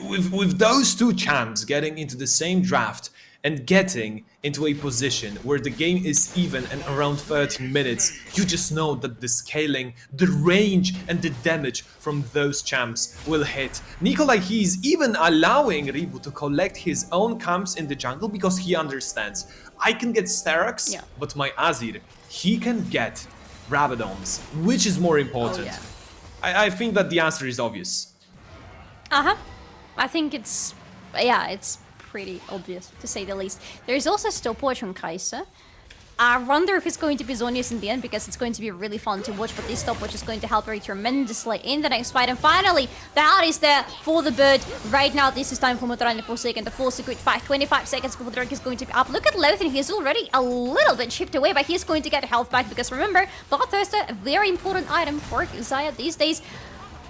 with those 2 champs getting into the same draft and getting into a position where the game is even and around 13 minutes, you just know that the scaling, the range and the damage from those champs will hit. Nikolai, he's even allowing Ribu to collect his own camps in the jungle because he understands, I can get Sterak's, but my Azir, he can get Rabadons. Which is more important? Oh, yeah. I think that the answer is obvious. I think it's pretty obvious, to say the least. There is also stopwatch on Kai'Sa. I wonder if it's going to be Zhonya's in the end, because it's going to be really fun to watch, but this stopwatch is going to help her tremendously in the next fight. And finally, the heart is there for the bird. Right now, this is time for Maturalni Forsaken, the full secret fight. 25 seconds before the Drake is going to be up. Look at Lothan, he's already a little bit chipped away, but he's going to get health back, because remember, Bloodthirster, a very important item for Xayah these days.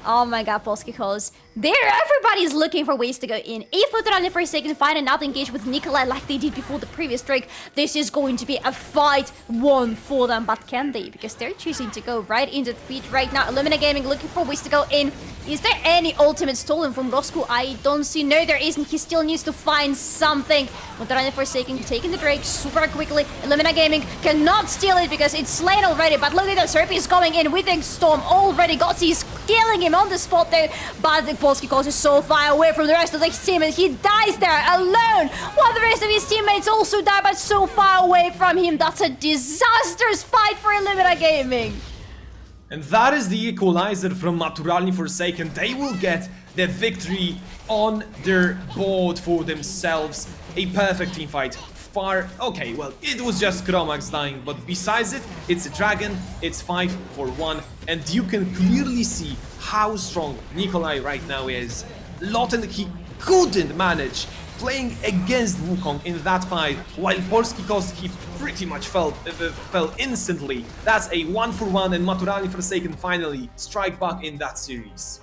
Oh my god, Polsat. Everybody's looking for ways to go in. If Maturalni Forsaken find another engage with Nikolai like they did before the previous Drake, this is going to be a fight won for them. But can they? Because they're choosing to go right into the feed right now. Illuminar Gaming looking for ways to go in. Is there any ultimate stolen from Roscoe? I don't see. No, there isn't. He still needs to find something. Maturalni Forsaken taking the Drake super quickly. Illuminar Gaming cannot steal it because it's slain already. But look at that, Serpy is going in with a storm already. Gutsy is killing him on the spot there. But the Polsat is so far away from the rest of the team, and he dies there alone, while the rest of his teammates also die, but so far away from him. That's a disastrous fight for Illuminar Gaming. And that is the equalizer from Maturalni Forsaken. They will get the victory on their board for themselves. A perfect team fight. Okay, well, it was just Chromax dying, but besides it, it's a dragon, it's 5-for-1, and you can clearly see how strong Nikolai right now is. Lothan, he couldn't manage playing against Wukong in that fight, while Polsat, he pretty much fell instantly. That's a 1-for-1, and Maturalni Forsaken finally strike back in that series.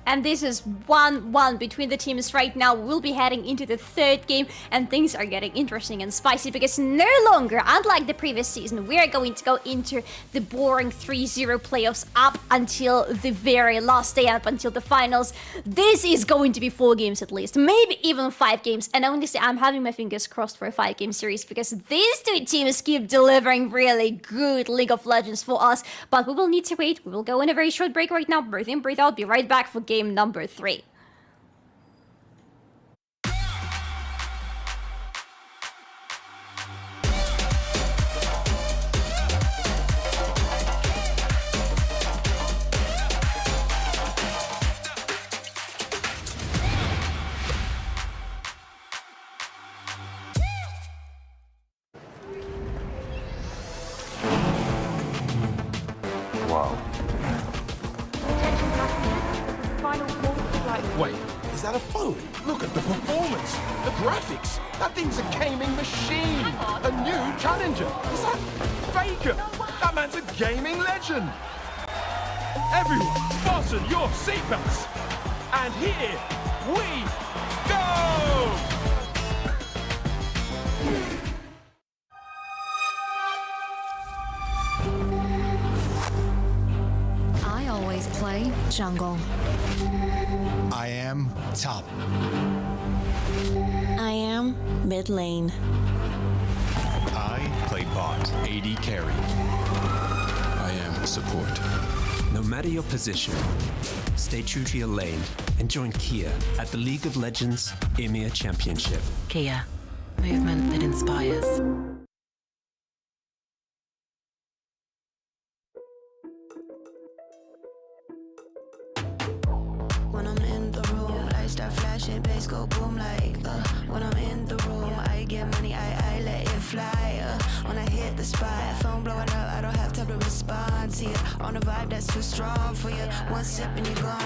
And this is 1-1 between the teams right now. We'll be heading into the 3rd game, and things are getting interesting and spicy, because no longer, unlike the previous season, we are going to go into the boring 3-0 playoffs up until the very last day, up until the finals. This is going to be 4 games at least, maybe even 5 games. And honestly, I'm having my fingers crossed for a 5-game series, because these 2 teams keep delivering really good League of Legends for us. But we will need to wait. We will go in a very short break right now. Breathe in, breathe out. Be right back for game number 3. Wow. Wait, is that a phone? Look at the performance, the graphics. That thing's a gaming machine. A new challenger. Is that Faker? That man's a gaming legend. Everyone, fasten your seatbelts. And here we go! I always play jungle. I am top. I am mid lane. I play bot, AD carry. I am support. No matter your position, stay true to your lane and join Kia at the League of Legends EMEA Championship. Kia, movement that inspires. When I'm in the room, lights start flashing, bass go boom like when I'm in the room, I get money, I let it fly when I hit the spot, phone blowing up, I don't have time to respond to you on a vibe that's too strong for you, one sip and you're gone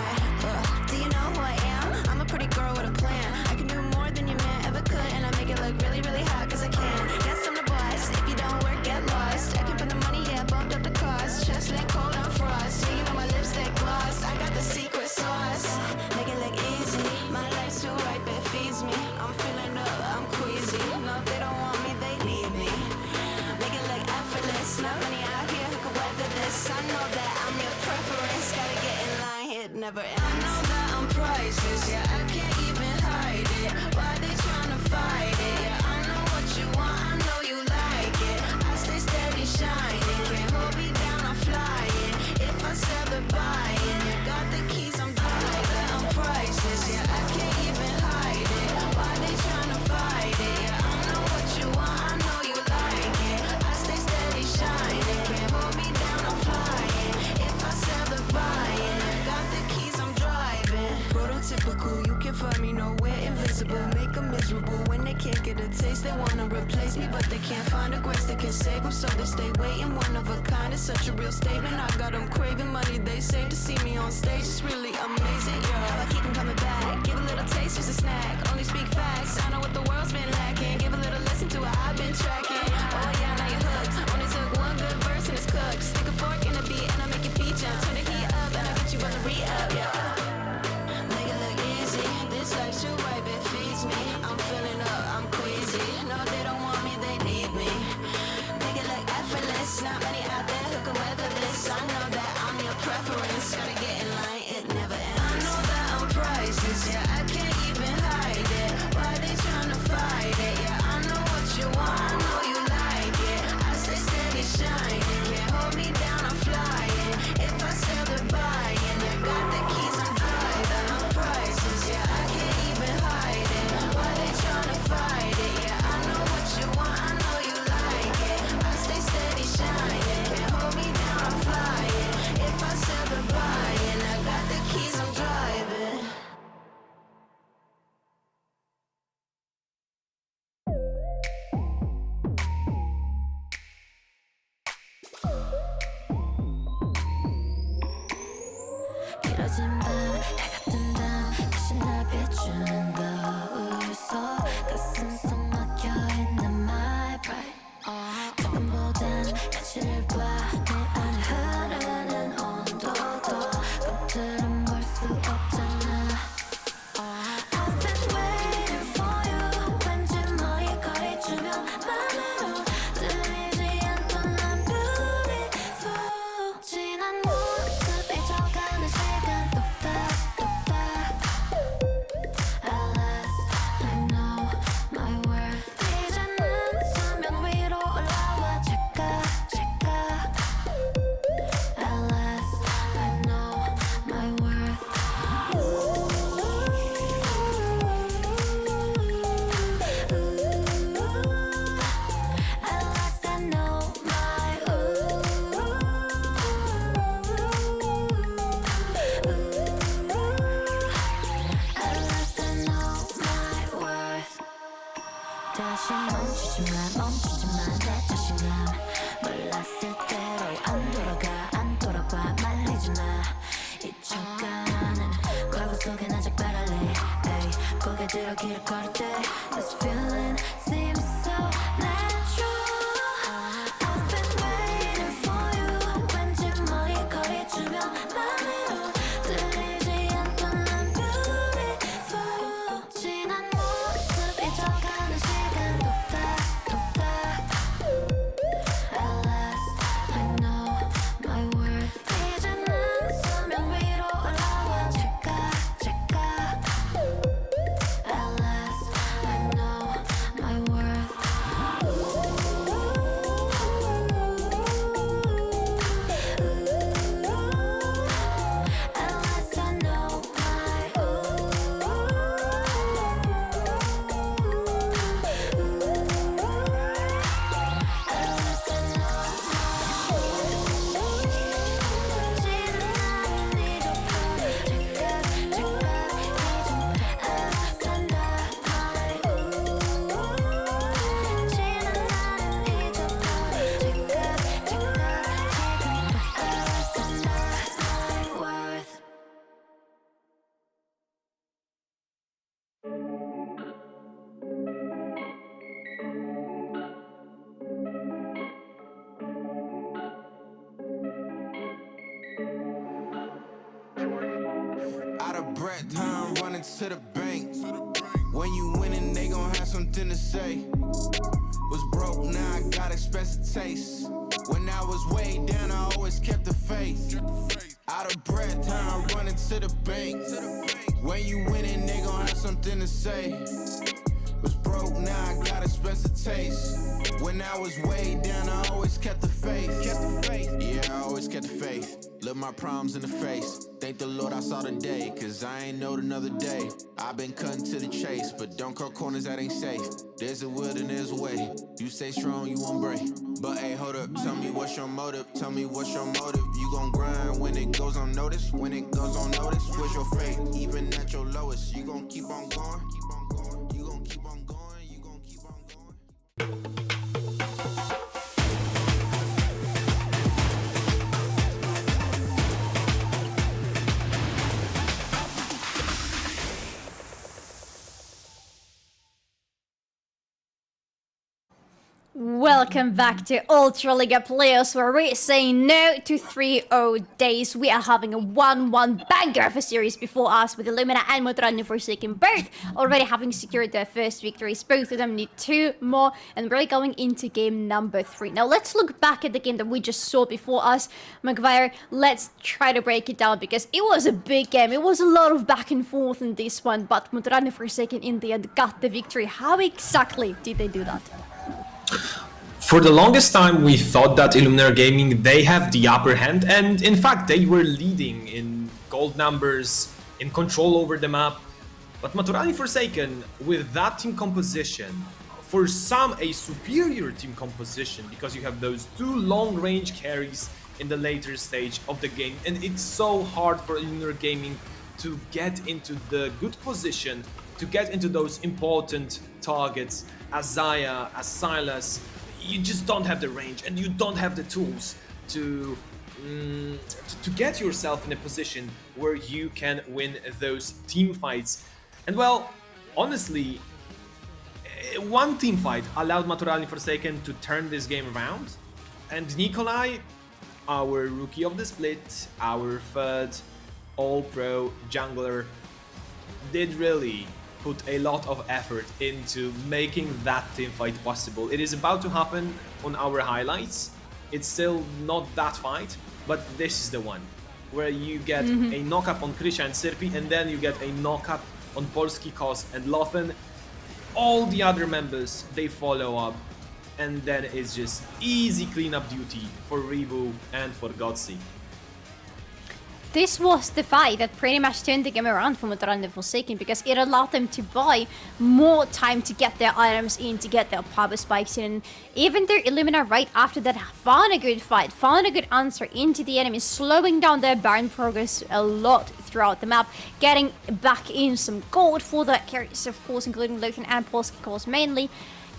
do you know who I am? I'm a pretty girl with a plan, I can do more than your man ever could, and I make it look really, really hot cause I can, guess I'm the boss, if you don't work, get lost, I can put the money, yeah, bumped up the cost, chest lit cold on frost, yeah, you know my lipstick gloss, I got the secret sauce, make it look easy, my life's too ripe, it feeds me, I'm feeling up, I'm queasy, no, they don't want me, they need me, make it look effortless, not many out here who can weather this, I know that I'm your preference, gotta get in line, it never ends, I know that I'm priceless, yeah, I can't even hide it, why they tryna fight it, yeah, I know what you want, I know you like it, I stay steady shining, can't hold me down, I'm flying, if I sell the buying, you got the keys, I'm driving, I'm priceless, yeah, I can't even hide it, why they tryna fight it, yeah, I know what you want, I know you like it, I stay steady shining, can't hold me down, I'm flying, if I sell the buying, you got the keys, I'm driving, prototypical, you can find me nowhere invisible, make them miserable, when they can't get a taste, they wanna replace me, but they can't find a grace that can save them, so they stay waiting, one of a kind, it's such a real statement, I got them craving money, they save to see me on stage, it's really amazing, yeah, how I keep them coming back, give a little taste, just a snack, only speak facts, I know what the world's been lacking, give a little listen to what I've been tracking, oh yeah, now you're hooked, only took one good verse and it's cooked, stick a fork in the beat and I make your feet jump, turn the heat up and I get you on the re-up, yeah, make it look easy, this life's too ripe, it feeds me, I'm feeling up, I'm queasy, no they don't want me, they need me, make it look effortless, not many out there who can weather this, I know that I'm your preference, gotta get in line, it never ends, I know that I'm priceless, yeah, I can't even hide it, why they tryna fight it, yeah, I know what you want, I know you like it, I stay steady shining, can't hold me down, I'm flying, if I sell the buying, you got the keys, I'm driving, I'm priceless, yeah, I can't even hide it, why they tryna fight it, yeah, I know what you want, I know you like it, I stay steady shining, can't hold me down, I'm flying, if I sell the buying, I got the keys, I'm driving. 길어진 밤, 해가 뜬 다음 다시 날 비추는 거울 속 가슴 속 막혀있는 my pride 조금보단 가치를 봐 내 안에 흐르는 온도도 겉으론 볼 수 없잖아 I've been waiting for you 왠지 머리카락 주변 맘으로 들리지 않던 난 beautiful 지난 모습 잊어가는 시간 똑딱똑딱 At last I know my worth 이제는 수면 위로 올라와 착각 At last I know my worth At last I know my At last I know my worth 다시 멈추지만 내 자신감 몰랐을 대로 안 돌아가 안 돌아봐 말리지마 잊혀가는 과거 속엔 아직 바랄래 에이 고개 들어 길을 걸을 때 This feeling seems so natural I've been waiting for you 왠지 머리카락 주변 맘으로 들리지 않던 난 beautiful 지난 모습 잊어가는 시간 똑딱똑딱 At last I know my worth 이제는 수면 위로 올라와 착각 At last breath, time running to the bank. When you winning, they gon' have something to say. Was broke, now I got expensive taste. When I was way down, I always kept the faith. Out of breath, time running to the bank. When you winning, they gon' have something to say. Was broke, now I got expensive taste. When I was way down, I always kept the faith. Yeah, I always kept the faith. Look my problems in the face. Thank the Lord I saw the day, cause I ain't know another day. I've been cutting to the chase, but don't cut corners that ain't safe. There's a will and there's a way. You stay strong, you won't break. But hey, hold up, tell me what's your motive. Tell me what's your motive. You gon' grind when it goes unnoticed. When it goes unnoticed, where's your fate? Even at your lowest, you gon' keep on going. You gon' keep on going. You gon' keep on going. Welcome back to Ultraliga Playoffs, where we say no to 3-0 days. We are having a 1-1 banger of a series before us, with Illuminar and Maturalni Forsaken both already having secured their first victories. Both of them need 2 more, and we're going into game number 3. Now let's look back at the game that we just saw before us. Magvayer, let's try to break it down, because it was a big game. It was a lot of back and forth in this one, but Maturalni Forsaken in the end got the victory. How exactly did they do that? For the longest time, we thought that Illuminar Gaming, they have the upper hand, and in fact, they were leading in gold numbers, in control over the map. But Maturalni Forsaken, with that team composition, for some a superior team composition, because you have those 2 long-range carries in the later stage of the game, and it's so hard for Illuminar Gaming to get into the good position, to get into those important targets as Zaya, as Silas. You just don't have the range, and you don't have the tools to get yourself in a position where you can win those team fights. And well, honestly, one team fight allowed Maturalni Forsaken to turn this game around, and Nikolai, our rookie of the split, our 3rd all-pro jungler, did really put a lot of effort into making that team fight possible. It is about to happen on our highlights. It's still not that fight, but this is the one where you get a knock-up on Krysia and Sirpi, and then you get a knock-up on Polski, Kos and Lofen. All the other members, they follow up, and then it's just easy cleanup duty for Revu and for Gutkowski. This was the fight that pretty much turned the game around for Maturalni Forsaken, because it allowed them to buy more time to get their items in, to get their power spikes in. Even though Illuminar right after that found a good fight, found a good answer into the enemy, slowing down their Baron progress a lot throughout the map, getting back in some gold for their carries, of course, including Lothar and Polski, of course, mainly.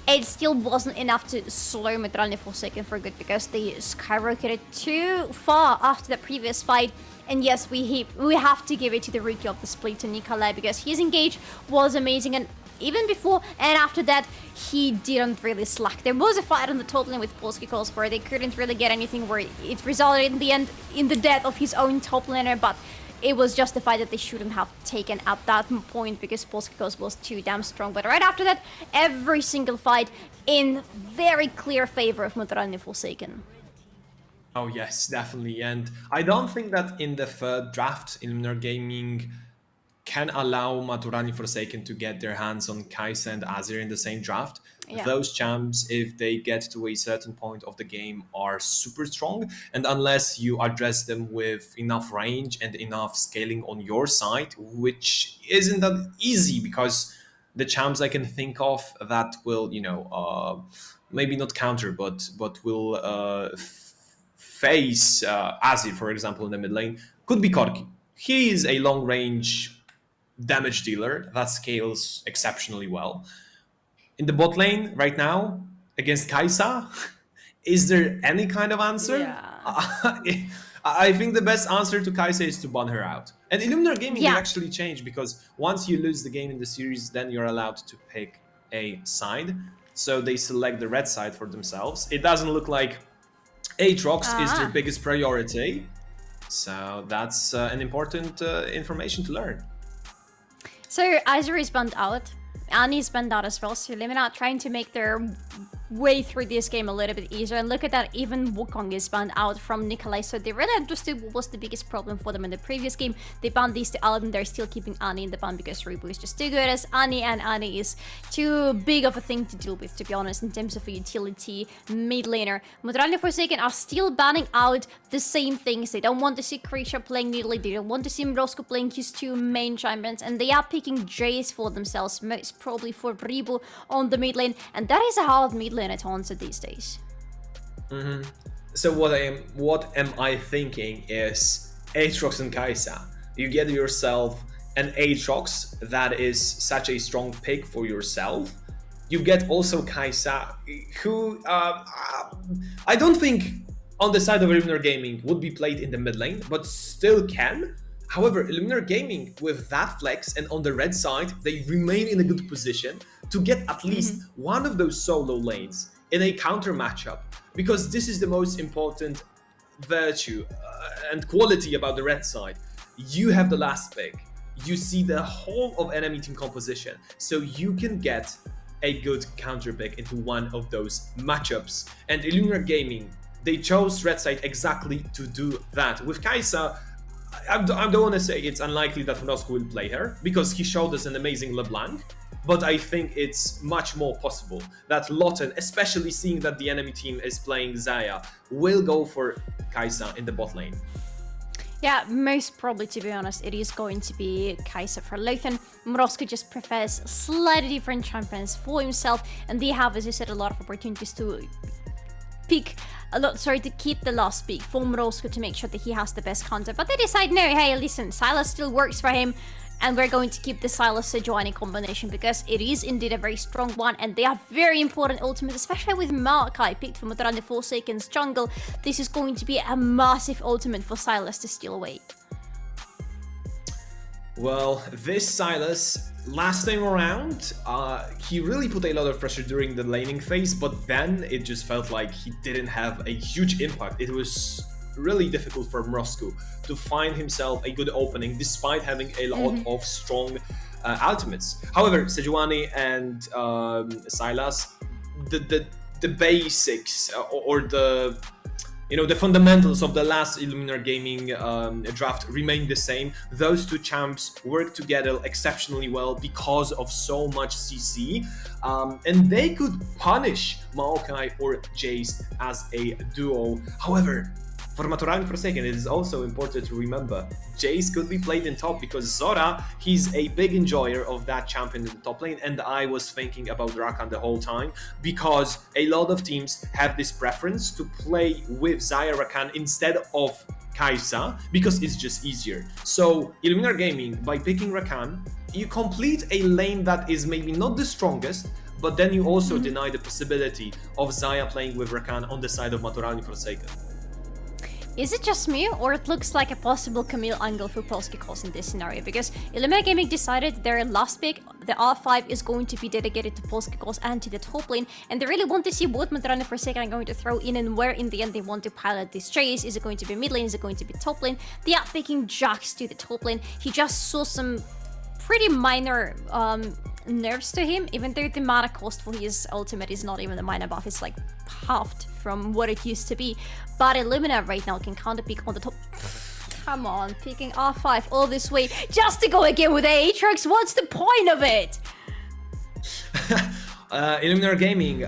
It still wasn't enough to slow Maturalni Forsaken for good, because they skyrocketed too far after the previous fight. And yes, we have to give it to the rookie of the split, to Nikolai, because his engage was amazing, and even before and after that, he didn't really slack. There was a fight on the top lane with Polski Kos where they couldn't really get anything, where it resulted in the end in the death of his own top laner, but it was just a fight that they shouldn't have taken at that point, because Polski Kos was too damn strong. But right after that, every single fight in very clear favor of Maturalni Forsaken. Oh yes, definitely, and I don't think that in the 3rd draft, Illuminar Gaming can allow Maturalni Forsaken to get their hands on Kai'Sa and Azir in the same draft. Yeah. Those champs, if they get to a certain point of the game, are super strong, and unless you address them with enough range and enough scaling on your side, which isn't that easy, because the champs I can think of that will, maybe not counter, but will face Azir, for example, in the mid lane, could be Korotkiy. He is a long-range damage dealer that scales exceptionally well. In the bot lane right now, against Kai'Sa, is there any kind of answer? Yeah. I think the best answer to Kai'Sa is to ban her out. And Illuminar Gaming can actually change, because once you lose the game in the series, then you're allowed to pick a side. So they select the red side for themselves. It doesn't look like Aatrox is their biggest priority, so that's an important information to learn. So Azure is banned out. Annie is banned out as well, so Illuminar trying to make their way through this game a little bit easier. And look at that, even Wukong is banned out from Nikolai, so they really understood what was the biggest problem for them in the previous game. They banned these two out and they're still keeping Annie in the ban because Ribu is just too good as Annie, and Annie is too big of a thing to deal with, to be honest, in terms of a utility mid laner. Maturalni Forsaken are still banning out the same things. They don't want to see Krisha playing Needly, they don't want to see Mrosco playing his two main champions, and they are picking Jace for themselves, most probably for Ribu on the mid lane, and that is a hard mid lane at Haunted these days. So what am I thinking is Aatrox and Kai'Sa. You get yourself an Aatrox that is such a strong pick for yourself. You get also Kai'Sa, who I don't think on the side of Illuminar Gaming would be played in the mid lane, but still can. However, Illuminar Gaming, with that flex and on the red side, they remain in a good position to get at least one of those solo lanes in a counter matchup, because this is the most important virtue and quality about the red side. You have the last pick. You see the whole of enemy team composition, so you can get a good counter pick into one of those matchups. And Illuminar Gaming, they chose red side exactly to do that. With Kai'Sa, I don't want to say it's unlikely that Mrosco will play her, because he showed us an amazing LeBlanc, but I think it's much more possible that Lotten, especially seeing that the enemy team is playing Xayah, will go for Kai'Sa in the bot lane. Yeah, most probably, to be honest, it is going to be Kai'Sa for Lotten. Mrosco just prefers slightly different champions for himself, and they have, as you said, a lot of opportunities to pick to keep the last pick for Mrosco to make sure that he has the best counter. But they decide, no, hey, listen, Sylas still works for him, and we're going to keep the Sylas Sejuani combination because it is indeed a very strong one, and they are very important ultimates, especially with Maokai picked for Maturalni Forsaken's jungle. This is going to be a massive ultimate for Sylas to steal away. Well, this Sylas, last time around, he really put a lot of pressure during the laning phase, but then it just felt like he didn't have a huge impact. It was really difficult for Mrosco to find himself a good opening despite having a lot of strong ultimates. However, Sejuani and Sylas, the basics or the the fundamentals of the last Illuminar Gaming draft remain the same. Those two champs work together exceptionally well because of so much CC, and they could punish Maokai or Jace as a duo. However, for Maturalni Forsaken, it is also important to remember Jace could be played in top because Zora, he's a big enjoyer of that champion in the top lane, and I was thinking about Rakan the whole time because a lot of teams have this preference to play with Xayah Rakan instead of Kai'Sa because it's just easier. So Illuminar Gaming, by picking Rakan, you complete a lane that is maybe not the strongest, but then you also deny the possibility of Xayah playing with Rakan on the side of Maturalni Forsaken. Is it just me, or it looks like a possible Komil angle for Polsat in this scenario? Because Illuminar Gaming decided their last pick, the R5, is going to be dedicated to Polsat and to the top lane, and they really want to see what Maturalni Forsaken are going to throw in and where in the end they want to pilot this chase. Is it going to be mid lane? Is it going to be top lane? They are picking Jax to the top lane. He just saw some pretty minor nerfs to him, even though the mana cost for his ultimate is not even the mana buff, it's like halved from what it used to be. But Illuminar right now can counter pick on the top. Come on, picking R5 all this way just to go again with Aatrox. What's the point of it? Illuminar Gaming,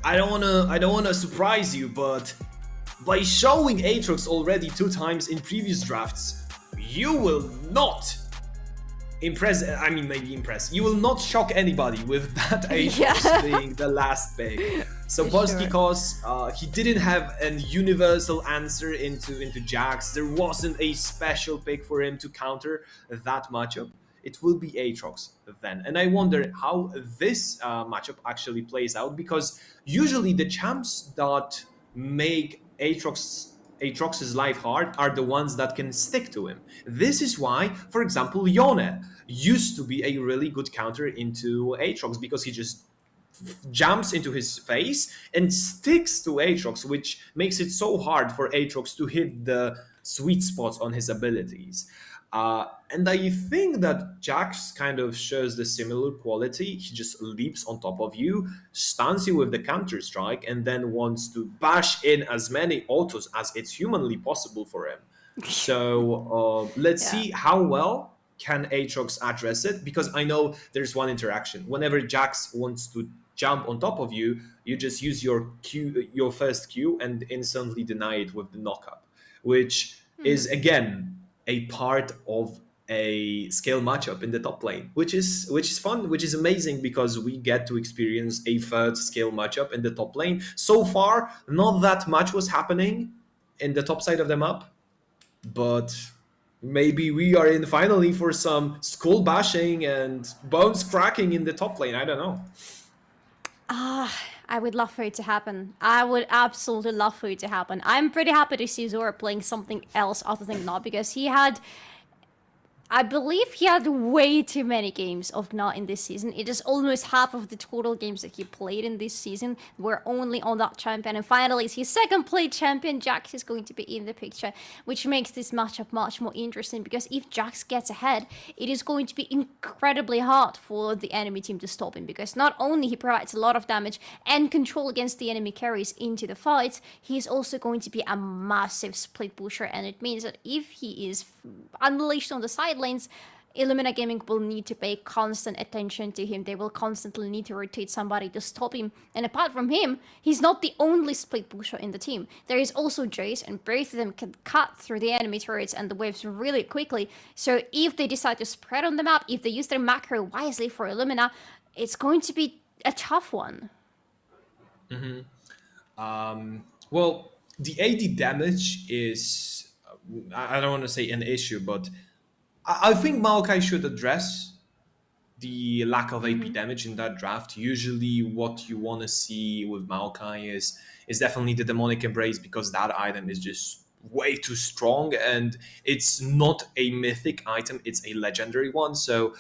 I don't wanna surprise you, but by showing Aatrox already 2 times in previous drafts, you will not impress. I mean, maybe impress. You will not shock anybody with that Aatrox being the last pick. So Polsat, he didn't have a universal answer into Jax. There wasn't a special pick for him to counter that matchup. It will be Aatrox then. And I wonder how this matchup actually plays out, because usually the champs that make Aatrox's life hard are the ones that can stick to him. This is why, for example, Yone used to be a really good counter into Aatrox, because he just jumps into his face and sticks to Aatrox, which makes it so hard for Aatrox to hit the sweet spots on his abilities. And I think that Jax kind of shows the similar quality. He just leaps on top of you, stuns you with the counter strike, and then wants to bash in as many autos as it's humanly possible for him. So let's see how well can Aatrox address it, because I know there's one interaction. Whenever Jax wants to jump on top of you, you just use your first Q and instantly deny it with the knockup, which is again a part of a scale matchup in the top lane, which is fun, which is amazing, because we get to experience a third scale matchup in the top lane. So far, not that much was happening in the top side of the map, but maybe we are in finally for some skull bashing and bones cracking in the top lane. I don't know. I would love for it to happen. I would absolutely love for it to happen. I'm pretty happy to see Zora playing something else other than Gna, because he had... I believe he had way too many games of Gna in this season. It is almost half of the total games that he played in this season were only on that champion. And finally, his second played champion, Jax, is going to be in the picture, which makes this matchup much more interesting, because if Jax gets ahead, it is going to be incredibly hard for the enemy team to stop him, because not only he provides a lot of damage and control against the enemy carries into the fight, he's also going to be a massive split pusher, and it means that if he is unleashed on the side lanes, Illuminar Gaming will need to pay constant attention to him. They will constantly need to rotate somebody to stop him. And apart from him, he's not the only split pusher in the team. There is also Jace, and both of them can cut through the enemy turrets and the waves really quickly. So if they decide to spread on the map, if they use their macro wisely for Illumina, it's going to be a tough one. Well, the AD damage is, I don't want to say an issue, but I think Maokai should address the lack of AP damage in that draft. Usually what you want to see with Maokai is definitely the Demonic Embrace, because that item is just way too strong, and it's not a mythic item, it's a legendary one. So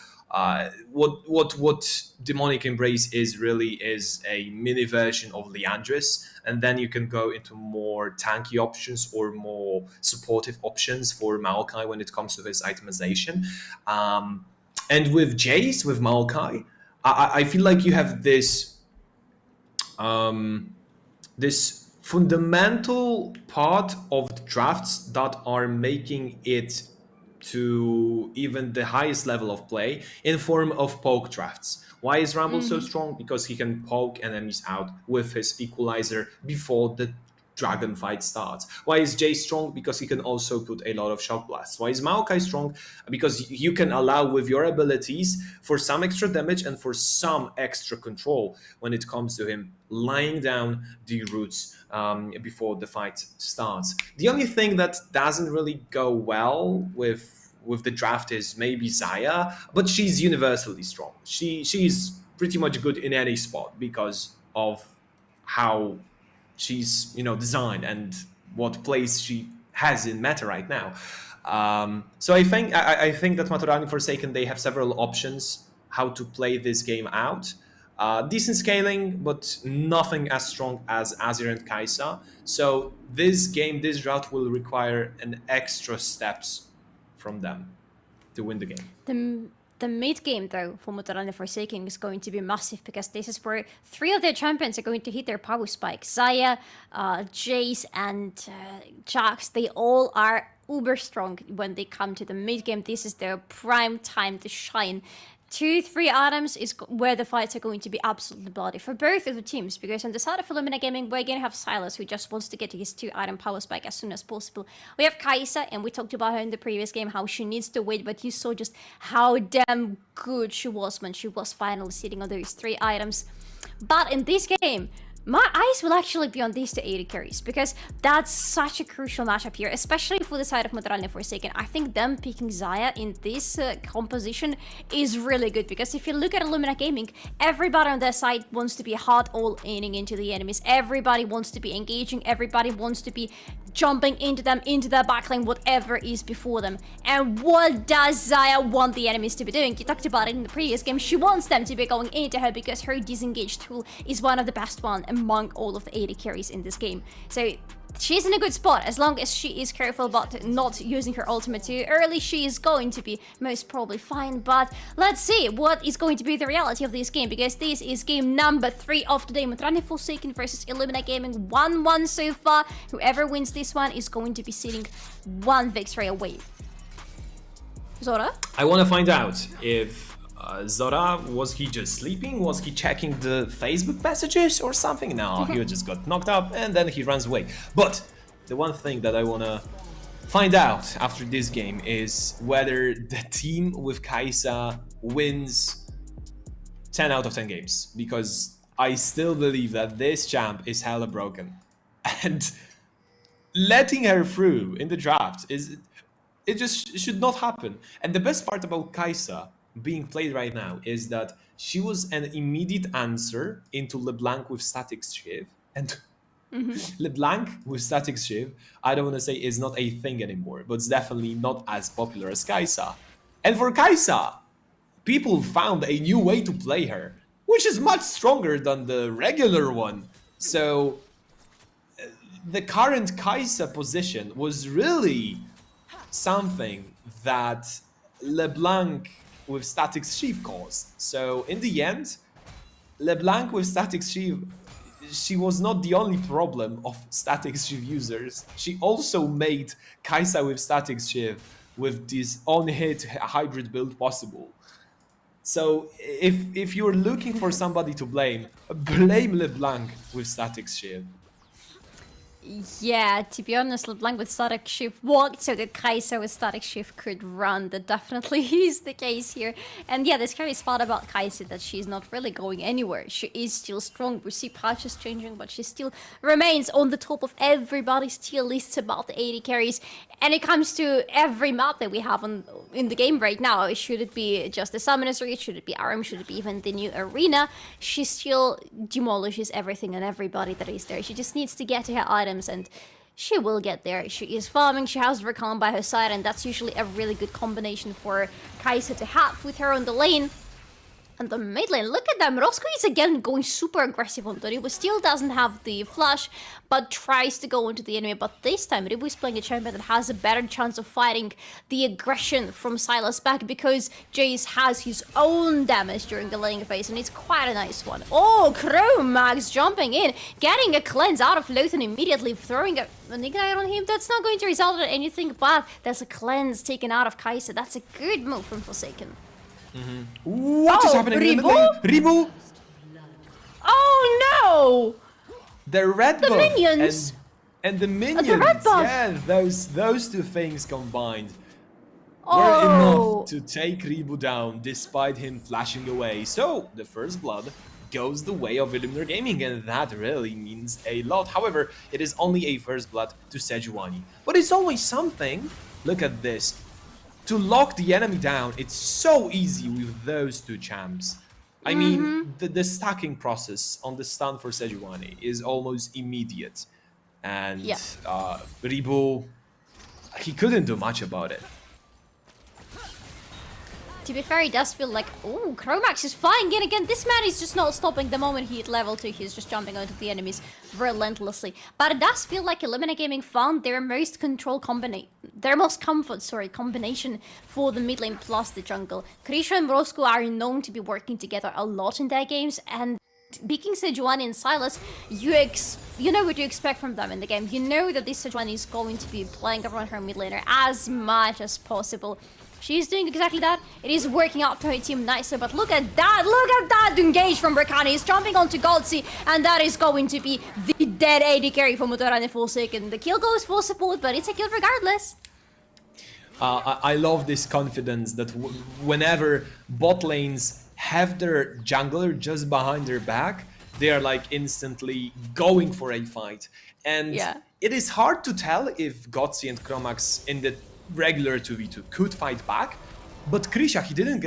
what Demonic Embrace is really is a mini version of Liandris, and then you can go into more tanky options or more supportive options for Maokai when it comes to his itemization. And with Jace, with Maokai, I feel like you have this this fundamental part of the drafts that are making it to even the highest level of play in form of poke drafts. Why is Rumble so strong? Because he can poke enemies out with his equalizer before the dragon fight starts. Why is Jay strong? Because he can also put a lot of shock blasts. Why is Maokai strong? Because you can allow with your abilities for some extra damage and for some extra control when it comes to him lying down the roots before the fight starts. The only thing that doesn't really go well with the draft is maybe Xayah, but she's universally strong. She's pretty much good in any spot because of how she's designed and what place she has in meta right now. So I think that Maturalni Forsaken, they have several options how to play this game out. Decent scaling, but nothing as strong as Azir and Kai'Sa. So this game, this route will require an extra steps from them to win the game. The mid game, though, for Maturalni Forsaken is going to be massive, because this is where 3 of their champions are going to hit their power spike. Xayah, Jace, and Jax, they all are uber strong when they come to the mid game. This is their prime time to shine. 2-3 items is where the fights are going to be absolutely bloody for both of the teams, because on the side of Illuminar Gaming, we're going to have Silas, who just wants to get his 2-item power spike as soon as possible. We have Kai'Sa, and we talked about her in the previous game, how she needs to wait, but you saw just how damn good she was when she was finally sitting on those 3 items. But in this game, my eyes will actually be on these 2 AD carries, because that's such a crucial matchup here, especially for the side of Maturalni Forsaken. I think them picking Xayah in this composition is really good, because if you look at Illuminar Gaming, everybody on their side wants to be hard all-inning into the enemies. Everybody wants to be engaging. Everybody wants to be jumping into them, into their backline, whatever is before them. And what does Xayah want the enemies to be doing? You talked about it in the previous game. She wants them to be going into her, because her disengage tool is one of the best ones among all of the AD carries in this game. So she's in a good spot. As long as she is careful about not using her ultimate too early, she is going to be most probably fine. But let's see what is going to be the reality of this game, because this is game number 3 of today. Maturalni Forsaken versus Illuminar Gaming, 1-1 so far. Whoever wins this one is going to be sitting 1 victory away. Zora? I want to find out if Zora, was he just sleeping? Was he checking the Facebook messages or something? No, he just got knocked up and then he runs away. But the one thing that I want to find out after this game is whether the team with Kai'Sa wins 10 out of 10 games. Because I still believe that this champ is hella broken. And letting her through in the draft it just should not happen. And the best part about Kai'Sa being played right now is that she was an immediate answer into LeBlanc with Static Shiv. And LeBlanc with Static Shiv, I don't want to say is not a thing anymore, but it's definitely not as popular as Kai'Sa. And for Kai'Sa, people found a new way to play her, which is much stronger than the regular one. So the current Kai'Sa position was really something that LeBlanc with Static Shiv caused. So in the end, LeBlanc with Static Shiv, she was not the only problem of Static Shiv users. She also made Kai'Sa with Static Shiv with this on-hit hybrid build possible. So if you're looking for somebody to blame LeBlanc with Static Shiv. Yeah, to be honest, LeBlanc with Static Shift walked so that Kai'Sa with Static Shift could run. That definitely is the case here. And yeah, the scary spot about Kai'Sa that she's not really going anywhere. She is still strong. We see patches changing, but she still remains on the top of everybody's tier lists about the 80 carries. And it comes to every map that we have in the game right now. Should it be just the Summoner's Reach? Should it be Aram? Should it be even the new Arena? She still demolishes everything and everybody that is there. She just needs to get to her items, and she will get there. She is farming, she has Rakan by her side, and that's usually a really good combination for Kai'Sa to have with her on the lane. And the mid lane, look at them. Roscoe is again going super aggressive on Ribu. Still doesn't have the flash, but tries to go into the enemy. But this time, Ribu is playing a champion that has a better chance of fighting the aggression from Sylas back, because Jace has his own damage during the laning phase, and it's quite a nice one. Oh, Chromax jumping in, getting a cleanse out of Lothan immediately, throwing an ignite on him. That's not going to result in anything, but there's a cleanse taken out of Kai'Sa. That's a good move from Forsaken. What is happening in the lane? Ribu! Oh no! The red buff minions! And the minions! The red buff! Yeah, those two things combined were enough to take Ribu down despite him flashing away. So, the first blood goes the way of Illuminar Gaming, and that really means a lot. However, it is only a first blood to Sejuani. But it's always something. Look at this. To lock the enemy down, it's so easy with those two champs. I mean, the stacking process on the stun for Sejuani is almost immediate. And Ribu, he couldn't do much about it. To be fair, he does feel like, oh, Chromax is flying in again. This man is just not stopping the moment he hit level 2. He's just jumping onto the enemies relentlessly. But it does feel like Illuminar Gaming found their most comfort combination for the mid lane plus the jungle. Krisha and Roscoe are known to be working together a lot in their games, and speaking Sejuani and Sylas, you know what you expect from them in the game. You know that this Sejuani is going to be playing around her mid laner as much as possible. She's doing exactly that. It is working out for her team nicely, but look at that engage from Rakan. He's jumping onto Godsey, and that is going to be the dead AD carry for Maturalni Forsaken. The kill goes for support, but it's a kill regardless. I love this confidence that whenever bot lanes have their jungler just behind their back, they are like instantly going for a fight. And it is hard to tell if Godsey and Chromax in the regular 2v2 could fight back, but Krisha, he didn't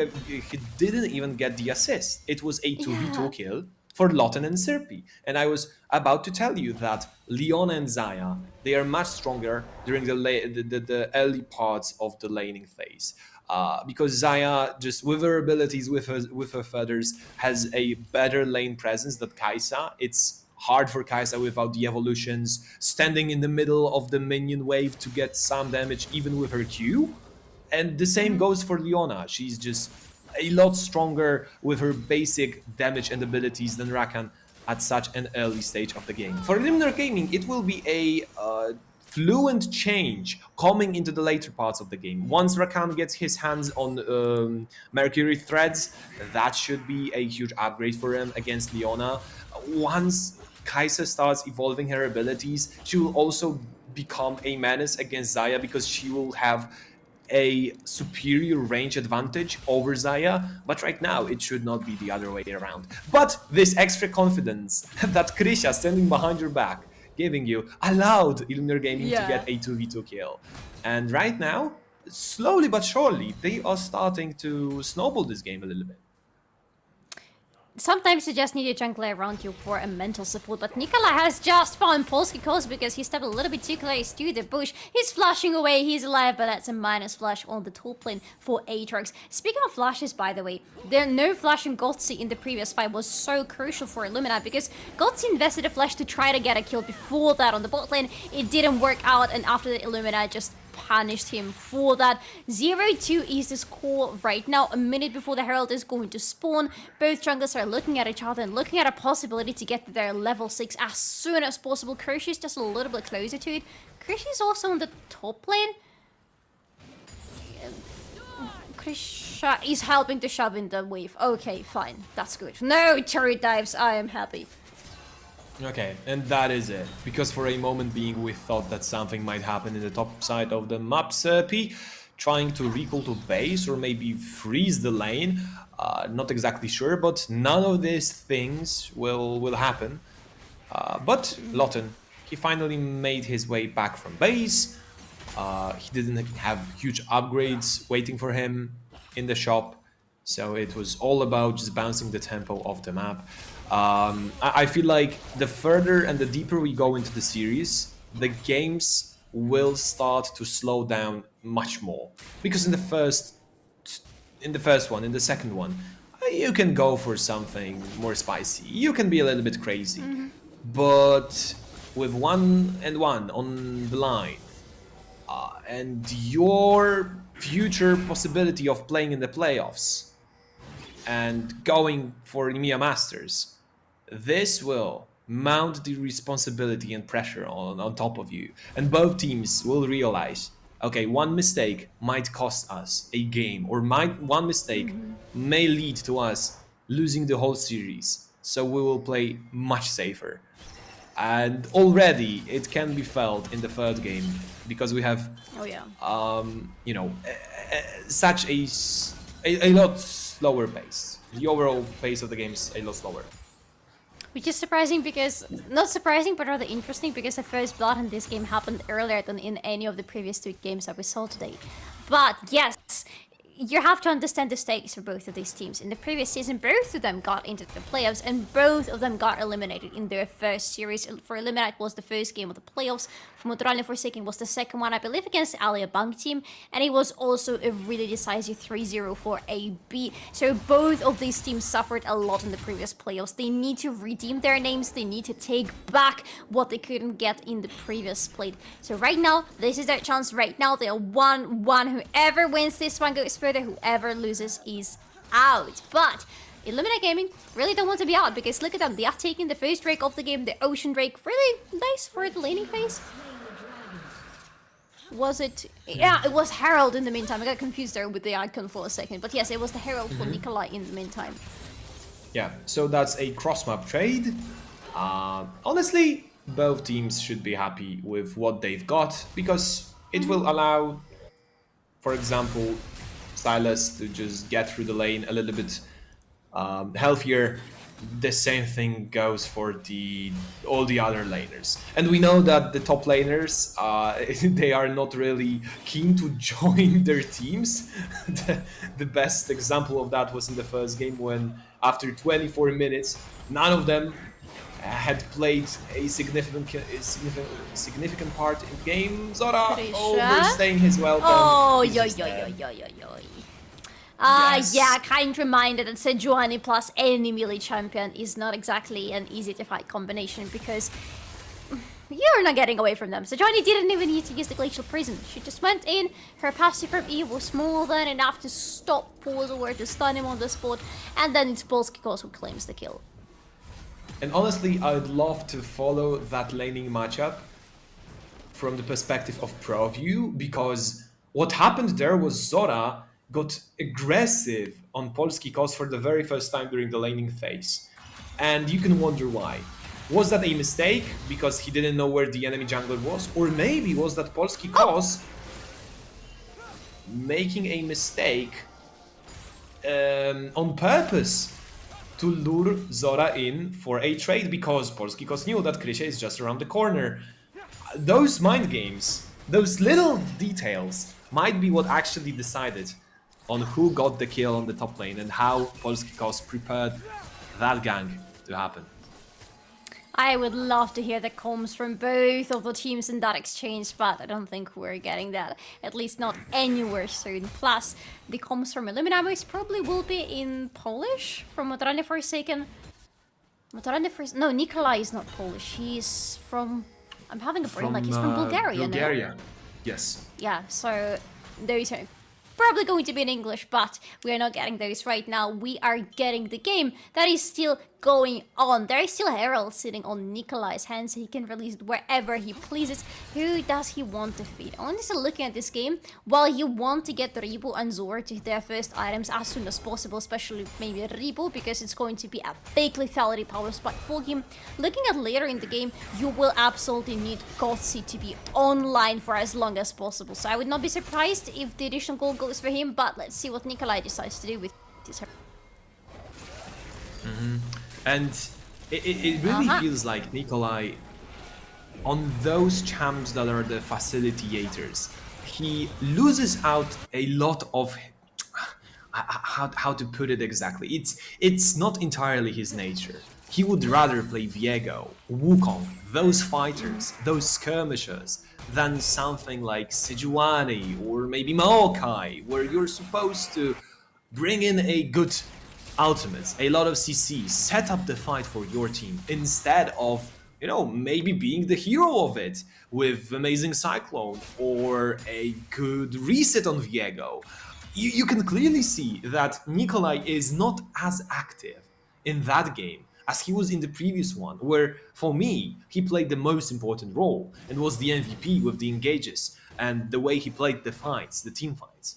even get the assist. It was a 2v2 kill for Lotten and Serpi. And I was about to tell you that Leona and Xayah, they are much stronger during the early parts of the laning phase. Because Xayah, just with her abilities, with her feathers, has a better lane presence than Kai'Sa. It's hard for Kai'Sa without the evolutions, standing in the middle of the minion wave to get some damage even with her Q. And the same goes for Leona. She's just a lot stronger with her basic damage and abilities than Rakan at such an early stage of the game. For Illuminar Gaming, it will be a fluent change coming into the later parts of the game. Once Rakan gets his hands on Mercury Threads, that should be a huge upgrade for him against Leona. Once Kai'Sa starts evolving her abilities, she will also become a menace against Xayah because she will have a superior range advantage over Xayah, but right now it should not be the other way around. But this extra confidence that Krisha standing behind your back giving you allowed Illuminar Gaming to get a 2v2 kill. And right now, slowly but surely, they are starting to snowball this game a little bit. Sometimes you just need a jungler around you for a mental support, but Nikolai has just found Polsky Coast because he stepped a little bit too close to the bush. He's flashing away, he's alive, but that's a minus flash on the top lane for Aatrox. Speaking of flashes, by the way, the no flash in Gutsy in the previous fight was so crucial for Illuminar because Gutsy invested a flash to try to get a kill before that on the bot lane. It didn't work out, and after the Illuminar just punished him for that. 0-2 is the score right now, a minute before the Herald is going to spawn. Both junglers are looking at each other and looking at a possibility to get to their level 6 as soon as possible. Kersh is just a little bit closer to it. Kersh is also on the top lane. Krisha is helping to shove in the wave. Okay, fine. That's good. No turret dives. I am happy. Okay, and that is it. Because for a moment being, we thought that something might happen in the top side of the map. Serpi trying to recall to base or maybe freeze the lane. Not exactly sure, but none of these things will happen. But Lotten, he finally made his way back from base. He didn't have huge upgrades waiting for him in the shop. So it was all about just bouncing the tempo of the map. I feel like the further and the deeper we go into the series, the games will start to slow down much more. Because in the first one, in the second one, you can go for something more spicy. You can be a little bit crazy. But with 1-1 on the line, and your future possibility of playing in the playoffs and going for EMEA Masters, this will mount the responsibility and pressure on top of you. And both teams will realize, okay, one mistake might cost us a game, or one mistake may lead to us losing the whole series. So we will play much safer. And already it can be felt in the third game because we have, you know, such a lot slower pace. The overall pace of the game is a lot slower. Which is surprising because, not surprising, but rather interesting because the first blood in this game happened earlier than in any of the previous 2 games that we saw today. But yes, you have to understand the stakes for both of these teams. In the previous season, both of them got into the playoffs and both of them got eliminated in their first series. For Illuminar, it was the first game of the playoffs. For Maturalni Forsaken, was the second one, I believe, against Alior Bank team. And it was also a really decisive 3-0 for AB. So both of these teams suffered a lot in the previous playoffs. They need to redeem their names. They need to take back what they couldn't get in the previous split. So right now, this is their chance. Right now, they are 1-1. Whoever wins this one goes further. Whoever loses is out. But Illuminar Gaming really don't want to be out because look at them. They are taking the first Drake of the game, the Ocean Drake. Really nice for the laning phase. Was it? Yeah, it was Herald in the meantime. I got confused there with the icon for a second. But yes, it was the Herald for Nikolai in the meantime. Yeah, so that's a cross-map trade. Honestly, both teams should be happy with what they've got because it will allow, for example, Silas to just get through the lane a little bit healthier. The same thing goes for all the other laners. And we know that the top laners, they are not really keen to join their teams. The best example of that was in the first game when after 24 minutes, none of them had played a significant part in the game. Zora overstaying his welcome. Oh, Yes. Yeah, kind reminder that Sejuani plus any melee champion is not exactly an easy to fight combination because you're not getting away from them. Sejuani didn't even need to use the Glacial Prison. She just went in, her passive from E was more than enough to stop Polsat, to stun him on the spot, and then it's Polsky who claims the kill. And honestly, I'd love to follow that laning matchup from the perspective of pro view, because what happened there was Zora got aggressive on Polsky for the very first time during the laning phase. And you can wonder why. Was that a mistake because he didn't know where the enemy jungler was? Or maybe was that Polsky making a mistake on purpose to lure Zora in for a trade because Polsky knew that Krysia is just around the corner. Those mind games, those little details might be what actually decided on who got the kill on the top lane and how Polsky prepared that gang to happen. I would love to hear the comms from both of the teams in that exchange, but I don't think we're getting that, at least not anywhere soon. Plus, the comms from Illuminar probably will be in Polish from Maturalni Forsaken. No, Nikolai is not Polish. He's from... I'm having a brain, he's from Bulgaria, Bulgaria, no? yes. Yeah, so those are probably going to be in English, but we are not getting those right now. We are getting the game that is still going on. There is still Herald sitting on Nikolai's hands. He can release it wherever he pleases. Who does he want to feed? Honestly, looking at this game, while you want to get Ribu and Zora to their first items as soon as possible, especially maybe Ribu, because it's going to be a big lethality power spike for him. Looking at later in the game, you will absolutely need Gutkowski to be online for as long as possible. So I would not be surprised if the additional goal goes for him, but let's see what Nikolai decides to do with this. And it really feels like Nikolai, on those champs that are the facilitators, he loses out a lot of, how to put it exactly, it's not entirely his nature. He would rather play Viego, Wukong, those fighters, those skirmishers, than something like Sejuani or maybe Maokai, where you're supposed to bring in a good ultimates, a lot of CCs, set up the fight for your team instead of, maybe being the hero of it with Amazing Cyclone or a good reset on Viego. You can clearly see that Nikolai is not as active in that game as he was in the previous one, where, for me, he played the most important role and was the MVP with the engages and the way he played the fights, the team fights.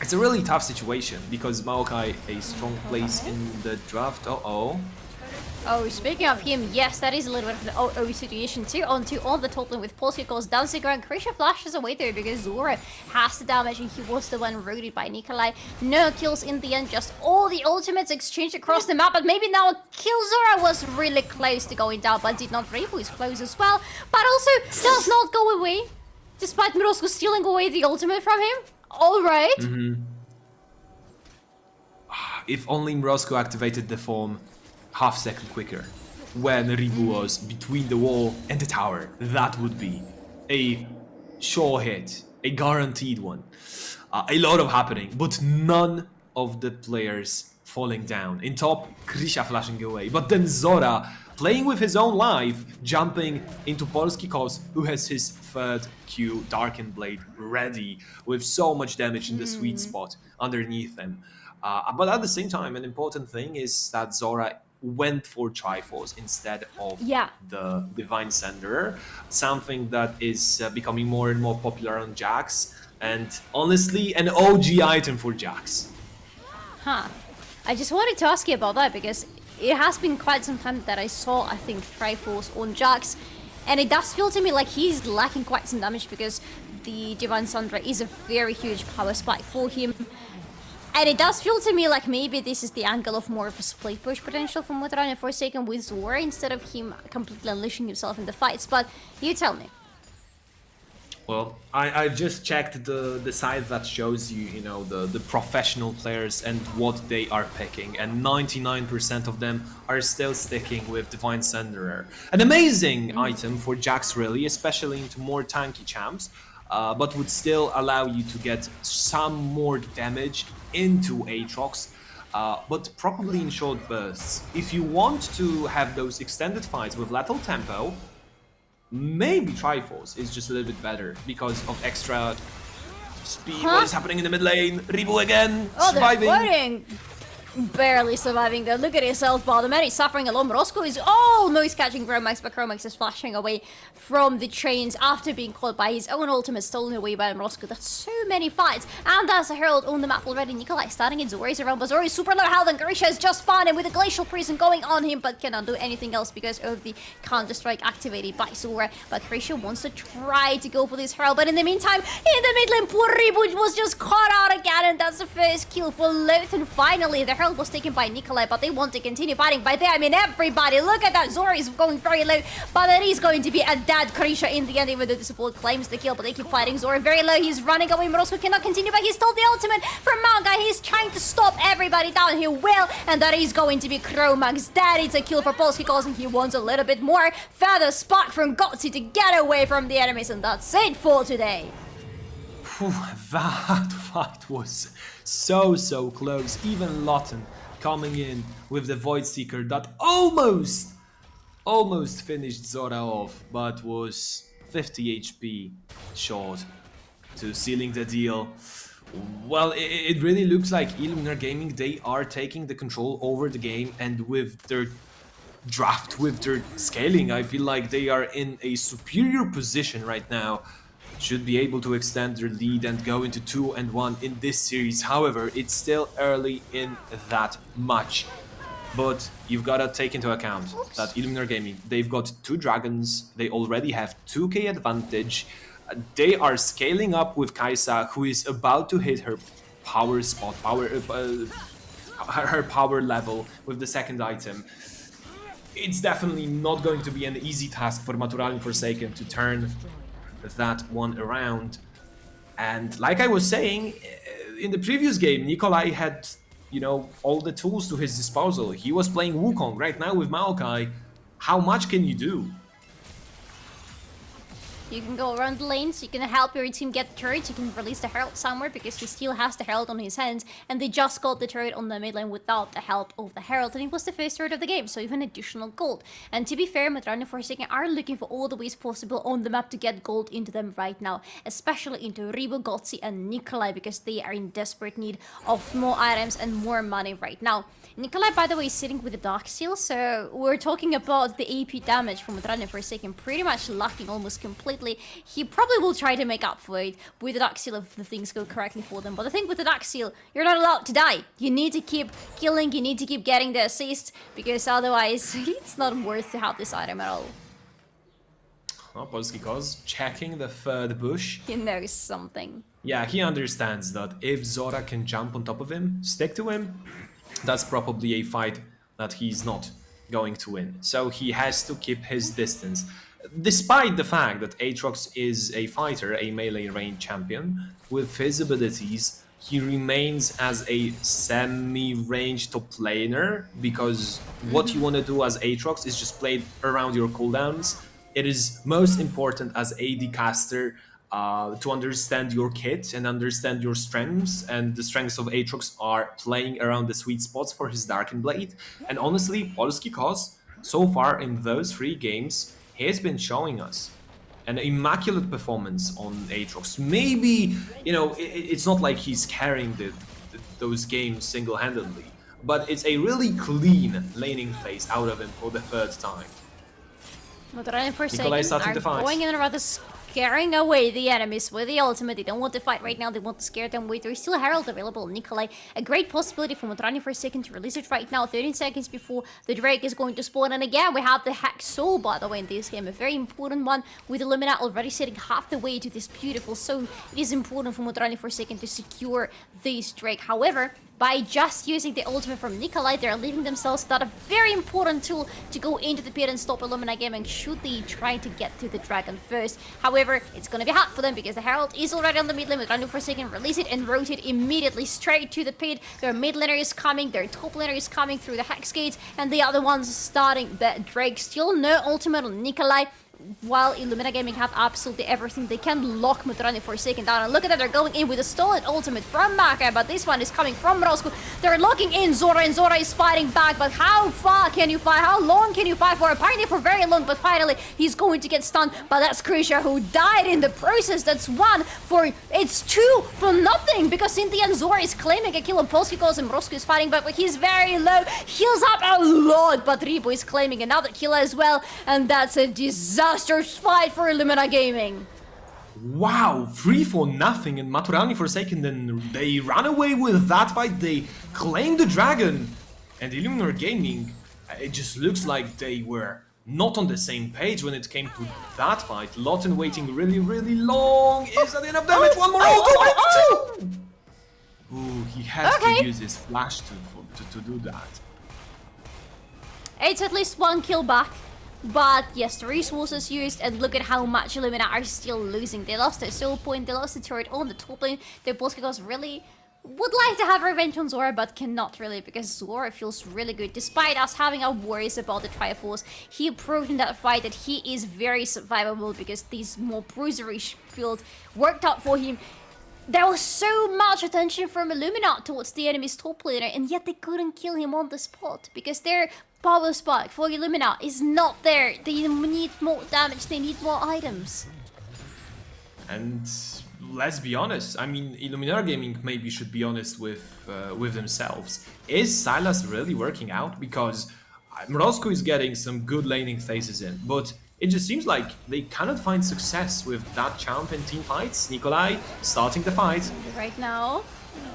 It's a really tough situation because Maokai a strong place in the draft. Oh, speaking of him, yes, that is a little bit of the OO situation too. Onto all the top lane with Polsky goes down to ground. Krysia flashes away there because Zora has the damage and he was the one rooted by Nikolai. No kills in the end, just all the ultimates exchanged across the map. But maybe now kill Zora was really close to going down, but did not. Ribu is close as well, but also does not go away, despite Mirosko stealing away the ultimate from him. Alright. If only Mirosko activated the form half second quicker when Ribu was between the wall and the tower, that would be a sure hit, a guaranteed one. A lot of happening, but none of the players falling down. In top, Krysia flashing away, but then Zora playing with his own life, jumping into Polsky, who has his third Q Darkened Blade ready with so much damage in the sweet spot underneath him. But at the same time, an important thing is that Zora went for Triforce instead of the Divine Sender, something that is becoming more and more popular on Jax, and honestly, an OG item for Jax. I just wanted to ask you about that because it has been quite some time that I saw, I think, Triforce on Jax, and it does feel to me like he's lacking quite some damage because the Divine Sandra is a very huge power spike for him. And it does feel to me like maybe this is the angle of more of a split push potential from Maturalni Forsaken with Zora instead of him completely unleashing himself in the fights, but you tell me. Well, I've just checked the site that shows you, the professional players and what they are picking, and 99% of them are still sticking with Divine Senderer. An amazing item for Jax, really, especially into more tanky champs. but would still allow you to get some more damage into Aatrox, but probably in short bursts. If you want to have those extended fights with lethal tempo, maybe Triforce is just a little bit better because of extra speed. What is happening in the mid lane? Ribu again, surviving. They're fighting. Barely surviving though. Look at himself, Baldomir. He's suffering alone. Roscoe is almost catching Chromax, but Chromax is flashing away from the chains after being caught by his own ultimate, stolen away by Roscoe. That's so many fights. And that's a Herald on the map already. Nikolai starting in Zori's around, but Zori's super low health, and Grisha is just fine and with a Glacial Prison going on him, but cannot do anything else because of the Counter-Strike activated by Zora. But Grisha wants to try to go for this Herald, but in the meantime, in the mid lane, poor Ribu was just caught out again, and that's the first kill for Loth. And finally, the Herald was taken by Nikolai, but they want to continue fighting. By there, I mean everybody. Look at that. Zora is going very low, but there is going to be a dead Krisha in the end, even though the support claims the kill, but they keep fighting. Zora very low. He's running away. Morosco cannot continue, but he stole the ultimate from Manga. He's trying to stop everybody down. He will, and that is going to be Chromax dead. It's a kill for Polsky Calls, and he wants a little bit more. Feather spark from Gutsy to get away from the enemies, and that's it for today. That fight was so close. Even Lotten coming in with the Void Seeker that almost finished Zora off, but was 50 HP short to sealing the deal. Well, it really looks like Illuminar Gaming, they are taking the control over the game, and with their draft, with their scaling, I feel like they are in a superior position right now. Should be able to extend their lead and go into 2-1 in this series. However, it's still early in that match. But you've got to take into account that Illuminar Gaming, they've got 2 dragons, they already have 2k advantage. They are scaling up with Kai'Sa, who is about to hit her power spot, her power level with the second item. It's definitely not going to be an easy task for Maturalni Forsaken to turn that one around. And like I was saying, in the previous game, Nikolai had, you know, all the tools to his disposal. He was playing Wukong. Right now with Maokai, how much can you do? You can go around the lanes, you can help your team get the turret, you can release the Herald somewhere because he still has the Herald on his hands, and they just got the turret on the mid lane without the help of the Herald, and it was the first turret of the game, so even additional gold. And to be fair, Maturalni Forsaken are looking for all the ways possible on the map to get gold into them right now, especially into Ribu, Gutsy, and Nikolai, because they are in desperate need of more items and more money right now. Nikolai, by the way, is sitting with the Dark Seal, so we're talking about the AP damage from Maturalni Forsaken pretty much lacking almost completely. He probably will try to make up for it with the Dark Seal if the things go correctly for them. But the thing with the Dark Seal, you're not allowed to die. You need to keep killing, you need to keep getting the assist, because otherwise it's not worth to have this item at all. Oh, Polsky Koz checking the bush. He knows something. Yeah, he understands that if Zora can jump on top of him, stick to him, that's probably a fight that he's not going to win. So he has to keep his distance. Despite the fact that Aatrox is a fighter, a melee range champion, with his abilities, he remains as a semi-range top laner, because what you want to do as Aatrox is just play around your cooldowns. It is most important as AD caster to understand your kit and understand your strengths, and the strengths of Aatrox are playing around the sweet spots for his Darken Blade. And honestly, Polsky Koz, so far in those 3 games, he has been showing us an immaculate performance on Aatrox. Maybe, you know, it's not like he's carrying those games single-handedly, but it's a really clean laning phase out of him for the 3rd time. Maturalni Forsaken are going in rather scaring away the enemies with the ultimate. They don't want to fight right now, they want to scare them away. There is still a Herald available. Nikolai, a great possibility for Maturalni Forsaken to release it right now, 13 seconds before the Drake is going to spawn. And again, we have the Hack Soul, by the way, in this game, a very important one, with Illuminar already sitting half the way to this beautiful zone. It is important for Maturalni Forsaken to secure this Drake. However, by just using the ultimate from Nikolai, they're leaving themselves without a very important tool to go into the pit and stop Illuminar Gaming should they try to get to the dragon first. However, it's gonna be hard for them because the Herald is already on the mid lane. Maturalni Forsaken release it and rotate immediately straight to the pit. Their mid laner is coming, their top laner is coming through the Hex Gates, and the other ones starting the Drake. Still no ultimate on Nikolai. while Illuminar Gaming have absolutely everything, they can lock Maturalni Forsaken down. And look at that, they're going in with a stolen ultimate from Magvayer, but this one is coming from Mrozku. They're locking in Zora, and Zora is fighting back, but how far can you fight? How long can you fight for? Apparently for very long, but finally he's going to get stunned, but that's Krisha who died in the process. That's one for, it's two for nothing, because in the end Zora is claiming a kill on Polsky goes and Mrozku is fighting back, but he's very low, heals up a lot, but Ribo is claiming another kill as well, and that's a disastrous fight for Illuminar Gaming. Wow, 3-0 and Maturalni Forsaken, then they ran away with that fight, they claimed the dragon, and Illuminar Gaming, it just looks like they were not on the same page when it came to that fight. Lawton waiting really, really long. Is that enough damage? One more auto, maybe two! Ooh, he has to use his flash to do that. It's at least one kill back. But yes, the resources used, and look at how much Illuminar are still losing. They lost their soul point, they lost the turret on the top lane. Their Polsky goes really would like to have revenge on Zora, but cannot really, because Zora feels really good. Despite us having our worries about the Triforce, he proved in that fight that he is very survivable, because these more bruiserish field worked out for him. There was so much attention from Illuminar towards the enemy's top laner, and yet they couldn't kill him on the spot, because their power spike for Illuminar is not there. They need more damage, they need more items. And let's be honest, I mean, Illuminar Gaming maybe should be honest with themselves. Is Sylas really working out? Because Mrozku is getting some good laning phases in, but it just seems like they cannot find success with that champ in team fights. Nikolai starting the fight. Right now.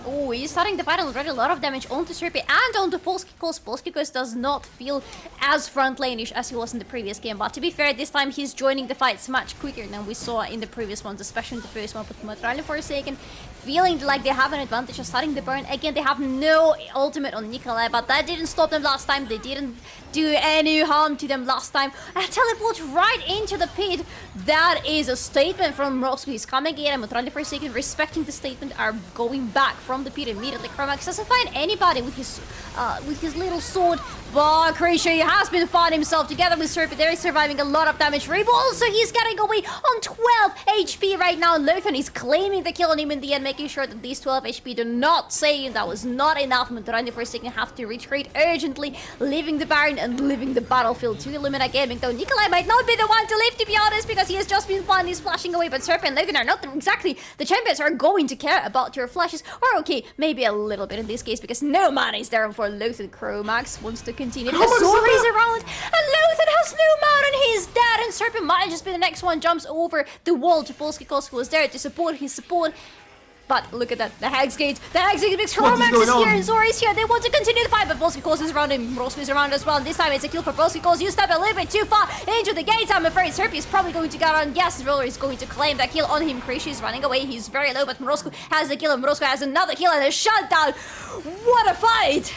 Oh, he's starting the fight and already a lot of damage onto Serpi and onto Polsky. Polsky does not feel as front lane-ish as he was in the previous game. But to be fair, this time he's joining the fights much quicker than we saw in the previous ones, especially in the first one. But Maturalni Forsaken feeling like they have an advantage of starting the burn. Again, they have no ultimate on Nikolai, but that didn't stop them last time. They didn't do any harm to them last time. A teleport right into the pit. That is a statement from Mrozku. He's coming in, and Maturalni Forsaken, respecting the statement, are going back from the pit immediately. Chromax doesn't find anybody with his little sword, but Krisha has been finding himself together with Serpent. They're surviving a lot of damage. Rebo also, he's getting away on 12 HP right now. Lothan is claiming the kill on him in the end, making sure that these 12 HP do not save him. That was not enough. Maturalni Forsaken have to retreat urgently, leaving the Baron and leaving the battlefield to Illuminar Gaming. Though Nikolai might not be the one to live, to be honest, because he has just been fine. He's flashing away, but Serpent and Lothan are not exactly the champions who are going to care about your flashes. Or okay, maybe a little bit in this case, because no mana is there for Lothan. Chromax wants to continue. Because Solari is around, and Lothan has no mana, and he's dead, and Serpent might just be the next one. Jumps over the wall to Polsky, who was there to support his support. But look at that, the Hex Gate makes Chromax is here, and Zora is here. They want to continue the fight, but Polsky is around him. Mrozku is around as well, and this time it's a kill for Polsky. You step a little bit too far into the gates. I'm afraid Serpi is probably going to get on. Yes, Roller is going to claim that kill on him. Krisha is running away. He's very low, but Mrozku has the kill, and Mrozku has another kill and a shutdown. What a fight!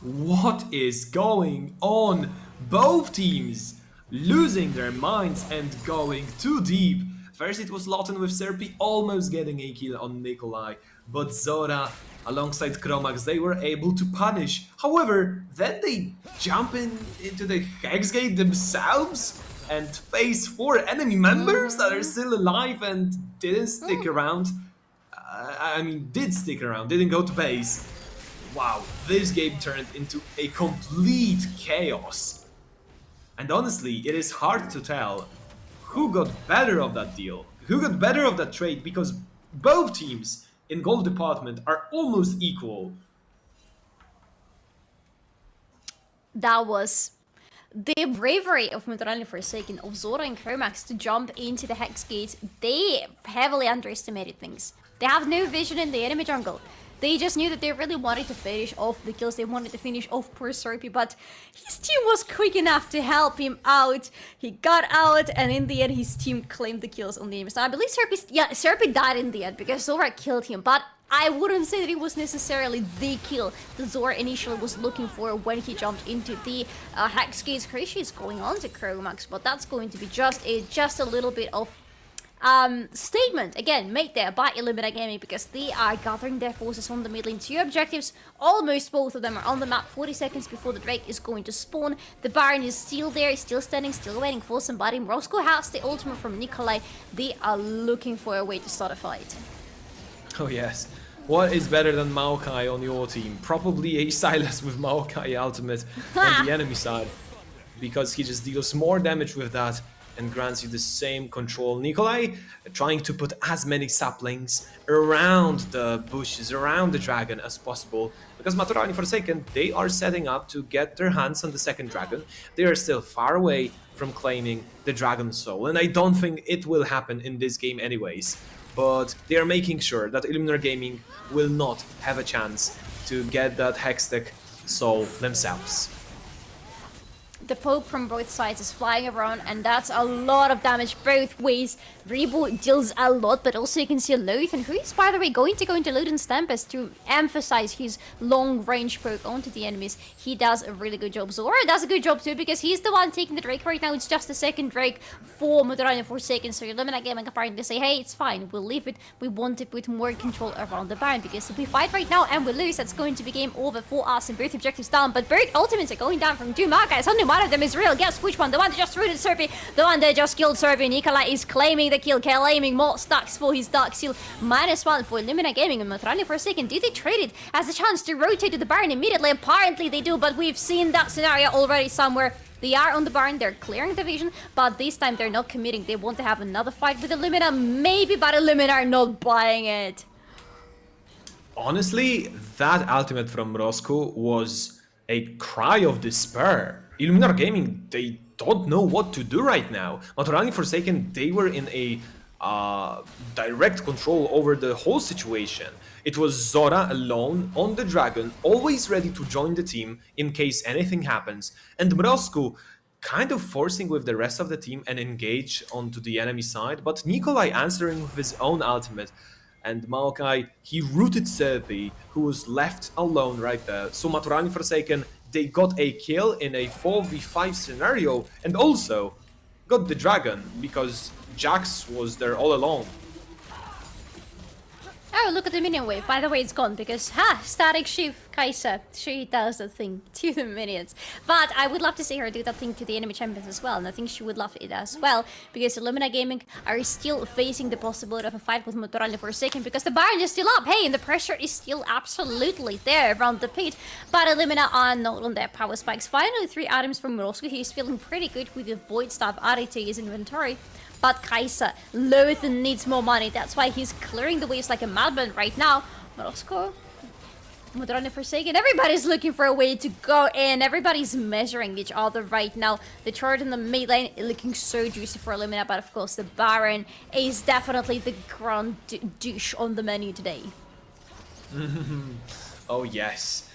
What is going on? Both teams losing their minds and going too deep. First it was Lawton with Serpi almost getting a kill on Nikolai, but Zora alongside Chromax, they were able to punish. However, then they jump into the Hex Gate themselves and face 4 enemy members that are still alive and didn't stick around. I mean, did stick around, didn't go to base. Wow, this game turned into a complete chaos. And honestly, it is hard to tell who got better of that deal, who got better of that trade, because both teams in gold department are almost equal. That was the bravery of Maturalni Forsaken, of Zora and Chromax to jump into the Hex Gate. They heavily underestimated things. They have no vision in the enemy jungle. They just knew that they really wanted to finish off the kills. They wanted to finish off poor Serpi, but his team was quick enough to help him out. He got out, and in the end, his team claimed the kills on the enemy. So I believe Serpi died in the end because Zora killed him, but I wouldn't say that it was necessarily the kill that Zora initially was looking for when he jumped into the Hex Gates. Krisha is going on to Chromax, but that's going to be just a little bit of statement again made there by Illuminar Gaming, because they are gathering their forces on the mid lane. 2 objectives, almost both of them are on the map 40 seconds before the Drake is going to spawn. The Baron is still there, still standing, still waiting for somebody. Roscoe has the ultimate from Nikolai. They are looking for a way to start a fight. Oh yes. What is better than Maokai on your team? Probably a Silas with Maokai ultimate on the enemy side, because he just deals more damage with that and grants you the same control. Nikolai trying to put as many saplings around the bushes, around the dragon as possible, because Maturalni Forsaken, they are setting up to get their hands on the second dragon. They are still far away from claiming the dragon soul, and I don't think it will happen in this game anyways, but they are making sure that Illuminar Gaming will not have a chance to get that Hextech soul themselves. The poke from both sides is flying around, and that's a lot of damage both ways. Rebo deals a lot, but also you can see Lothan, who is, by the way, going to go into Lothan's Tempest to emphasize his long-range poke onto the enemies. He does a really good job. Zora does a good job too, because he's the one taking the Drake right now. It's just the second Drake for Maturalni Forsaken, so Illuminar Gaming apparently say, hey, it's fine, we'll leave it. We want to put more control around the Baron, because if we fight right now and we lose, that's going to be game over for us and both objectives down. But both ultimates are going down from 2 Maokai. Only one of them is real. Guess which one? The one that just rooted Serpy, the one that just killed Serpy. Nikolai is claiming the kill, claiming more stacks for his Dark Seal. -1 for Illuminar Gaming, and Maturalni Forsaken. Did they trade it as a chance to rotate to the Baron immediately? Apparently they do, but we've seen that scenario already somewhere. They are on the Baron, they're clearing the vision, but this time they're not committing. They want to have another fight with Illuminar, maybe, but Illuminar not buying it. Honestly, that ultimate from Roscoe was a cry of despair. Illuminar Gaming, they don't know what to do right now. Maturalni Forsaken, they were in a direct control over the whole situation. It was Zora alone on the dragon, always ready to join the team in case anything happens, and Roscoe kind of forcing with the rest of the team and engage onto the enemy side, but Nikolai answering with his own ultimate. And Maokai, he rooted Serpy, who was left alone right there. So Maturalni Forsaken, they got a kill in a 4v5 scenario, and also got the dragon, because Jax was there all along. Oh, look at the minion wave. By the way, it's gone because, static shift Kai'Sa. She does the thing to the minions. But I would love to see her do that thing to the enemy champions as well. And I think she would love it as well, because Illuminar Gaming are still facing the possibility of a fight with Maturalni Forsaken, because the Baron is still up. Hey, and the pressure is still absolutely there around the pit. But Illuminar are not on their power spikes. Finally, 3 items from Roscoe. He's feeling pretty good with the Void Staff added to his inventory. But Kai'Sa, Lothan needs more money. That's why he's clearing the waves like a madman right now. Roscoe, Maturalni Forsaken, everybody's looking for a way to go in. Everybody's measuring each other right now. The chart in the mid lane is looking so juicy for Illuminar, but of course the Baron is definitely the grand dish on the menu today. Oh yes.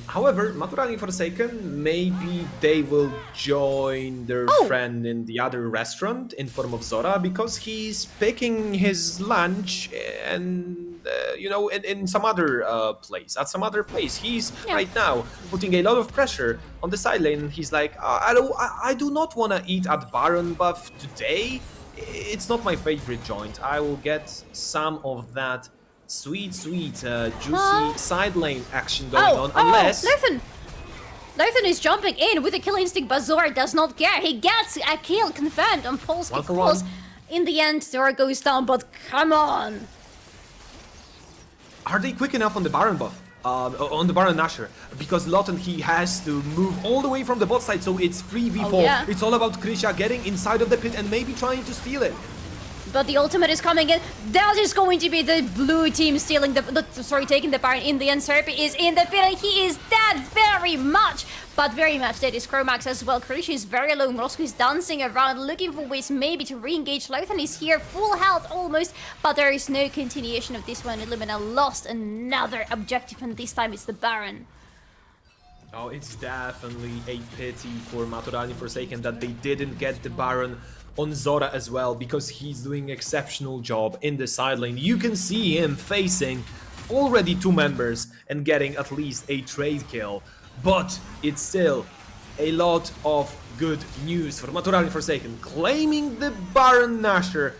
However, Maturalni Forsaken, maybe they will join their friend in the other restaurant in form of Zora, because he's picking his lunch and, you know, in some other place, at some other place. He's right now putting a lot of pressure on the side lane. He's like, I do not want to eat at Baron Buff today. It's not my favorite joint. I will get some of that sweet, juicy side lane action going on, unless... Lothan is jumping in with a kill instinct, but Zora does not care. He gets a kill confirmed on Polsky. Of course, in the end, Zora goes down, but come on. Are they quick enough on the Baron buff? On the Baron Nashor? Because Lothan, he has to move all the way from the bot side, so it's 3v4. It's all about Grycia getting inside of the pit and maybe trying to steal it. But the ultimate is coming in. That is going to be the blue team stealing taking the Baron in the end. Serpy is in the field. He is dead very much. But very much dead is Chromax as well. Grycia is very low. Roscoe is dancing around, looking for ways maybe to re-engage. Lothan is here, full health almost. But there is no continuation of this one. Illuminar lost another objective, and this time it's the Baron. Oh, it's definitely a pity for Maturalni Forsaken that they didn't get the Baron on Zora as well, because he's doing exceptional job in the side lane. You can see him facing already 2 members and getting at least a trade kill, but it's still a lot of good news for Maturalni Forsaken, claiming the Baron Nashor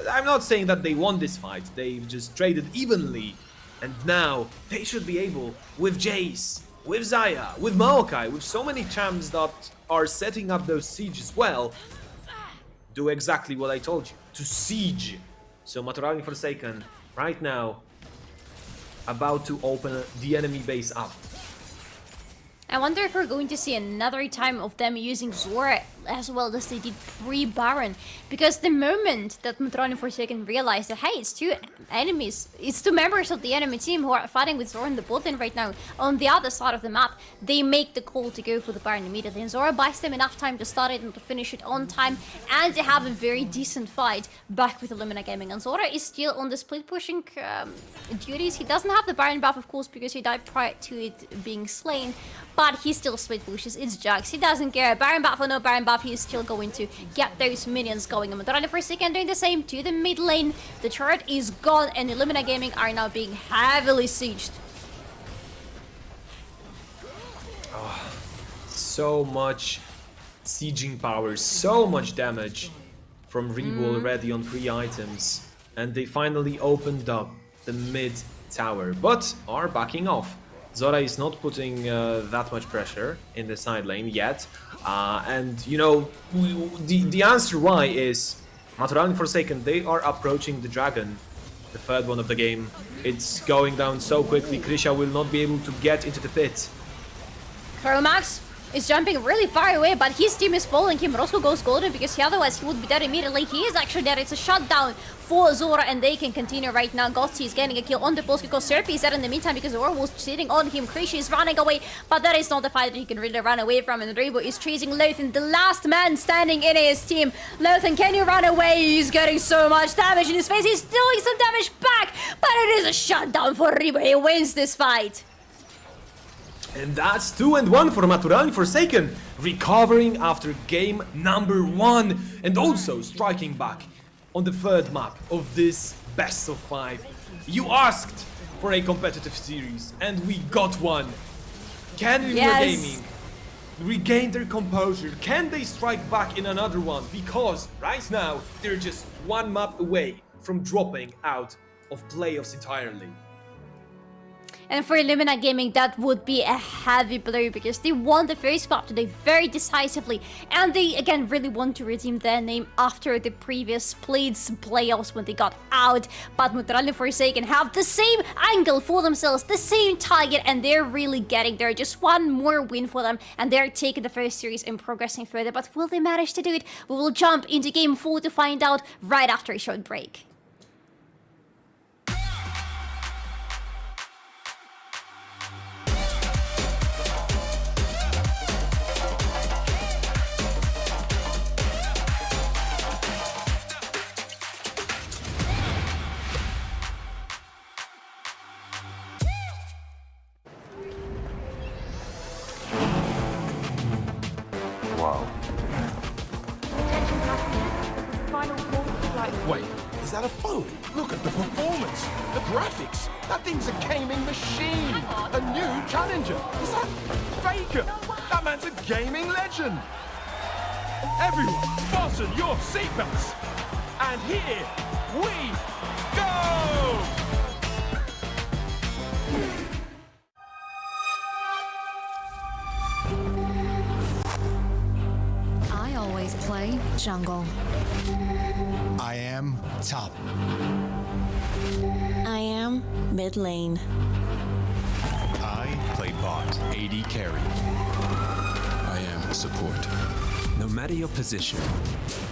I'm not saying that they won this fight, they've just traded evenly. And now they should be able, with Jace, with Xayah, with Maokai, with so many champs that are setting up those siege as well, do exactly what I told you, to siege. So Maturalni Forsaken, right now, about to open the enemy base up. I wonder if we're going to see another time of them using Zora as well as they did pre-Baron. Because the moment that Maturalni Forsaken realized that, hey, it's two enemies, it's two members of the enemy team who are fighting with Zora in the bot lane right now on the other side of the map, they make the call to go for the Baron immediately. And Zora buys them enough time to start it and to finish it on time and to have a very decent fight back with Illuminar Gaming. And Zora is still on the split pushing duties. He doesn't have the Baron buff, of course, because he died prior to it being slain. But he still split pushes, it's Jax, he doesn't care, Baron buff or no Baron buff, he's still going to get those minions going. And Maturalni Forsaken doing the same to the mid lane, the turret is gone and Illuminar Gaming are now being heavily sieged. Oh, so much sieging power, so much damage from Rebu already on 3 items. And they finally opened up the mid tower, but are backing off. Zora is not putting that much pressure in the side lane yet. And, you know, the answer why is Maturalni Forsaken, they are approaching the dragon, the third one of the game. It's going down so quickly, Krisha will not be able to get into the pit. Max is jumping really far away, but his team is following him. Roscoe goes golden because otherwise he would be dead immediately. He is actually dead. It's a shutdown for Zora and they can continue right now. Gutkowski is getting a kill on the Polsat because Serpi is dead in the meantime because Zora was sitting on him. Krisha is running away, but that is not the fight that he can really run away from. And Rebu is chasing Lothan, the last man standing in his team. Lothan, can you run away? He's getting so much damage in his face. He's doing some damage back, but it is a shutdown for Rebu. He wins this fight. And that's 2-1 for Maturalni Forsaken, recovering after game number 1 and also striking back on the third map of this best of 5. You asked for a competitive series and we got one. Can Illuminar Gaming regain their composure? Can they strike back in another one? Because right now they're just one map away from dropping out of playoffs entirely. And for Illuminar Gaming, that would be a heavy blow because they won the first map today very decisively. And they, again, really want to redeem their name after the previous splits playoffs when they got out. But Maturalni Forsaken have the same angle for themselves, the same target, and they're really getting there. Just one more win for them, and they're taking the first series and progressing further. But will they manage to do it? We will jump into game 4 to find out right after a short break. Wait, is that a phone? Look at the performance, the graphics. That thing's a gaming machine. A new challenger. Is that Faker? That man's a gaming legend. Everyone, fasten your seatbelts. And here we go! I always play jungle. I am top. I am mid lane. I play bot, AD carry. I am support. No matter your position,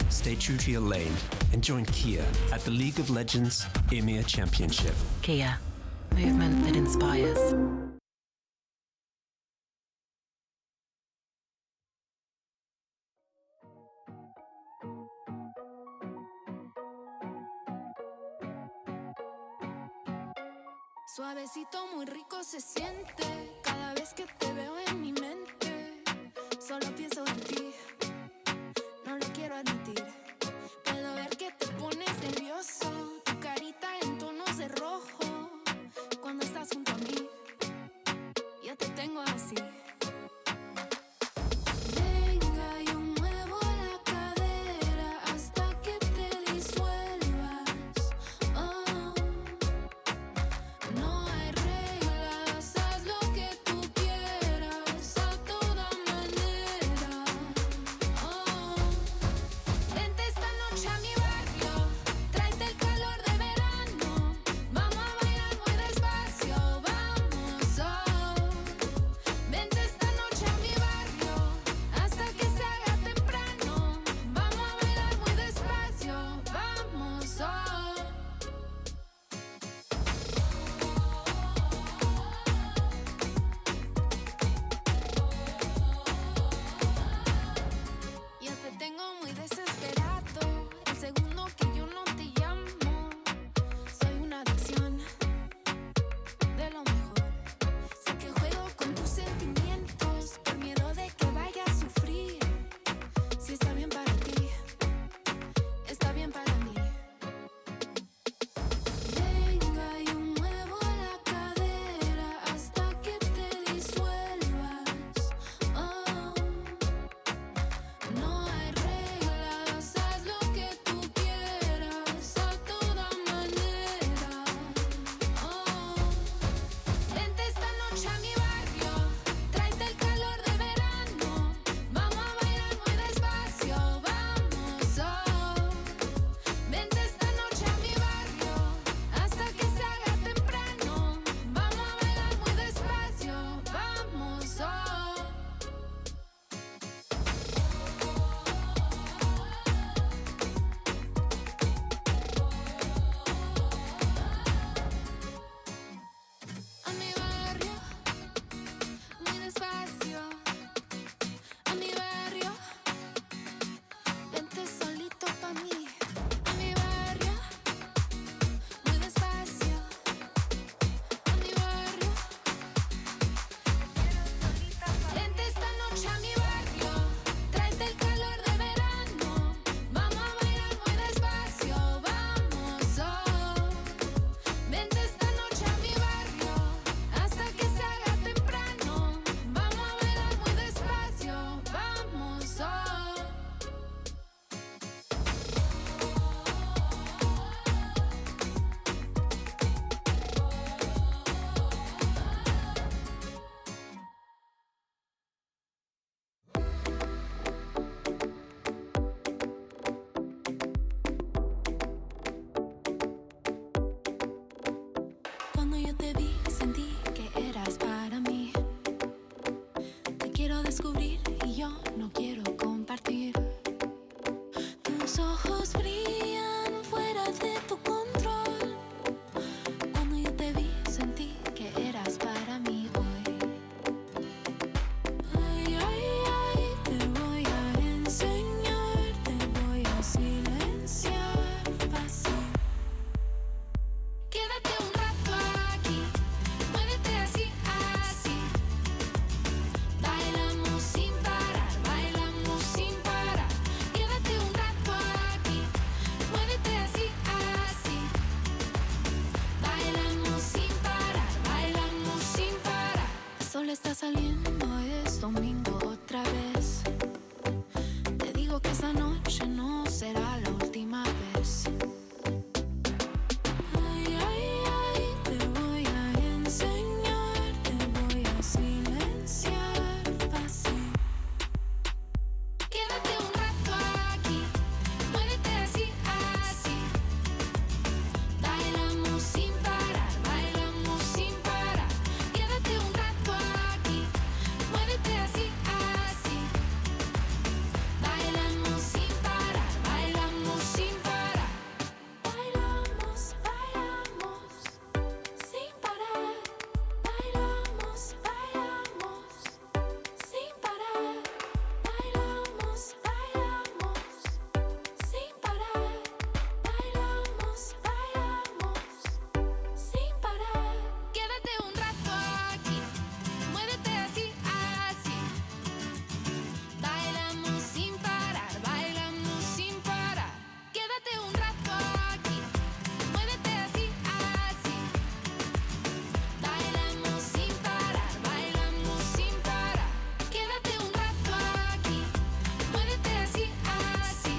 stay true to your lane and join Kia at the League of Legends EMEA Championship. Kia, movement that inspires. Suavecito, muy rico se siente cada vez que te veo en mi mente. Solo pienso en ti, no lo quiero admitir. Puedo ver que te pones nervioso, tu carita en tonos de rojo. Cuando estás junto a mí, ya te tengo así. Venga, yo muevo la cadera hasta que te disuelvas. Cuando yo te vi, sentí que eras para mí. Te quiero descubrir y yo no quiero compartir. Tus ojos brillan fuera de tu control. Cuando yo te vi, sentí que eras para mí hoy. Ay, ay, ay, te voy a enseñar, te voy a silenciar fácil. Quédate un rato aquí, muévete así, así. Bailamos sin parar, bailamos sin parar. Quédate un rato aquí, muévete así, así. Bailamos sin parar, bailamos sin parar. El sol está saliendo, es domingo otra vez. Te digo que esta noche no será la última vez. Ay, ay, ay, te voy a enseñar, te voy a silenciar fácil. Quédate un rato aquí, muévete así, así. Bailamos sin parar, bailamos sin parar. Quédate un rato aquí, muévete así, así. Bailamos sin parar, bailamos sin parar. Bailamos, bailamos sin parar. Bailamos, bailamos sin parar. Bailamos, bailamos sin parar. Bailamos, bailamos sin parar. Quédate un rato aquí, muévete así, así. Bailamos sin parar, bailamos sin parar. Quédate un rato aquí, muévete así, así. Bailamos sin parar, bailamos sin parar. Quédate un rato aquí, muévete así, así.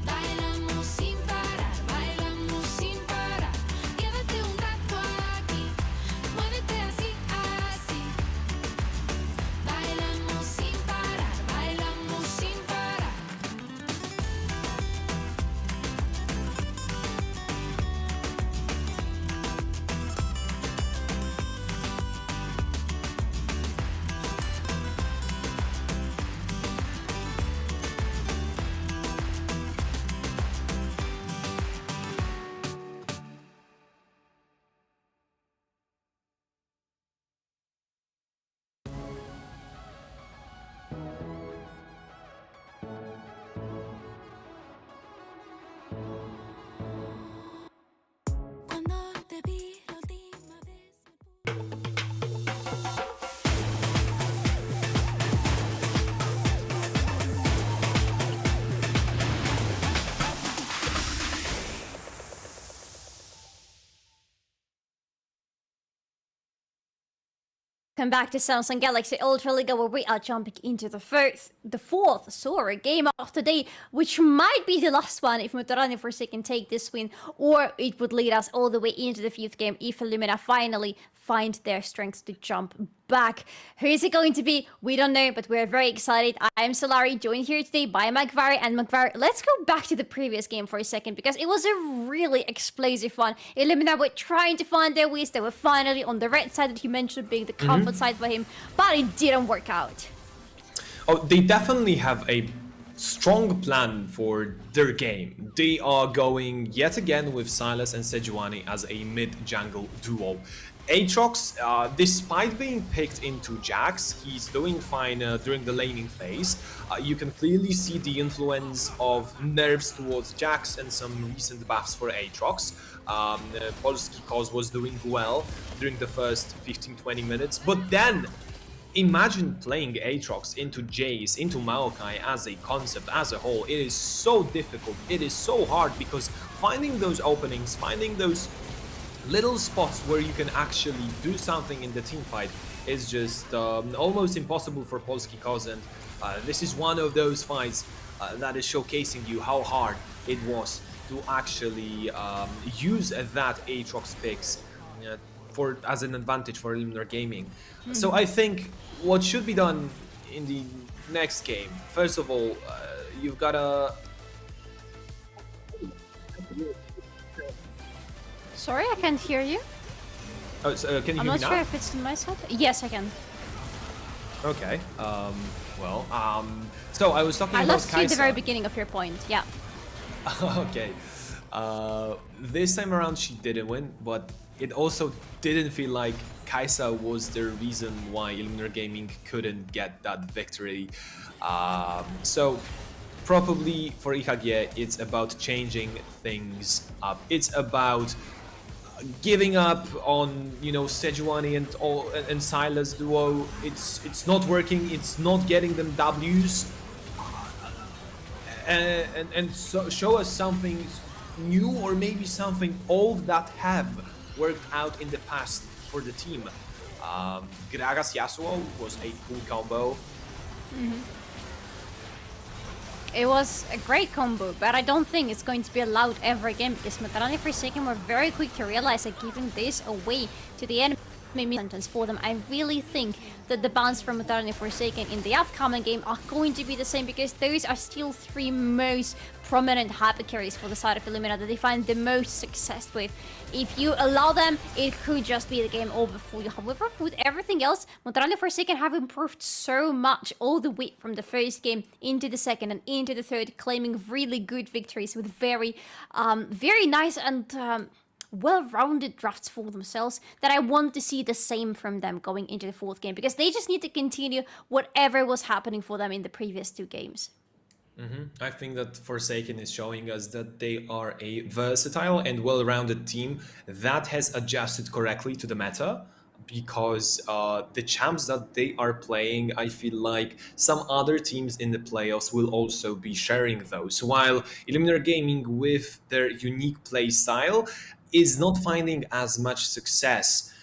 Bailamos sin parar, bailamos sin parar. Quédate un rato aquí, muévete así, así. Bailamos sin parar, bailamos sin parar. Cuando te vi la última vez. Welcome back to Samsung Galaxy Ultraliga, where we are jumping into the fourth game of the day, which might be the last one if Maturalni Forsaken take this win, or it would lead us all the way into the fifth game if Illuminar finally find their strength to jump back. Who is it going to be? We don't know, but we're very excited. I am Solari, joined here today by Magvayer. And Magvayer, let's go back to the previous game for a second, because it was a really explosive one. Illuminar were trying to find their ways. They were finally on the red side that you mentioned being the comfort side for him, but it didn't work out. Oh, they definitely have a strong plan for their game. They are going yet again with Silas and Sejuani as a mid-jungle duo. Aatrox, despite being picked into Jax, he's doing fine during the laning phase. You can clearly see the influence of nerfs towards Jax and some recent buffs for Aatrox. Polsky cause was doing well during the first 15-20 minutes, but then imagine playing Aatrox into Jace, into Maokai as a concept, as a whole. It is so difficult, it is so hard, because finding those openings, finding those little spots where you can actually do something in the team fight is just almost impossible for Polsky cause, and this is one of those fights that is showcasing you how hard it was to actually use that Aatrox picks as an advantage for Illuminar Gaming. So I think what should be done in the next game, first of all, you've got to... Sorry, I can't hear you. Oh, so, can you hear me now? I'm not sure if it's on my side. Yes, I can. Okay. So I was talking about Kai'Sa. I lost you at the very beginning of your point. Yeah. Okay. This time around she didn't win, but it also didn't feel like Kai'Sa was the reason why Illuminar Gaming couldn't get that victory. So probably for IHG it's about changing things up. It's about giving up on, you know, Sejuani and Silas duo. It's not working. It's not getting them W's. And so show us something new, or maybe something old that have worked out in the past for the team. Gragas Yasuo was a cool combo. It was a great combo, but I don't think it's going to be allowed ever again, because Maturalni Forsaken were very quick to realize that giving this away to the enemy sentence for them. I really think that the bans from Maturalni Forsaken in the upcoming game are going to be the same, because those are still three most prominent hyper carries for the side of Illuminar that they find the most success with. If you allow them, it could just be the game over for you. However, with everything else, Maturalni Forsaken have improved so much all the way from the first game into the second and into the third, claiming really good victories with very nice and well-rounded drafts for themselves, that I want to see the same from them going into the fourth game, because they just need to continue whatever was happening for them in the previous two games. I think that Forsaken is showing us that they are a versatile and well-rounded team that has adjusted correctly to the meta, because the champs that they are playing, I feel like some other teams in the playoffs will also be sharing those, while Illuminar Gaming, with their unique play style, is not finding as much success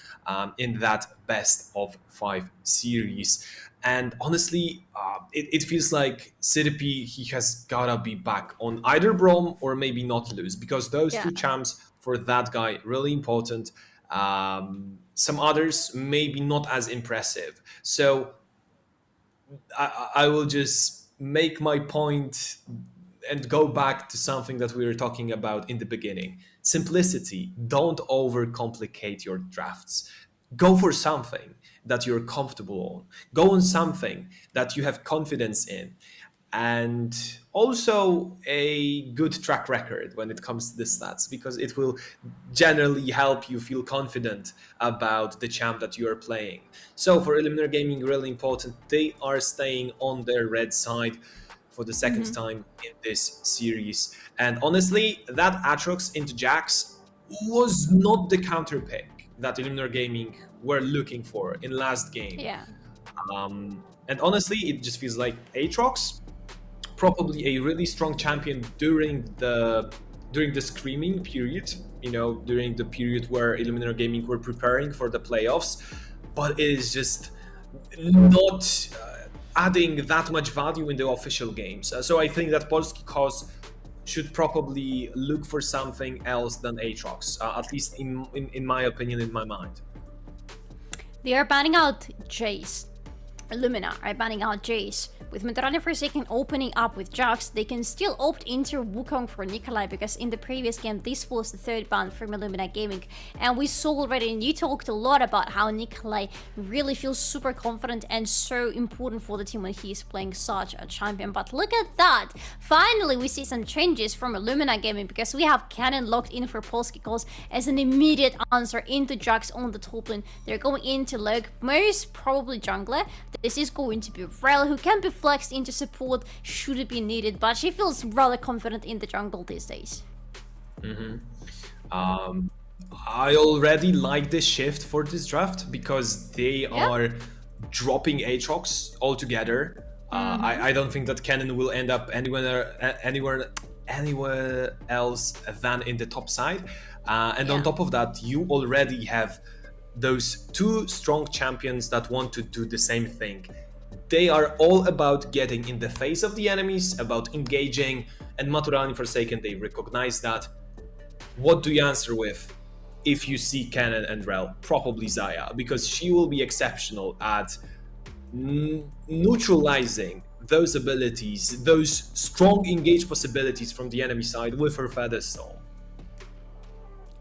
in that best of 5 series. And honestly, it feels like CDP, he has gotta be back on either Brom or maybe not lose, because those two champs for that guy really important. Some others maybe not as impressive. So I will just make my point and go back to something that we were talking about in the beginning. Simplicity. Don't overcomplicate your drafts. Go for something that you're comfortable on. Go on something that you have confidence in. And also a good track record when it comes to the stats, because it will generally help you feel confident about the champ that you are playing. So for Illuminar Gaming, really important, they are staying on their red side for the second time in this series. And honestly, that Aatrox into Jax was not the counter pick that Illuminar Gaming were looking for in last game. And honestly, it just feels like Aatrox, probably a really strong champion during the screaming period, you know, during the period where Illuminar Gaming were preparing for the playoffs, but it is just not adding that much value in the official games. So I think that Polski cause should probably look for something else than Aatrox, at least in my opinion, in my mind. They are banning out Jace. Illuminar are banning out Jace. With Maturalni Forsaken opening up with Jax, they can still opt into Wukong for Nikolai, because in the previous game this was the third ban from Illuminar Gaming, and we saw already, and you talked a lot about how Nikolai really feels super confident and so important for the team when he's playing such a champion. But look at that, finally we see some changes from Illuminar Gaming, because we have Cannon locked in for Polski calls as an immediate answer into Jax on the top lane. They're going into Lurk, most probably jungler. This is going to be Rel, who can be flexed into support should it be needed, but she feels rather confident in the jungle these days. I already like this shift for this draft, because they are dropping Aatrox altogether. I don't think that Cannon will end up anywhere else than in the top side. And on top of that, you already have those two strong champions that want to do the same thing. They are all about getting in the face of the enemies, about engaging, and Maturalni Forsaken, they recognize that. What do you answer with if you see Cannon and Rel? Probably Xayah, because she will be exceptional at neutralizing those abilities, those strong engage possibilities from the enemy side with her Feather Stone.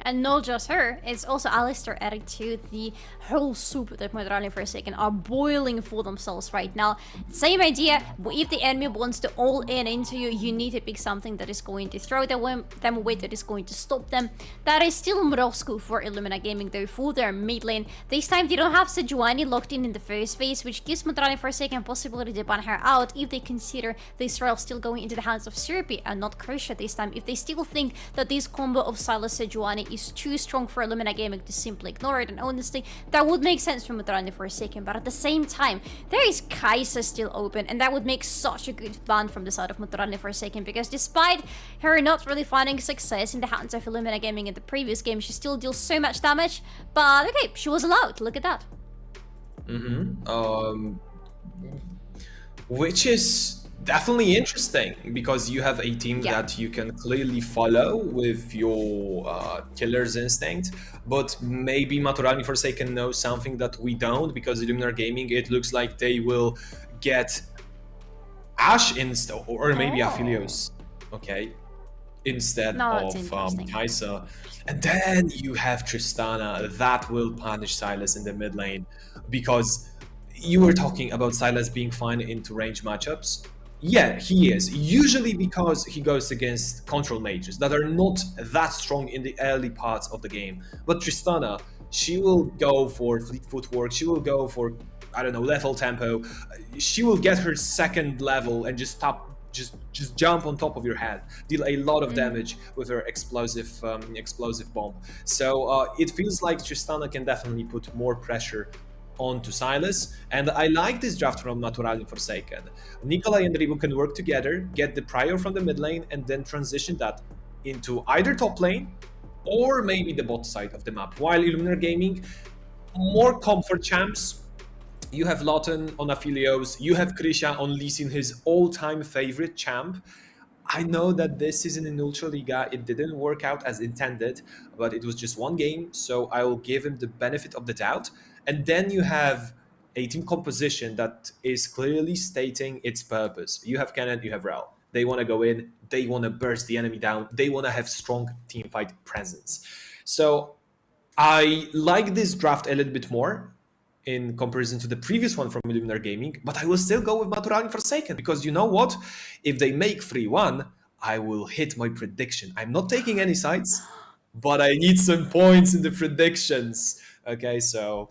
And not just her, it's also Alistair added to the whole soup that Maturalni Forsaken are boiling for themselves right now. Same idea, if the enemy wants to all in into you, you need to pick something that is going to throw them away, that is going to stop them. That is still Mrosku for Illuminar Gaming though, for their mid lane. This time they don't have Sejuani locked in the first phase, which gives Maturalni Forsaken possibility to ban her out if they consider this royal still going into the hands of Syrupy and not Crucia this time. If they still think that this combo of Sylas Sejuani is too strong for Illuminar Gaming to simply ignore it, and honestly, that would make sense for Maturalni Forsaken, but at the same time, there is Kai'Sa still open, and that would make such a good ban from the side of Maturalni Forsaken, because despite her not really finding success in the hands of Illuminar Gaming in the previous game, she still deals so much damage, but okay, she was allowed, look at that. Which is definitely interesting, because you have a team that you can clearly follow with your killer's instinct, but maybe Maturalni Forsaken knows something that we don't, because Illuminar Gaming, it looks like they will get Ashe instead, or maybe Aphelios, okay, instead of Kai'Sa. And then you have Tristana, that will punish Sylas in the mid lane, because you were talking about Sylas being fine into range matchups. Yeah, he is. Usually because he goes against control mages that are not that strong in the early parts of the game. But Tristana, she will go for fleet footwork, she will go for, I don't know, lethal tempo. She will get her second level and just jump on top of your head, deal a lot of damage with her explosive bomb. So it feels like Tristana can definitely put more pressure onto Sylas, and I like this draft from Maturalni Forsaken. Nikolai and Ribu can work together, get the prior from the mid lane, and then transition that into either top lane or maybe the bot side of the map. While Illuminar Gaming, more comfort champs. You have Lotten on Aphelios, you have Krisha on Lee Sin, his all-time favorite champ. I know that this season in Ultraliga, it didn't work out as intended, but it was just one game, so I will give him the benefit of the doubt. And then you have a team composition that is clearly stating its purpose. You have Kennen, you have Rel. They want to go in, they want to burst the enemy down, they want to have strong teamfight presence. So I like this draft a little bit more in comparison to the previous one from Illuminar Gaming, but I will still go with Maturalni Forsaken, because you know what? If they make 3-1, I will hit my prediction. I'm not taking any sides, but I need some points in the predictions. Okay, so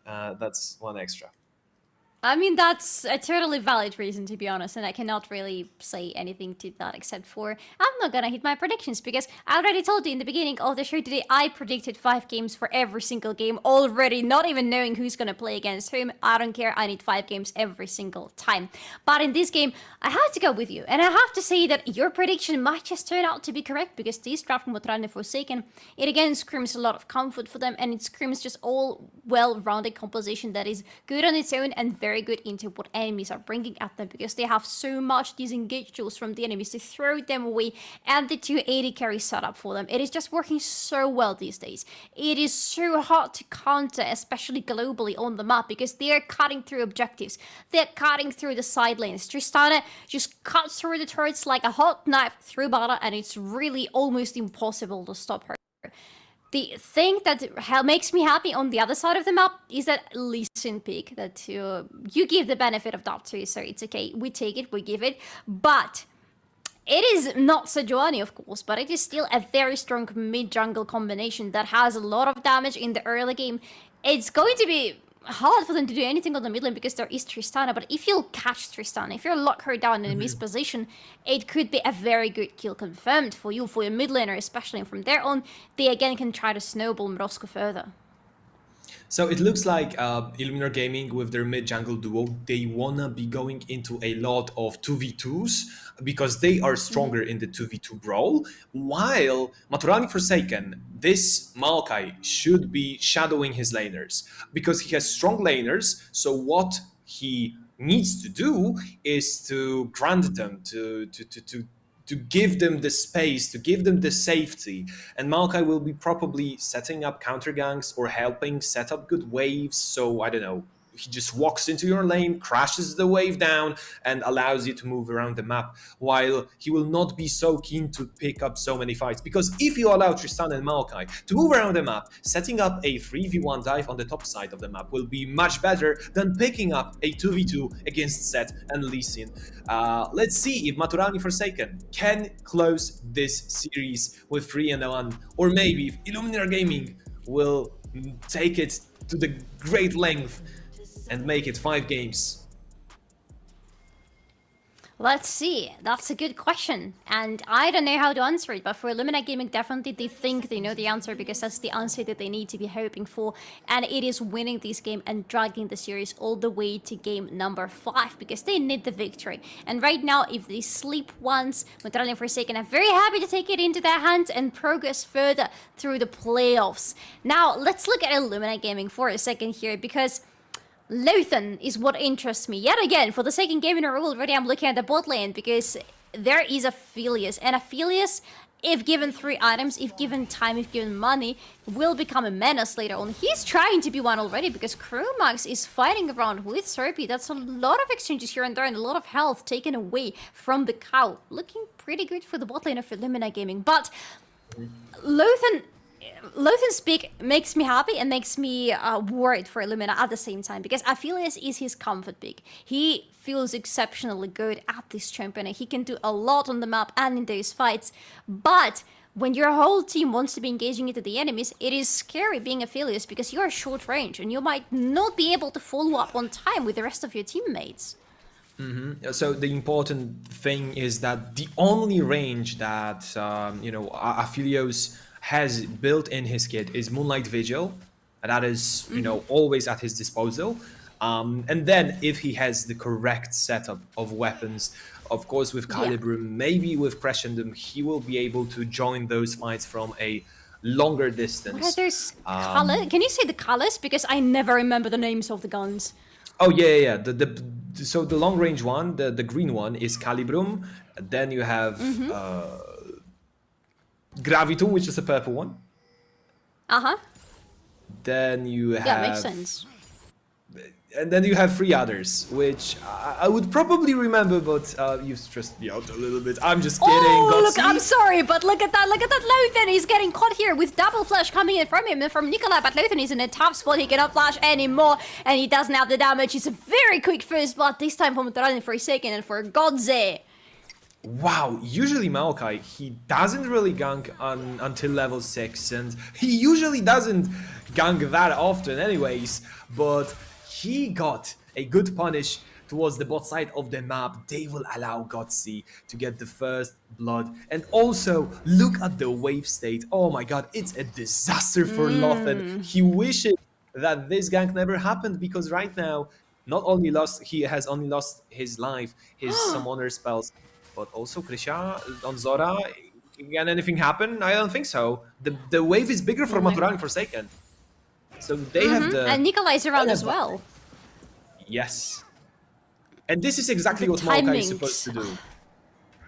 that's one extra. I mean, that's a totally valid reason, to be honest, and I cannot really say anything to that except for I'm not gonna hit my predictions, because I already told you in the beginning of the show today I predicted 5 games for every single game already, not even knowing who's gonna play against whom. I don't care, I need 5 games every single time. But in this game, I have to go with you, and I have to say that your prediction might just turn out to be correct, because this draft from Maturalni Forsaken, it again screams a lot of comfort for them, and it screams just all well-rounded composition that is good on its own and very good into what enemies are bringing at them, because they have so much disengaged tools from the enemies to throw them away, and the 280 carry setup for them. It is just working so well these days. It is so hard to counter, especially globally on the map, because they are cutting through objectives. They're cutting through the side lanes. Tristana just cuts through the turrets like a hot knife through butter, and it's really almost impossible to stop her. The thing that makes me happy on the other side of the map is that Lee Sin pick that you give the benefit of doubt to, so it's okay. We take it, we give it, but it is not Sejuani, of course, but it is still a very strong mid-jungle combination that has a lot of damage in the early game. It's going to be hard for them to do anything on the mid lane because there is Tristana, but if you'll catch Tristana, if you lock her down in a misposition, it could be a very good kill confirmed for you, for your mid laner especially, and from there on, they again can try to snowball Mrosku further. So it looks like Illuminar Gaming with their mid-jungle duo, they wanna be going into a lot of 2v2s because they are stronger in the 2v2 brawl, while Maturalni Forsaken, this Maokai should be shadowing his laners because he has strong laners, so what he needs to do is to grant them, to give them the space, to give them the safety. And Maokai will be probably setting up counter ganks or helping set up good waves. So, I don't know, he just walks into your lane, crashes the wave down, and allows you to move around the map, while he will not be so keen to pick up so many fights. Because if you allow Tristan and Maokai to move around the map, setting up a 3v1 dive on the top side of the map will be much better than picking up a 2v2 against Set and Lee Sin. Let's see if Maturalni Forsaken can close this series with 3-1, or maybe if Illuminar Gaming will take it to the great length and make it 5 games. Let's see. That's a good question. And I don't know how to answer it, but for Illuminar Gaming, definitely they think they know the answer, because that's the answer that they need to be hoping for. And it is winning this game and dragging the series all the way to game number 5, because they need the victory. And right now, if they sleep once, Maturalni Forsaken are very happy to take it into their hands and progress further through the playoffs. Now, let's look at Illuminar Gaming for a second here, because Lothan is what interests me. Yet again, for the second game in a row already, I'm looking at the bot lane, because there is Aphelios. And Aphelios, if given 3 items, if given time, if given money, will become a menace later on. He's trying to be one already, because Chromax is fighting around with Serpy. That's a lot of exchanges here and there, and a lot of health taken away from the cow. Looking pretty good for the bot lane of Illuminar Gaming. But Lothan's pick makes me happy and makes me worried for Illuminar at the same time, because Aphelios is his comfort pick. He feels exceptionally good at this champion, and he can do a lot on the map and in those fights. But when your whole team wants to be engaging into the enemies, it is scary being Aphelios, because you are short range and you might not be able to follow up on time with the rest of your teammates. So the important thing is that the only range that Aphelios has built in his kit is Moonlight Vigil. That is, always at his disposal. And then if he has the correct setup of weapons, of course with Calibrum, maybe with Crescendum, he will be able to join those fights from a longer distance. There's color. Can you say the colors? Because I never remember the names of the guns. Oh yeah. So the long range one, the green one, is Calibrum. Then you have Graviton, which is a purple one. Then you have... Yeah, makes sense. And then you have 3 others, which I would probably remember, but you stressed me out a little bit. I'm just kidding. Oh, look, I'm sorry, but look at that Lothan. He's getting caught here with double flash coming in from him and from Nikolai, but Lothan is in a tough spot. He cannot flash anymore, and he doesn't have the damage. It's a very quick first blood, this time for Maturalni Forsaken and for Godze. Wow, usually Maokai, he doesn't really gank until level 6, and he usually doesn't gank that often anyways, but he got a good punish towards the bot side of the map. They will allow Gutkowski to get the first blood. And also, look at the wave state. Oh my god, it's a disaster for Lothan. He wishes that this gank never happened, because right now, he has only lost his life, his summoner spells, but also Krisha on Zora. Can anything happen? I don't think so. The wave is bigger for Maturalni Forsaken. So they have the... And Nikolai's around as well. Yes. And this is exactly what Maokai is supposed to do.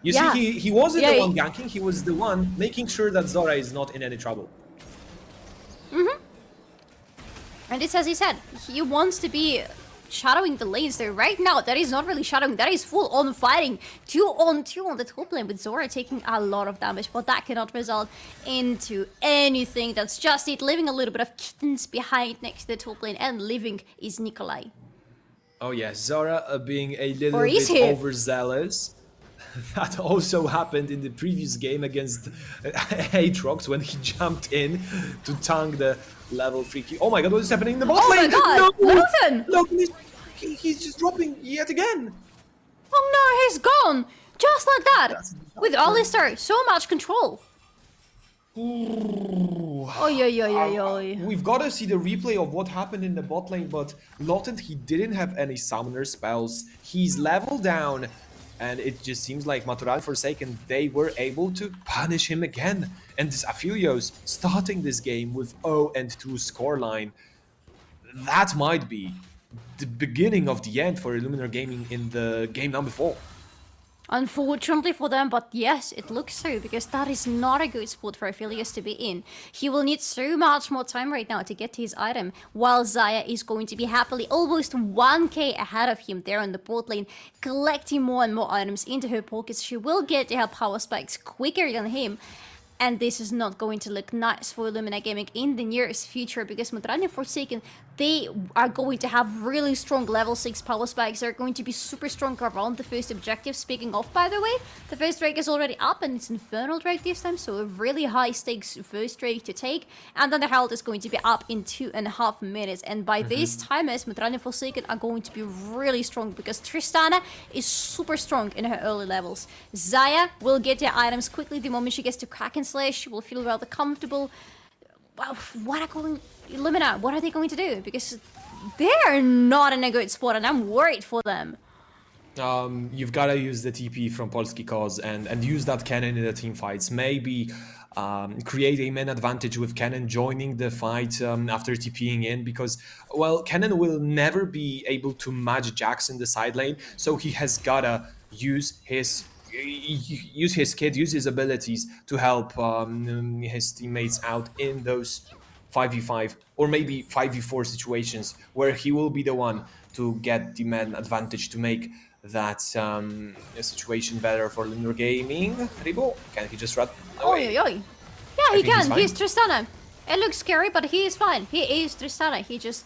You see, he wasn't the one ganking, he was the one making sure that Zora is not in any trouble. And it's as he said, he wants to be shadowing the lanes there. Right now, that is not really shadowing, that is full on fighting. 2-on-2 on the top lane, with Zora taking a lot of damage, but that cannot result into anything. That's just it, leaving a little bit of kittens behind next to the top lane, and living is Nikolai. Oh yeah, Zora being a little bit overzealous. That also happened in the previous game against Aatrox, when he jumped in to tank the level 3 Q. Oh my god, what is happening in the bot lane? Oh my god, Lothan! Look, he's just dropping yet again. Oh no, he's gone! Just like that! With Alistair, so much control. We've got to see the replay of what happened in the bot lane, but Lothan, he didn't have any summoner spells. He's leveled down, and it just seems like Maturalni Forsaken, they were able to punish him again. And this Aphelios starting this game with 0-2 scoreline, that might be the beginning of the end for Illuminar Gaming in the game number 4. Unfortunately for them, but yes, it looks so, because that is not a good spot for Aphelios to be in. He will need so much more time right now to get to his item, while Xayah is going to be happily almost 1k ahead of him there on the bot lane, collecting more and more items into her pockets. She will get to her power spikes quicker than him. And this is not going to look nice for Illuminar Gaming in the nearest future, because Maturalni Forsaken, they are going to have really strong level 6 power spikes. They're going to be super strong around the first objective. Speaking of, by the way, the first drake is already up, and it's Infernal Drake this time, so a really high stakes first drake to take. And then the Herald is going to be up in 2.5 minutes. And by this time, as Maturalni Forsaken are going to be really strong, because Tristana is super strong in her early levels. Xayah will get her items quickly the moment she gets to Kraken Slash. She will feel rather comfortable. Well, Illuminar, what are they going to do? Because they're not in a good spot, and I'm worried for them. You've got to use the TP from Polski Cause and use that cannon in the team fights. Maybe create a main advantage with cannon joining the fight after TPing in, because, well, cannon will never be able to match Jax in the side lane, so he has got to use his kit, use his abilities to help his teammates out in those 5v5 or maybe 5v4 situations where he will be the one to get the man advantage to make that situation better for Illuminar Gaming. Ribo, can he just run away? Yeah, he can. He's Tristana. It looks scary, but he is fine. He is Tristana. He just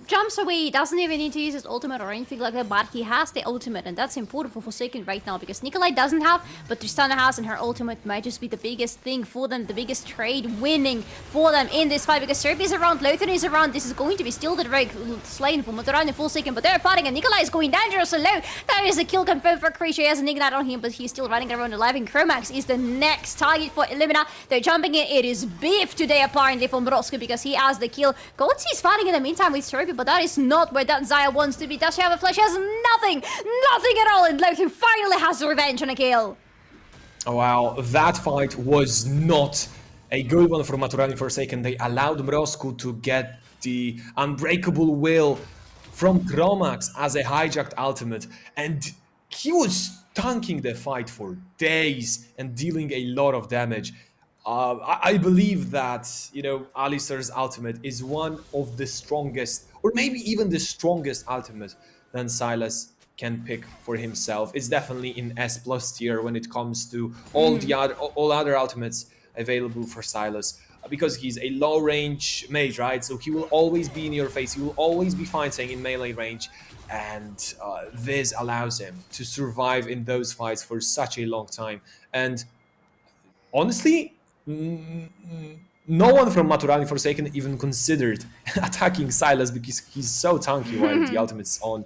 jumps away. He doesn't even need to use his ultimate or anything like that, but he has the ultimate, and that's important for Forsaken right now, because Nikolai doesn't have, but Tristana has, and her ultimate might just be the biggest thing for them, the biggest trade winning for them in this fight, because Serp is around, Lothar is around. This is going to be still the Drake slain for Maturalni Forsaken, but they're fighting, and Nikolai is going dangerously low. That is a kill confirmed for Krisha. He has an ignite on him, but he's still running around alive, and Chromax is the next target for Illuminar. They're jumping in. It is beef today, apparently, for Mroska, because he has the kill. Goatsy is fighting in the meantime with Serp, but that is not where that Xayah wants to be. Does she have a flash? She has nothing at all, and Lothar finally has revenge on a kill. Oh, wow, that fight was not a good one for Maturalni Forsaken. They allowed Mrosku to get the unbreakable will from Chromax as a hijacked ultimate, and he was tanking the fight for days and dealing a lot of damage. I believe that, you know, Alistar's ultimate is one of the strongest, or maybe even the strongest ultimate than Sylas can pick for himself. It's definitely in S+ tier when it comes to all other ultimates available for Sylas, because he's a low range mage, right? So he will always be in your face. He will always be fighting in melee range, and this allows him to survive in those fights for such a long time. And honestly, no one from Maturalni Forsaken even considered attacking Sylas because he's so tanky while the ultimate's on.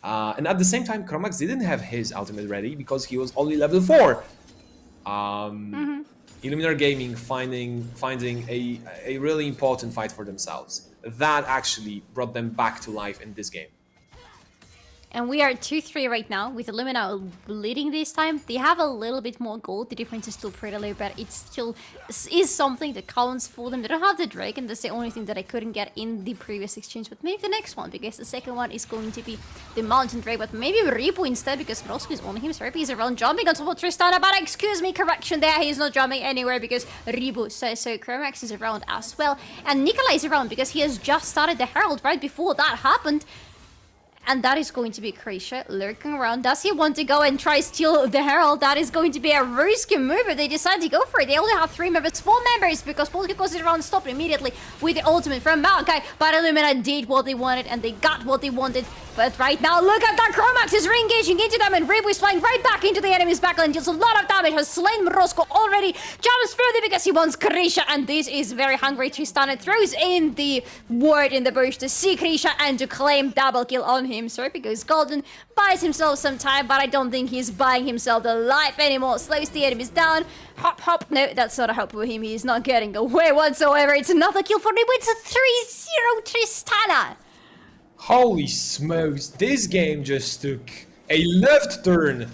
And at the same time, Chromax didn't have his ultimate ready because he was only level 4. Illuminar Gaming finding a really important fight for themselves. That actually brought them back to life in this game. And we are 2-3 right now, with Illuminar leading this time. They have a little bit more gold. The difference is still pretty low, but it still is something that counts for them. They don't have the Drake, and that's the only thing that I couldn't get in the previous exchange. But maybe the next one, because the second one is going to be the Mountain Drake. But maybe Ripu instead, because Mrosko is on him. Serpi is around jumping on top of Tristana, but excuse me, correction there. He's not jumping anywhere because Ripu says so. Chromax is around as well. And Nikolai is around because he has just started the Herald right before that happened. And that is going to be Krisha lurking around. Does he want to go and try steal the Herald? That is going to be a risky move if they decide to go for it. They only have 3 members, 4 members, because Polsat goes around, stopped immediately with the ultimate from Malachi. But Illuminar did what they wanted, and they got what they wanted. But right now, look at that. Chromax is re-engaging into them, and Ribu is flying right back into the enemy's backline. Deals a lot of damage, has slain Mrosko already. Jumps further because he wants Krisha, and this is very hungry. Tristana throws in the ward in the bush to see Krisha and to claim double kill on him. Serpi goes golden, buys himself some time, but I don't think he's buying himself the life anymore. Slows the enemies down. Hop, hop. No, that's not a help for him. He's not getting away whatsoever. It's another kill for him. It's a 3-0 Tristana. Holy smokes, this game just took a left turn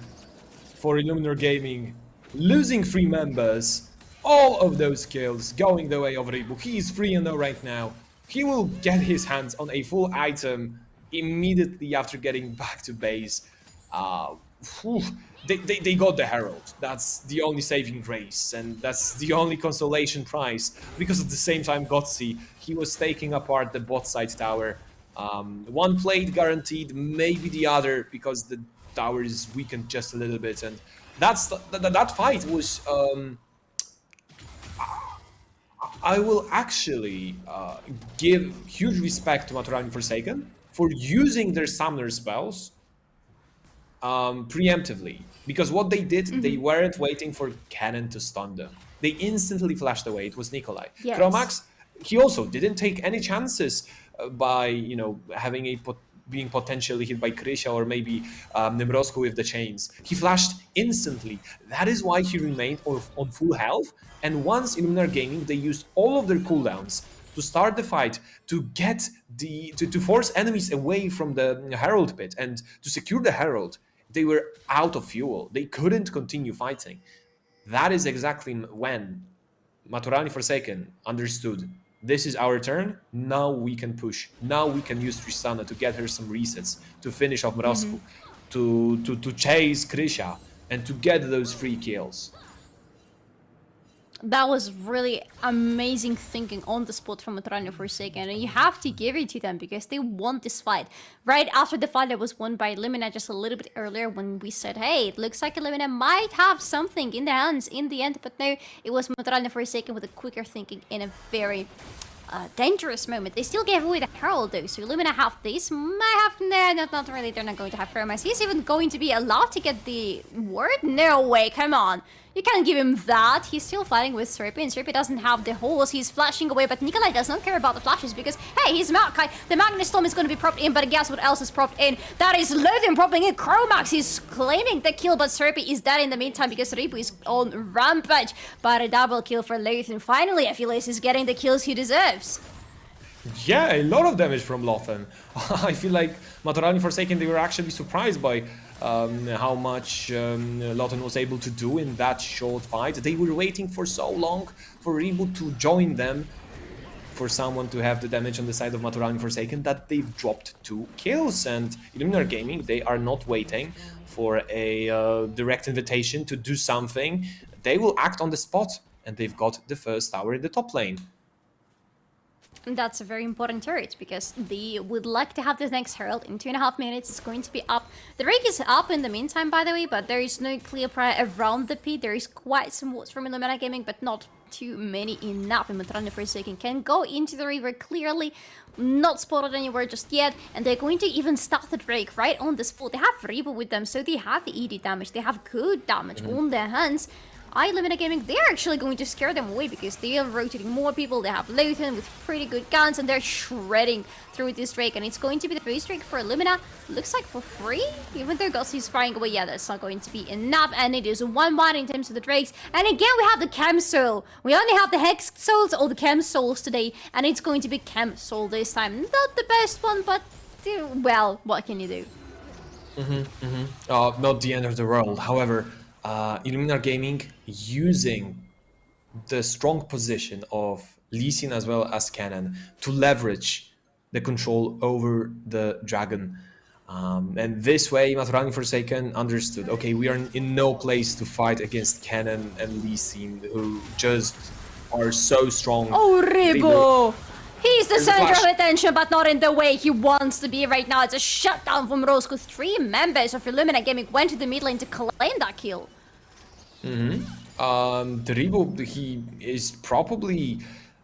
for Illuminar Gaming. Losing 3 members, all of those kills going the way of Ribu. He is 3-0 right now. He will get his hands on a full item immediately after getting back to base. whew, they got the Herald. That's the only saving grace, and that's the only consolation prize. Because at the same time, Gutkowski, he was taking apart the bot side tower. One plate guaranteed, maybe the other, because the tower is weakened just a little bit, and that fight was. I will actually give huge respect to Maturalni Forsaken for using their summoner spells preemptively, because what they did, they weren't waiting for Cannon to stun them. They instantly flashed away. It was Nikolai. Yes. Kromax, he also didn't take any chances by having being potentially hit by Krysia or maybe Nemrosku with the chains. He flashed instantly. That is why he remained on full health. And once Illuminar Gaming, they used all of their cooldowns to start the fight, to get to force enemies away from the Herald pit and to secure the Herald. They were out of fuel. They couldn't continue fighting. That is exactly when Maturalni Forsaken understood, this is our turn, now we can push. Now we can use Tristana to get her some resets, to finish off Mrosku, to chase Krysia, and to get those 3 kills. That was really amazing thinking on the spot from Maturalni Forsaken, and you have to give it to them because they won this fight. Right after the fight that was won by Illuminar just a little bit earlier, when we said, hey, it looks like Illuminar might have something in their hands in the end, but no, it was Maturalni Forsaken with a quicker thinking in a very dangerous moment. They still gave away the Herald though, so Illumina have this, might have, nah, not really, they're not going to have Kromax. He's even going to be allowed to get the word? No way, come on. You can't give him that. He's still fighting with Serpy, and Serpy doesn't have the holes. He's flashing away, but Nikolai does not care about the flashes because, hey, he's Makai. The Magnus Storm is going to be propped in, but guess what else is propped in? That is Lothian propping in. Kromax is claiming the kill, but Serpy is dead in the meantime because Ripu is on rampage. But a double kill for Lothian. Finally, Aphiles is getting the kills he deserves. Yeah, a lot of damage from Lothian. I feel like Maturalni Forsaken, they were actually surprised by how much Lothian was able to do in that short fight. They were waiting for so long for Ripu to join them, for someone to have the damage on the side of Maturalni Forsaken, that they've dropped 2 kills. And Illuminar Gaming, they are not waiting for a direct invitation to do something. They will act on the spot, and they've got the first tower in the top lane. And that's a very important turret because they would like to have the next Herald in 2.5 minutes. It's going to be up. The rig is up in the meantime, by the way, but there is no clear prior around the pit. There is quite some wards from Illuminar Gaming, but not too many enough. And Maturalni Forsaken can go into the river clearly, not spotted anywhere just yet. And they're going to even start the Drake right on the spot. They have Ripu with them, so they have the ED damage. They have good damage on their hands. Illuminar Gaming, they're actually going to scare them away because they are rotating more people. They have Lothian with pretty good guns and they're shredding through this Drake. And it's going to be the first Drake for Illumina. Looks like for free, even though Gutkowski is firing away. Yeah, that's not going to be enough. And it is 1-1 in terms of the Drakes. And again, we have the Chem Soul. We only have the Hex Souls or the Chem Souls today. And it's going to be Chem Soul this time. Not the best one, but well, what can you do? Not the end of the world. However, Illuminar Gaming using the strong position of Lee Sin as well as Cannon to leverage the control over the dragon. And this way, Maturalni Forsaken understood, okay, we are in no place to fight against Cannon and Lee Sin, who just are so strong. Oh, Ripu! He's the center of attention, but not in the way he wants to be right now. It's a shutdown from Roscoe. 3 members of Illuminar Gaming went to the mid lane to claim that kill. Ripu, he is probably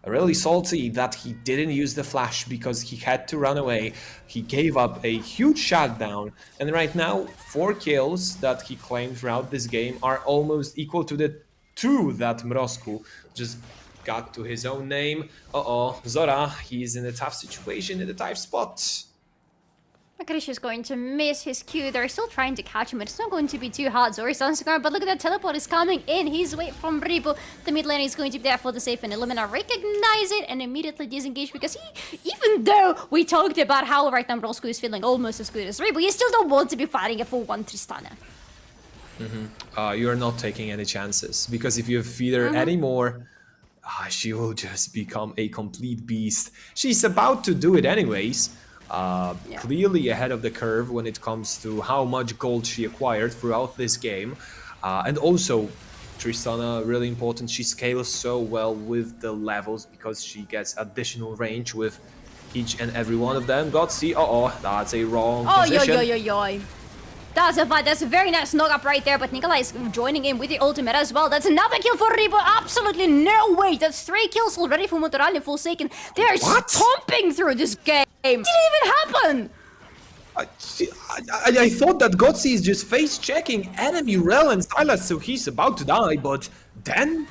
really salty that he didn't use the flash because he had to run away. He gave up a huge shutdown, and right now 4 kills that he claimed throughout this game are almost equal to the 2 that Mrosku just got to his own name. Zora, he's in a tough situation in the tight spot. Krysia is going to miss his Q. They're still trying to catch him, but it's not going to be too hard. Zori's on guard, but look at that teleport is coming in. He's away from Ripu. The mid lane is going to be there for the safe, and Illuminar recognize it and immediately disengage because even though we talked about how right now Roscoe is feeling almost as good as Ripu, you still don't want to be fighting a full 1 Tristana. You're not taking any chances because if you feed her anymore, she will just become a complete beast. She's about to do it anyways. clearly ahead of the curve when it comes to how much gold she acquired throughout this game. And also, Tristana, really important, she scales so well with the levels because she gets additional range with each and every one of them. Gutsy, that's a wrong position. That's a very nice knock-up right there, but Nikolai is joining in with the ultimate as well. That's another kill for Ribo. Absolutely no way. That's 3 kills already for Maturalni Forsaken. They're stomping through this game. Didn't even happen. I thought that Gutsy is just face-checking enemy Rel and Silas, so he's about to die, but then,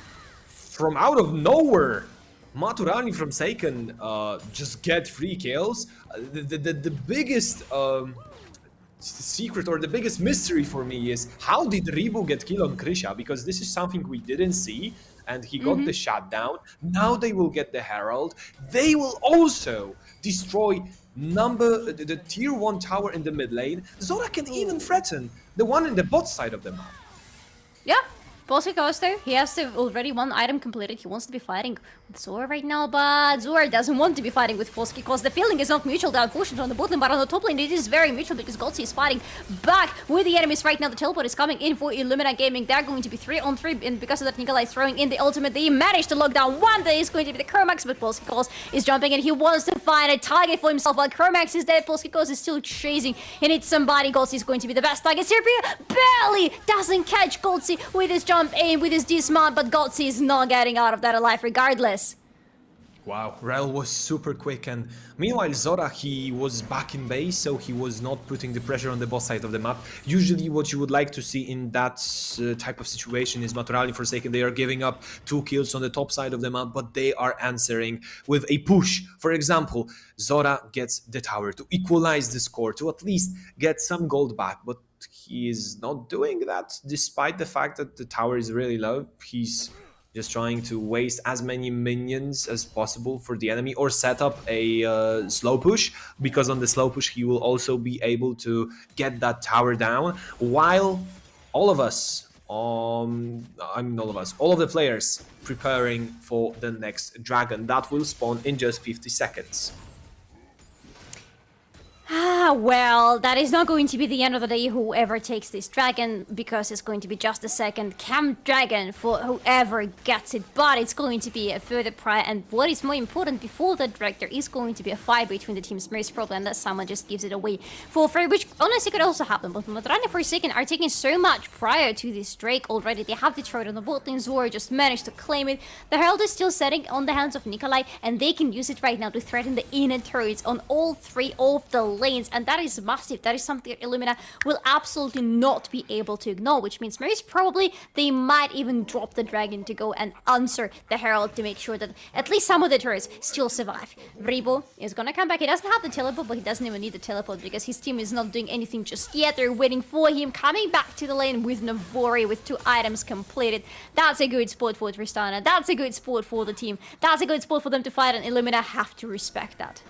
from out of nowhere, Maturalni Forsaken just get 3 kills. The biggest secret or the biggest mystery for me is how did Ribo get kill on Krisha, because this is something we didn't see, and he got the shutdown. Now they will get the Herald. They will also destroy the tier 1 tower in the mid lane. Zora can even threaten the one in the bot side of the map. Yeah, Polsky goes there. He has already 1 item completed. He wants to be fighting with Zora right now, but Zora doesn't want to be fighting with Polsky because the feeling is not mutual, unfortunately, on the bot lane, but on the top lane it is very mutual because Gutsy is fighting back with the enemies right now. The teleport is coming in for Illuminar Gaming. They're going to be 3-on-3, and because of that, Nikolai is throwing in the ultimate. They managed to lock down one. That is going to be the Chromax, but Polsky is jumping in. He wants to find a target for himself. While Chromax is dead, Polsky is still chasing. He needs somebody. Gutsy is going to be the best target. Serbia barely doesn't catch Gutsy with his jump aim, with his dismount, but Gutsy is not getting out of that alive regardless. Wow, Rel was super quick, and meanwhile Zora, he was back in base, so he was not putting the pressure on the boss side of the map. Usually what you would like to see in that type of situation is Maturalni Forsaken. They are giving up 2 kills on the top side of the map, but they are answering with a push. For example, Zora gets the tower to equalize the score, to at least get some gold back, but he is not doing that despite the fact that the tower is really low. He's just trying to waste as many minions as possible for the enemy or set up a slow push, because on the slow push he will also be able to get that tower down, while all of the players preparing for the next dragon that will spawn in just 50 seconds. Well, that is not going to be the end of the day, whoever takes this dragon, because it's going to be just a second camp dragon for whoever gets it, but it's going to be a further prize, and what is more important, before the drag, there is going to be a fight between the teams, most probably, unless someone just gives it away for free, which honestly could also happen, but Maturalni Forsaken are taking so much prior to this Drake already. They have the turret on the bot lane, Zora just managed to claim it, the Herald is still setting on the hands of Nikolai, and they can use it right now to threaten the inner turrets on all 3 of the lanes, and that is massive. That is something that Illumina will absolutely not be able to ignore, which means most probably they might even drop the dragon to go and answer the Herald to make sure that at least some of the turrets still survive. Ribo is gonna come back. He doesn't have the teleport, but he doesn't even need the teleport because his team is not doing anything just yet. They're waiting for him, coming back to the lane with Navori with 2 items completed. That's a good spot for Tristana. That's a good spot for the team. That's a good spot for them to fight, and Illumina have to respect that.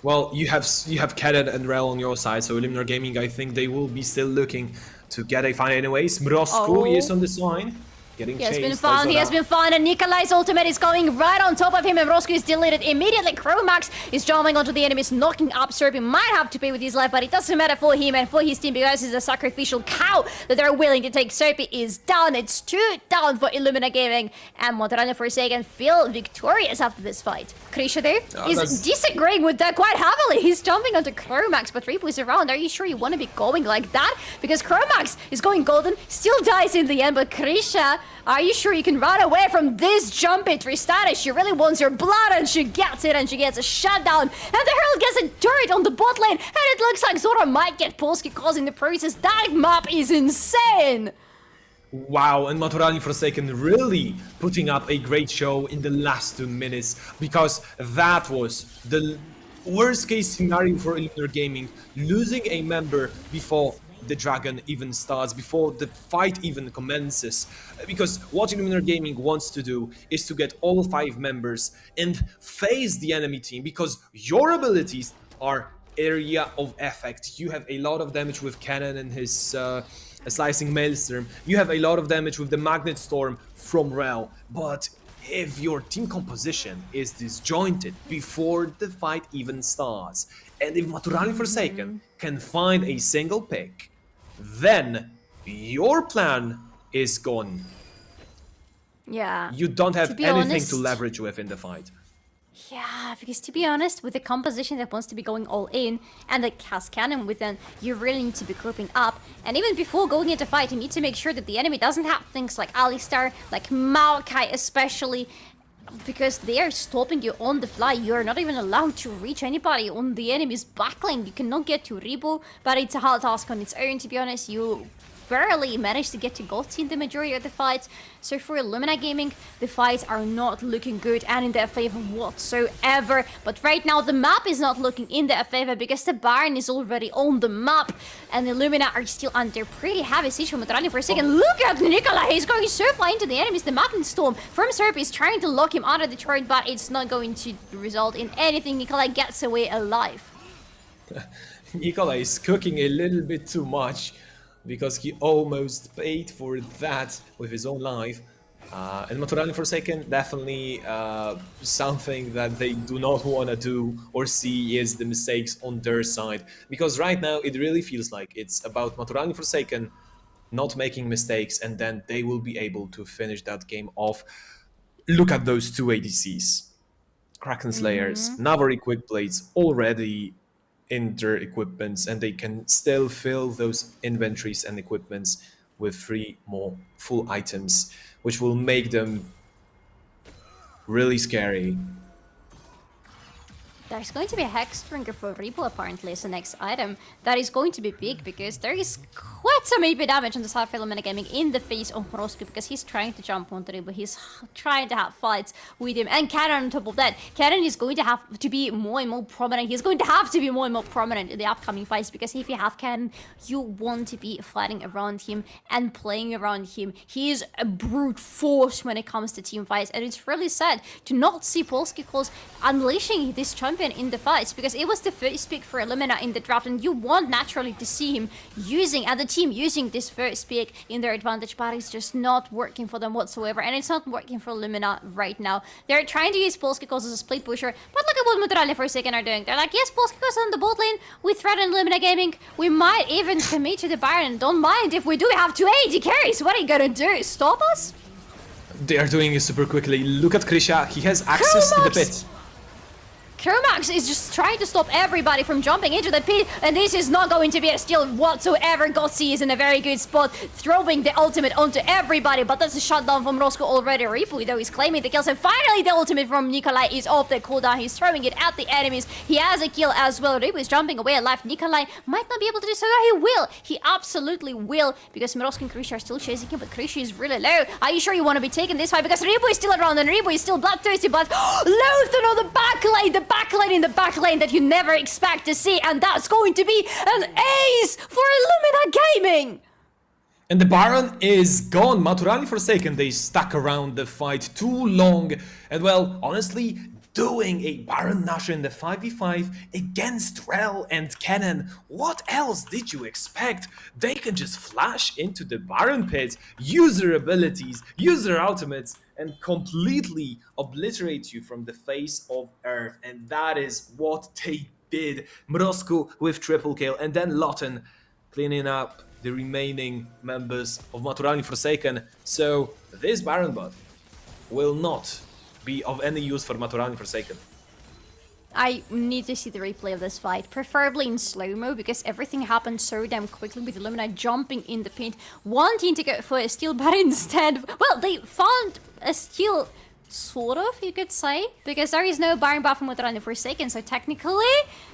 Well, you have Kennen and Rel on your side, so Illuminar Gaming, I think they will be still looking to get a fight anyways. Mrosku is on the sign. He has been found, and Nikolai's ultimate is going right on top of him, and Roscoe is deleted immediately. Chromax is jumping onto the enemies, knocking up Serbian. Might have to pay with his life, but it doesn't matter for him and for his team because he's a sacrificial cow that they're willing to take. Serbi is down. It's 2 down for Illuminar Gaming, and Maturalni Forsaken feel victorious after this fight. Krisha there is disagreeing with that quite heavily. He's jumping onto Chromax, but Ripu is around. Are you sure you want to be going like that? Because Chromax is going golden, still dies in the end, but Krisha, are you sure you can run away from this jumpy Tristana? She really wants your blood, and she gets it, and she gets a shutdown. And the Herald gets a turret on the bot lane, and it looks like Zora might get Polsky causing the process. That map is insane! Wow, and Maturalni Forsaken really putting up a great show in the last 2 minutes, because that was the worst case scenario for Illuminar Gaming, losing a member before the dragon even starts, before the fight even commences, because what Illuminar Gaming wants to do is to get all 5 members and face the enemy team, because your abilities are area of effect. You have a lot of damage with Cannon and his Slicing Maelstrom, you have a lot of damage with the Magnet Storm from Rel, but if your team composition is disjointed before the fight even starts, and if Maturalni Forsaken can find a single pick, then your plan is gone. Yeah. You don't have be anything honest, to leverage with in the fight. Yeah, because to be honest, with a composition that wants to be going all in and that has cannon within, you really need to be grouping up. And even before going into fight, you need to make sure that the enemy doesn't have things like Alistar, like Maokai especially, because they are stopping you on the fly. You're not even allowed to reach anybody on the enemy's backline. You cannot get to Ribu, but it's a hard task on its own, to be honest. You barely managed to get to Gotti in the majority of the fights. So for Illuminar Gaming, the fights are not looking good and in their favor whatsoever. But right now, the map is not looking in their favor because the Baron is already on the map. And Illuminar are still under pretty heavy siege from Maturalni Forsaken. Look at Nikolai, he's going so far into the enemies. The Mountain Storm from Serp is trying to lock him out of the turret, but it's not going to result in anything. Nikolai gets away alive. Nikolai is cooking a little bit too much, because he almost paid for that with his own life. And Maturalni Forsaken, definitely something that they do not want to do or see is the mistakes on their side. Because right now it really feels like it's about Maturalni Forsaken not making mistakes, and then they will be able to finish that game off. Look at those two ADCs. Kraken Slayers, Navari Quick Blades already in their equipments, and they can still fill those inventories and equipments with 3 more full items, which will make them really scary. There's going to be a Hexbringer for Ribu apparently as the next item. That is going to be big because there is quite some AP damage on the side of Illuminar Gaming in the face of Korotkiy because he's trying to jump onto Ribu. He's trying to have fights with him. And Cannon on top of that. Cannon is going to have to be more and more prominent. He's going to have to be more and more prominent in the upcoming fights because if you have Cannon, you want to be fighting around him and playing around him. He is a brute force when it comes to team fights, and it's really sad to not see Polsky unleashing this champion in the fights because it was the first pick for Illuminar in the draft, and you want naturally to see him using and the team using this first pick in their advantage, but it's just not working for them whatsoever, and it's not working for Illuminar right now. They're trying to use Polsky as a split pusher, but look at what Maturalni Forsaken are doing. They're like, yes, Polsky on the bot lane, we threaten Illuminar Gaming, we might even commit to the Baron, don't mind if we do have 2 AD carries, what are you gonna do, stop us? They are doing it super quickly. Look at Krisha, he has access to the pit. Kromax is just trying to stop everybody from jumping into the pit, and this is not going to be a steal whatsoever. Gutsy is in a very good spot, throwing the ultimate onto everybody, but that's a shutdown from Roscoe already. Ripu, though, is claiming the kills, and finally the ultimate from Nikolai is off the cooldown. He's throwing it at the enemies. He has a kill as well. Ripu is jumping away alive. Nikolai might not be able to do so. He will. He absolutely will, because Mirosk and Krisha are still chasing him, but Krisha is really low. Are you sure you want to be taking this fight? Because Ripu is still around, and Ripu is still bloodthirsty, but Lothan on the back lane, in the back lane that you never expect to see, and that's going to be an ace for Illuminar Gaming! And the Baron is gone. Maturalni Forsaken, they stuck around the fight too long, and well, honestly, doing a Baron Nashor in the 5v5 against Rel and Cannon, what else did you expect? They can just flash into the Baron pit, use their abilities, use their ultimates, and completely obliterate you from the face of Earth. And that is what they did. Mrosku with triple kill, and then Lothan cleaning up the remaining members of Maturalni Forsaken. So this Baron buff will not be of any use for Maturalni Forsaken. I need to see the replay of this fight, preferably in slow-mo, because everything happened so damn quickly with Illuminar jumping in the pit, wanting to go for a steal, but instead, well, they found a steal, sort of, you could say, because there is no Baron buff from Maturalni Forsaken, so technically,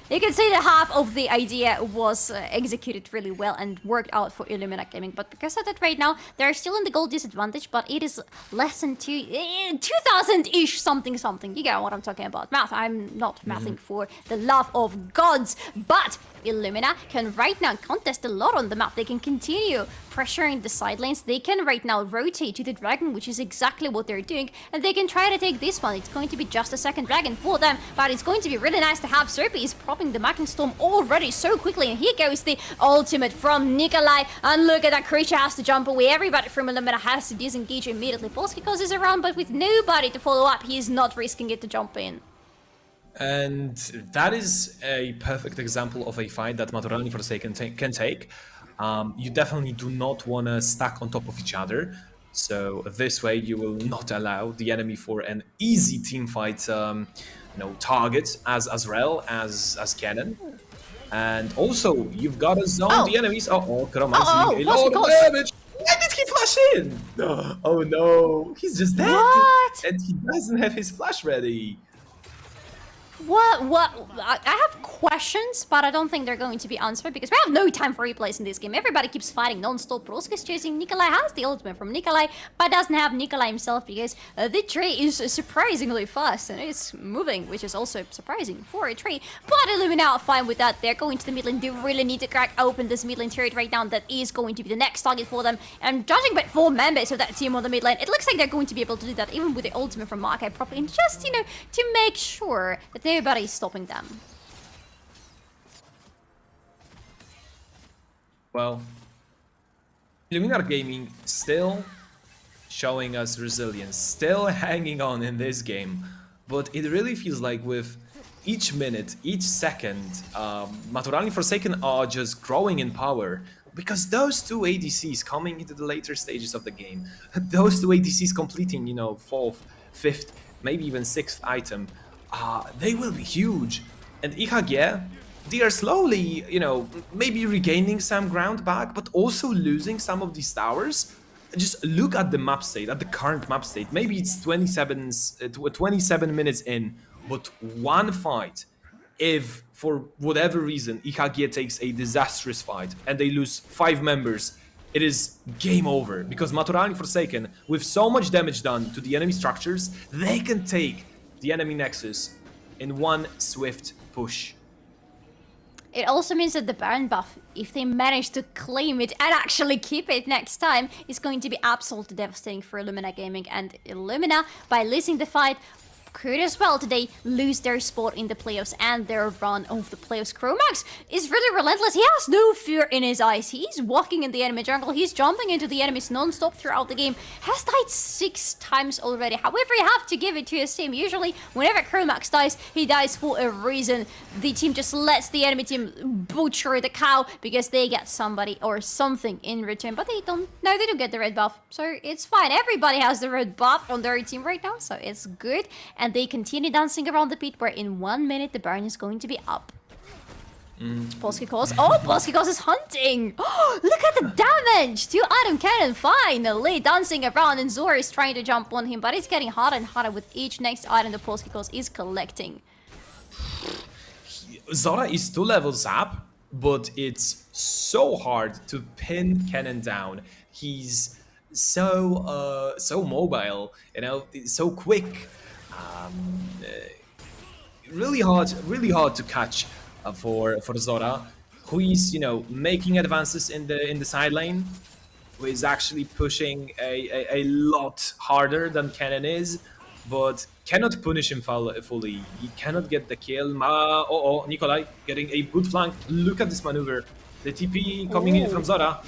you could say that half of the idea was executed really well and worked out for Illuminar Gaming, but because of that right now, they're still in the gold disadvantage, but it is less than 2,000-ish something. You get what I'm talking about. Math, I'm not mathing for the love of gods, but Illuminar can right now contest a lot on the map. They can continue pressuring the side lanes. They can right now rotate to the dragon, which is exactly what they're doing, and they can can try to take this one. It's going to be just a second dragon for them, but it's going to be really nice to have Serpy is popping the Magnet Storm already so quickly, and here goes the ultimate from Nikolai, and look at that, creature has to jump away. Everybody from Illumina has to disengage immediately. Polsky is around, but with nobody to follow up, he is not risking it to jump in. And that is a perfect example of a fight that Maturalni Forsaken can take. You definitely do not want to stack on top of each other. So this way you will not allow the enemy for an easy team fight target as well as cannon. And also you've got to zone the enemies. Korotkiy doing a lot of damage. Why did he flash in? Oh no, he's just dead. What? And he doesn't have his flash ready. What? I have questions, but I don't think they're going to be answered because we have no time for replays in this game. Everybody keeps fighting non-stop. Polsky's chasing Nikolai, has the ultimate from Nikolai, but doesn't have Nikolai himself because the tree is surprisingly fast and it's moving, which is also surprising for a tree. But Illuminar are fine with that. They're going to the mid lane. They really need to crack open this mid lane turret right now. That is going to be the next target for them. And judging by 4 members of that team on the mid lane, it looks like they're going to be able to do that even with the ultimate from Markai properly. And just, to make sure that everybody's stopping them. Well, Illuminar Gaming still showing us resilience, still hanging on in this game, but it really feels like with each minute, each second, Maturalni Forsaken are just growing in power because those two ADCs coming into the later stages of the game, those two ADCs completing, 4th, 5th, maybe even 6th item, they will be huge. And IHG, they are slowly, maybe regaining some ground back, but also losing some of these towers. Just look at the map state, at the current map state. Maybe it's 27 minutes in, but one fight, if for whatever reason IHG takes a disastrous fight and they lose 5 members, it is game over. Because Maturalni Forsaken, with so much damage done to the enemy structures, they can take the enemy nexus in one swift push. It also means that the Baron buff, if they manage to claim it and actually keep it next time, is going to be absolutely devastating for Illuminar Gaming. And Illumina, by losing the fight, could as well today lose their spot in the playoffs and their run of the playoffs. Chromax is really relentless. He has no fear in his eyes. He's walking in the enemy jungle. He's jumping into the enemies non-stop throughout the game. Has died 6 times already. However, you have to give it to his team. Usually, whenever Chromax dies, he dies for a reason. The team just lets the enemy team butcher the cow because they get somebody or something in return. But they don't. No, they don't get the red buff. So it's fine. Everybody has the red buff on their team right now. So it's good. And they continue dancing around the pit where in 1 minute the Baron is going to be up. Polsky is hunting! Oh, look at the damage! 2 item cannon finally dancing around, and Zora is trying to jump on him, but it's getting harder and harder with each next item the Polsky is collecting. Zora is 2 levels up, but it's so hard to pin cannon down. He's so mobile, so quick. Really hard to catch for Zora, who is making advances in the side lane, who is actually pushing a lot harder than Cannon is, but cannot punish him fully. He cannot get the kill. Nikolai getting a good flank. Look at this maneuver. The TP coming in from Zora.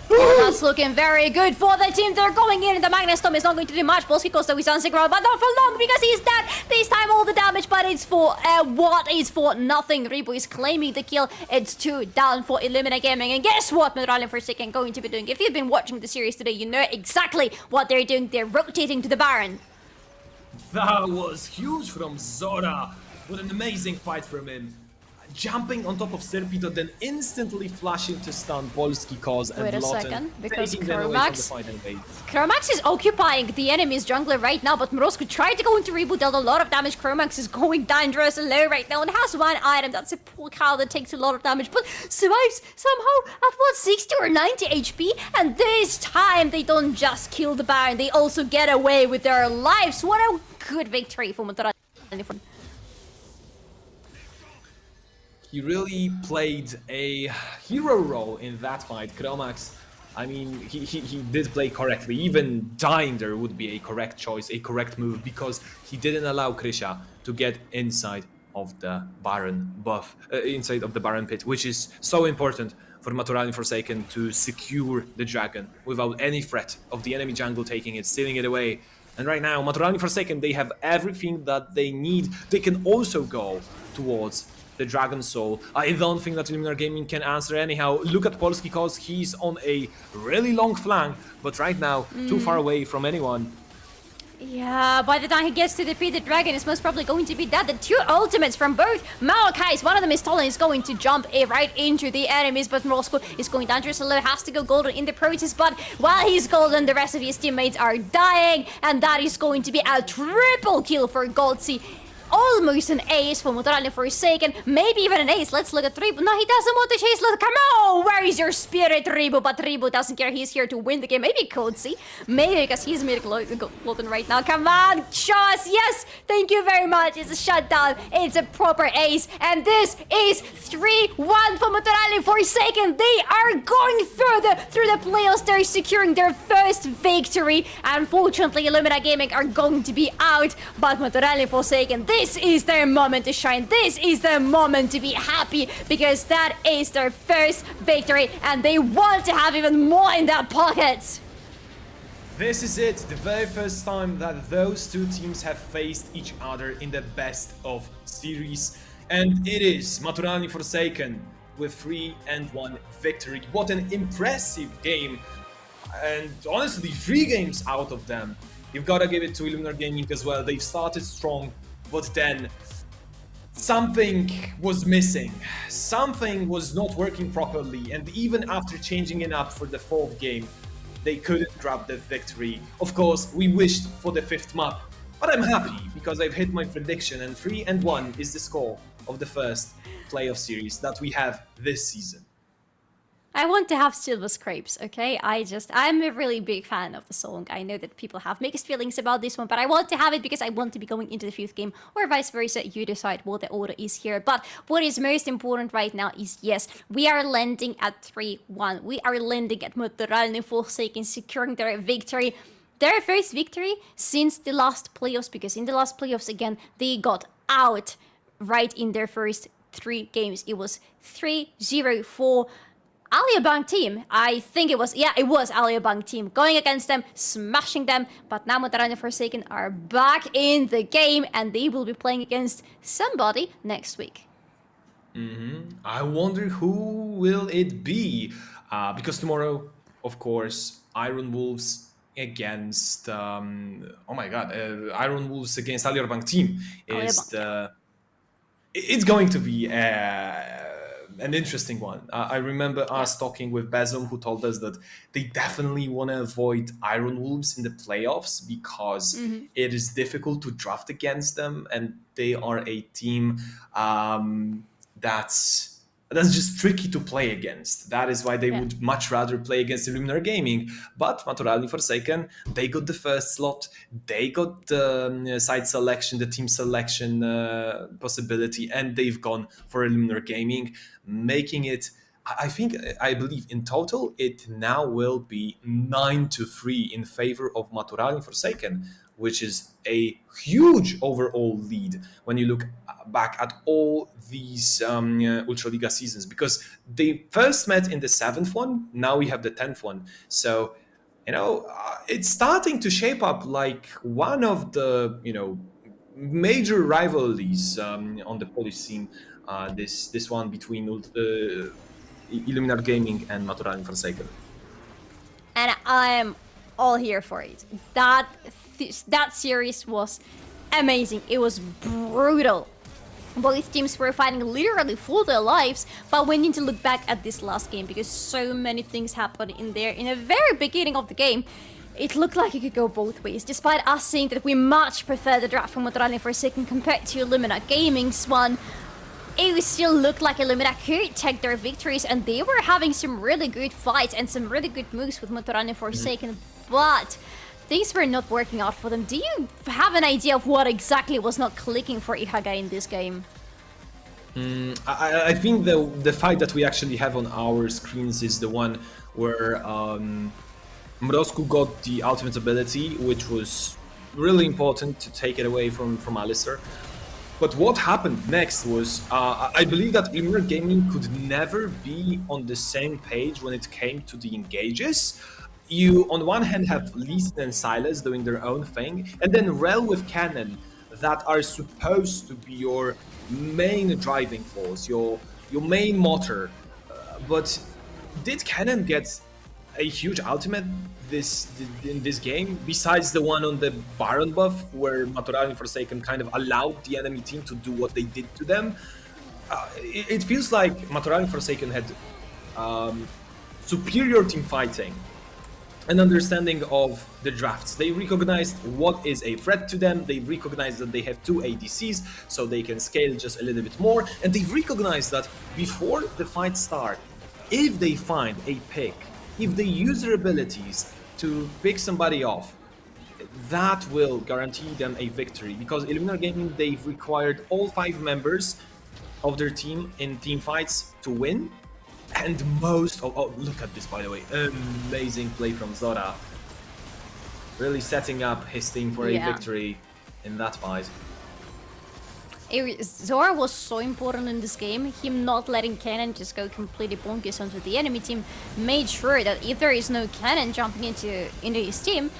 That's looking very good for the team. They're going in, and the Magnet Storm is not going to do much. Polsky though is dancing around, but not for long because he's dead. This time all the damage, but it's for what is for nothing. Ribu is claiming the kill. It's 2 down for Illuminar Gaming, and guess what Maturalni Forsaken going to be doing? If you've been watching the series today, you know exactly what they're doing. They're rotating to the Baron. That was huge from Zora. What an amazing fight from him. Jumping on top of Serpito, then instantly flashing to stun Polsky and Wait a Lotten, second, because taking them away from the fight and bait. Chromax is occupying the enemy's jungler right now, but Mrozku tried to go into reboot, dealt a lot of damage. Chromax is going dangerous and low right now and has 1 item. That's a poor cow that takes a lot of damage, but survives somehow at what, 60 or 90 HP? And this time they don't just kill the Baron, they also get away with their lives. What a good victory for Maturalni. He really played a hero role in that fight. Chromax I mean, he did play correctly. Even dying there would be a correct choice, a correct move, because he didn't allow Krisha to get inside of the Baron buff, inside of the Baron pit, which is so important for Maturalni Forsaken to secure the dragon without any threat of the enemy jungle taking it, stealing it away. And right now, Maturalni Forsaken, they have everything that they need. They can also go towards the Dragon Soul. I don't think that Illuminar Gaming can answer anyhow. Look at Polsky, because he's on a really long flank, but right now, too far away from anyone. Yeah, by the time he gets to defeat the dragon, it's most probably going to be dead. The two ultimates from both Maokai's, one of them is stolen, is going to jump right into the enemies, but Moscow is going down. Drusilla has to go golden in the process, but while he's golden, the rest of his teammates are dying, and that is going to be a triple kill for Goldsy. Almost an ace for Maturalni Forsaken, maybe even an ace. Let's look at Ribu. No, he doesn't want to chase. Come on, where is your spirit, Ribu? But Ribu doesn't care. He's here to win the game. Maybe Kodzi. Maybe because he's mid-golden right now. Come on, Chos. Yes, thank you very much. It's a shutdown. It's a proper ace. And this is 3-1 for Maturalni Forsaken. They are going through the playoffs. They're securing their first victory. Unfortunately, Illuminar Gaming are going to be out. But Maturalni Forsaken, this is their moment to shine. This is their moment to be happy, because that is their first victory and they want to have even more in their pockets. This is it, the very first time that those two teams have faced each other in the best of series. And it is Maturalni Forsaken with 3-1 victory. What an impressive game. And honestly, 3 games out of them. You've got to give it to Illuminar Gaming as well. They've started strong, but then something was missing. Something was not working properly, and even after changing it up for the 4th game, they couldn't grab the victory. Of course, we wished for the 5th map, but I'm happy because I've hit my prediction, and 3-1 is the score of the first playoff series that we have this season. I want to have Silver Scrapes, okay? I'm a really big fan of the song. I know that people have mixed feelings about this one, but I want to have it because I want to be going into the 5th game, or vice versa. You decide what the order is here. But what is most important right now is, yes, we are landing at 3-1. We are landing at Maturalni Forsaken, securing their victory. Their first victory since the last playoffs, because in the last playoffs, again, they got out right in their first 3 games. It was 3-0 for Alior Bank team. I think it was Alior Bank team going against them, smashing them, but now Maturalni Forsaken are back in the game and they will be playing against somebody next week. I wonder who will it be, because tomorrow, of course, Iron Wolves against Iron Wolves against Alior Bank team is it's going to be an interesting one. I remember us talking with Bezum, who told us that they definitely want to avoid Iron Wolves in the playoffs because it is difficult to draft against them, and they are a team that's just tricky to play against. That is why they would much rather play against Illuminar Gaming. But Maturalni Forsaken, they got the first slot, they got the side selection, the team selection possibility, and they've gone for Illuminar Gaming, making it, I believe in total, it now will be 9-3 in favor of Maturalni Forsaken, which is a huge overall lead when you look back at all these Ultraliga seasons, because they first met in the 7th one, now we have the 10th one. So, it's starting to shape up like one of the, major rivalries on the Polish scene, this one between Illuminar Gaming and Maturalni Forsaken. And I'm all here for it. That series was amazing. It was brutal. Both teams were fighting literally for their lives, but we need to look back at this last game because so many things happened in there. In the very beginning of the game, it looked like it could go both ways, despite us saying that we much prefer the draft from Maturalni Forsaken compared to Illuminar Gaming's one. It still looked like Illuminar could take their victories, and they were having some really good fights and some really good moves with Maturalni Forsaken, but things were not working out for them. Do you have an idea of what exactly was not clicking for IHG in this game? I think the fight that we actually have on our screens is the one where Mrozku got the ultimate ability, which was really important to take it away from Alistair. But what happened next was, I believe that Illuminar Gaming could never be on the same page when it came to the engages. You, on one hand, have Leeson and Silas doing their own thing, and then Rel with Cannon that are supposed to be your main driving force, your main motor. But did Cannon get a huge ultimate in this game, besides the one on the Baron buff, where Maturalni Forsaken kind of allowed the enemy team to do what they did to them? It feels like Maturalni Forsaken had superior team fighting and understanding of the drafts. They recognized what is a threat to them, they recognized that they have 2 ADCs, so they can scale just a little bit more, and they recognized that before the fight starts, if they find a pick, if they use their abilities to pick somebody off, that will guarantee them a victory. Because Illuminar Gaming, they've required all 5 members of their team in team fights to win. And most of... Oh, look at this, by the way. Amazing play from Zora. Really setting up his team for a victory in that fight. Zora was so important in this game. Him not letting Cannon just go completely bonkers onto the enemy team made sure that if there is no Cannon jumping into his team,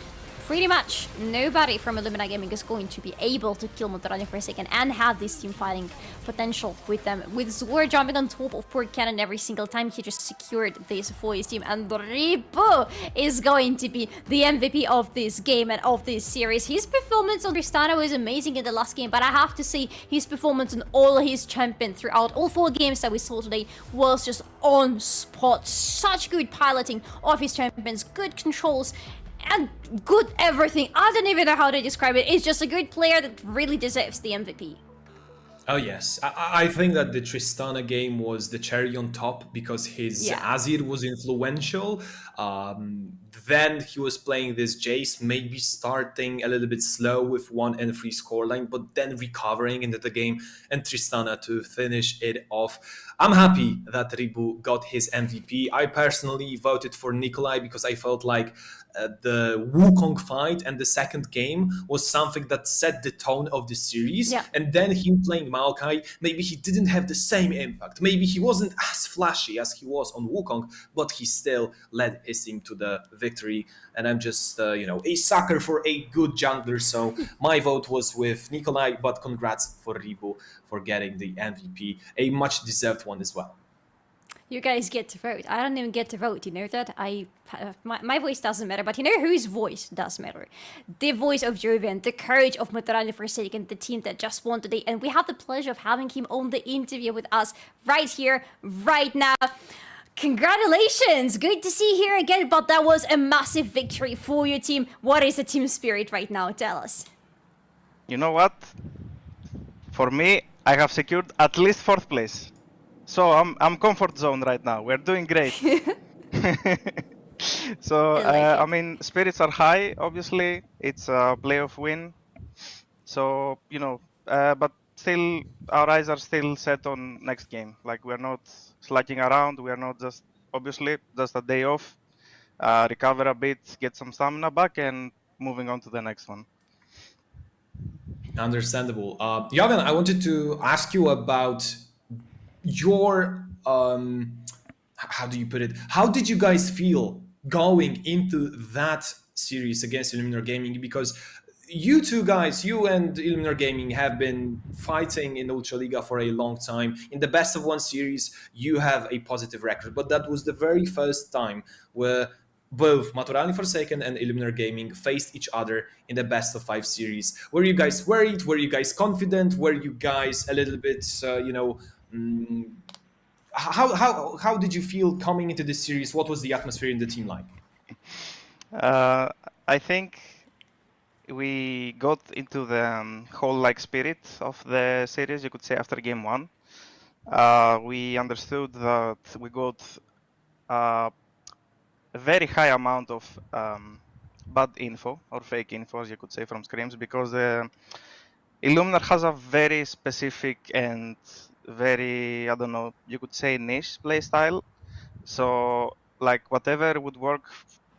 pretty much nobody from Illuminar Gaming is going to be able to kill Maturalni Forsaken and have this team fighting potential with them. With Zora jumping on top of poor Cannon every single time, he just secured this for his team, and Ribu is going to be the MVP of this game and of this series. His performance on Tristana was amazing in the last game, but I have to say his performance on all his champions throughout all 4 games that we saw today was just on spot. Such good piloting of his champions, good controls, and good everything. I don't even know how to describe it. It's just a good player that really deserves the MVP. Oh yes, I think that the Tristana game was the cherry on top because his Azir was influential. Then he was playing this Jace, maybe starting a little bit slow with 1 and 3 scoreline, but then recovering into the game, and Tristana to finish it off. I'm happy that Ribu got his MVP. I personally voted for Nikolai because I felt like the Wukong fight and the second game was something that set the tone of the series. And then him playing Maokai, maybe he didn't have the same impact. Maybe he wasn't as flashy as he was on Wukong, but he still led his team to the victory. And I'm just, a sucker for a good jungler. So my vote was with Nikolai, but congrats for Ribu for getting the MVP, a much deserved one as well. You guys get to vote. I don't even get to vote, you know that? My voice doesn't matter, but you know whose voice does matter? The voice of Jovian, the courage of Maturalni Forsaken, the team that just won today, and we have the pleasure of having him on the interview with us right here, right now. Congratulations! Good to see you here again, but that was a massive victory for your team. What is the team spirit right now? Tell us. You know what? For me, I have secured at least 4th place. So I'm comfort zone right now. We're doing great. So I mean, spirits are high. Obviously, it's a playoff win. So but still, our eyes are still set on next game. Like we're not slacking around. We are not just just a day off, recover a bit, get some stamina back, and moving on to the next one. Understandable. Jovian, I wanted to ask you about your how do you put it? How did you guys feel going into that series against Illuminar Gaming? Because you two guys, you and Illuminar Gaming, have been fighting in Ultraliga for a long time. In the best of 1 series, you have a positive record, but that was the very first time where both Maturalni Forsaken and Illuminar Gaming faced each other in the best of 5 series. Were you guys worried? Were you guys confident? Were you guys a little bit, how did you feel coming into this series? What was the atmosphere in the team like? I think we got into the whole spirit of the series, you could say, after game 1. We understood that we got a very high amount of bad info or fake info, as you could say, from scrims, because Illuminar has a very specific and very, I don't know, you could say niche playstyle. So like whatever would work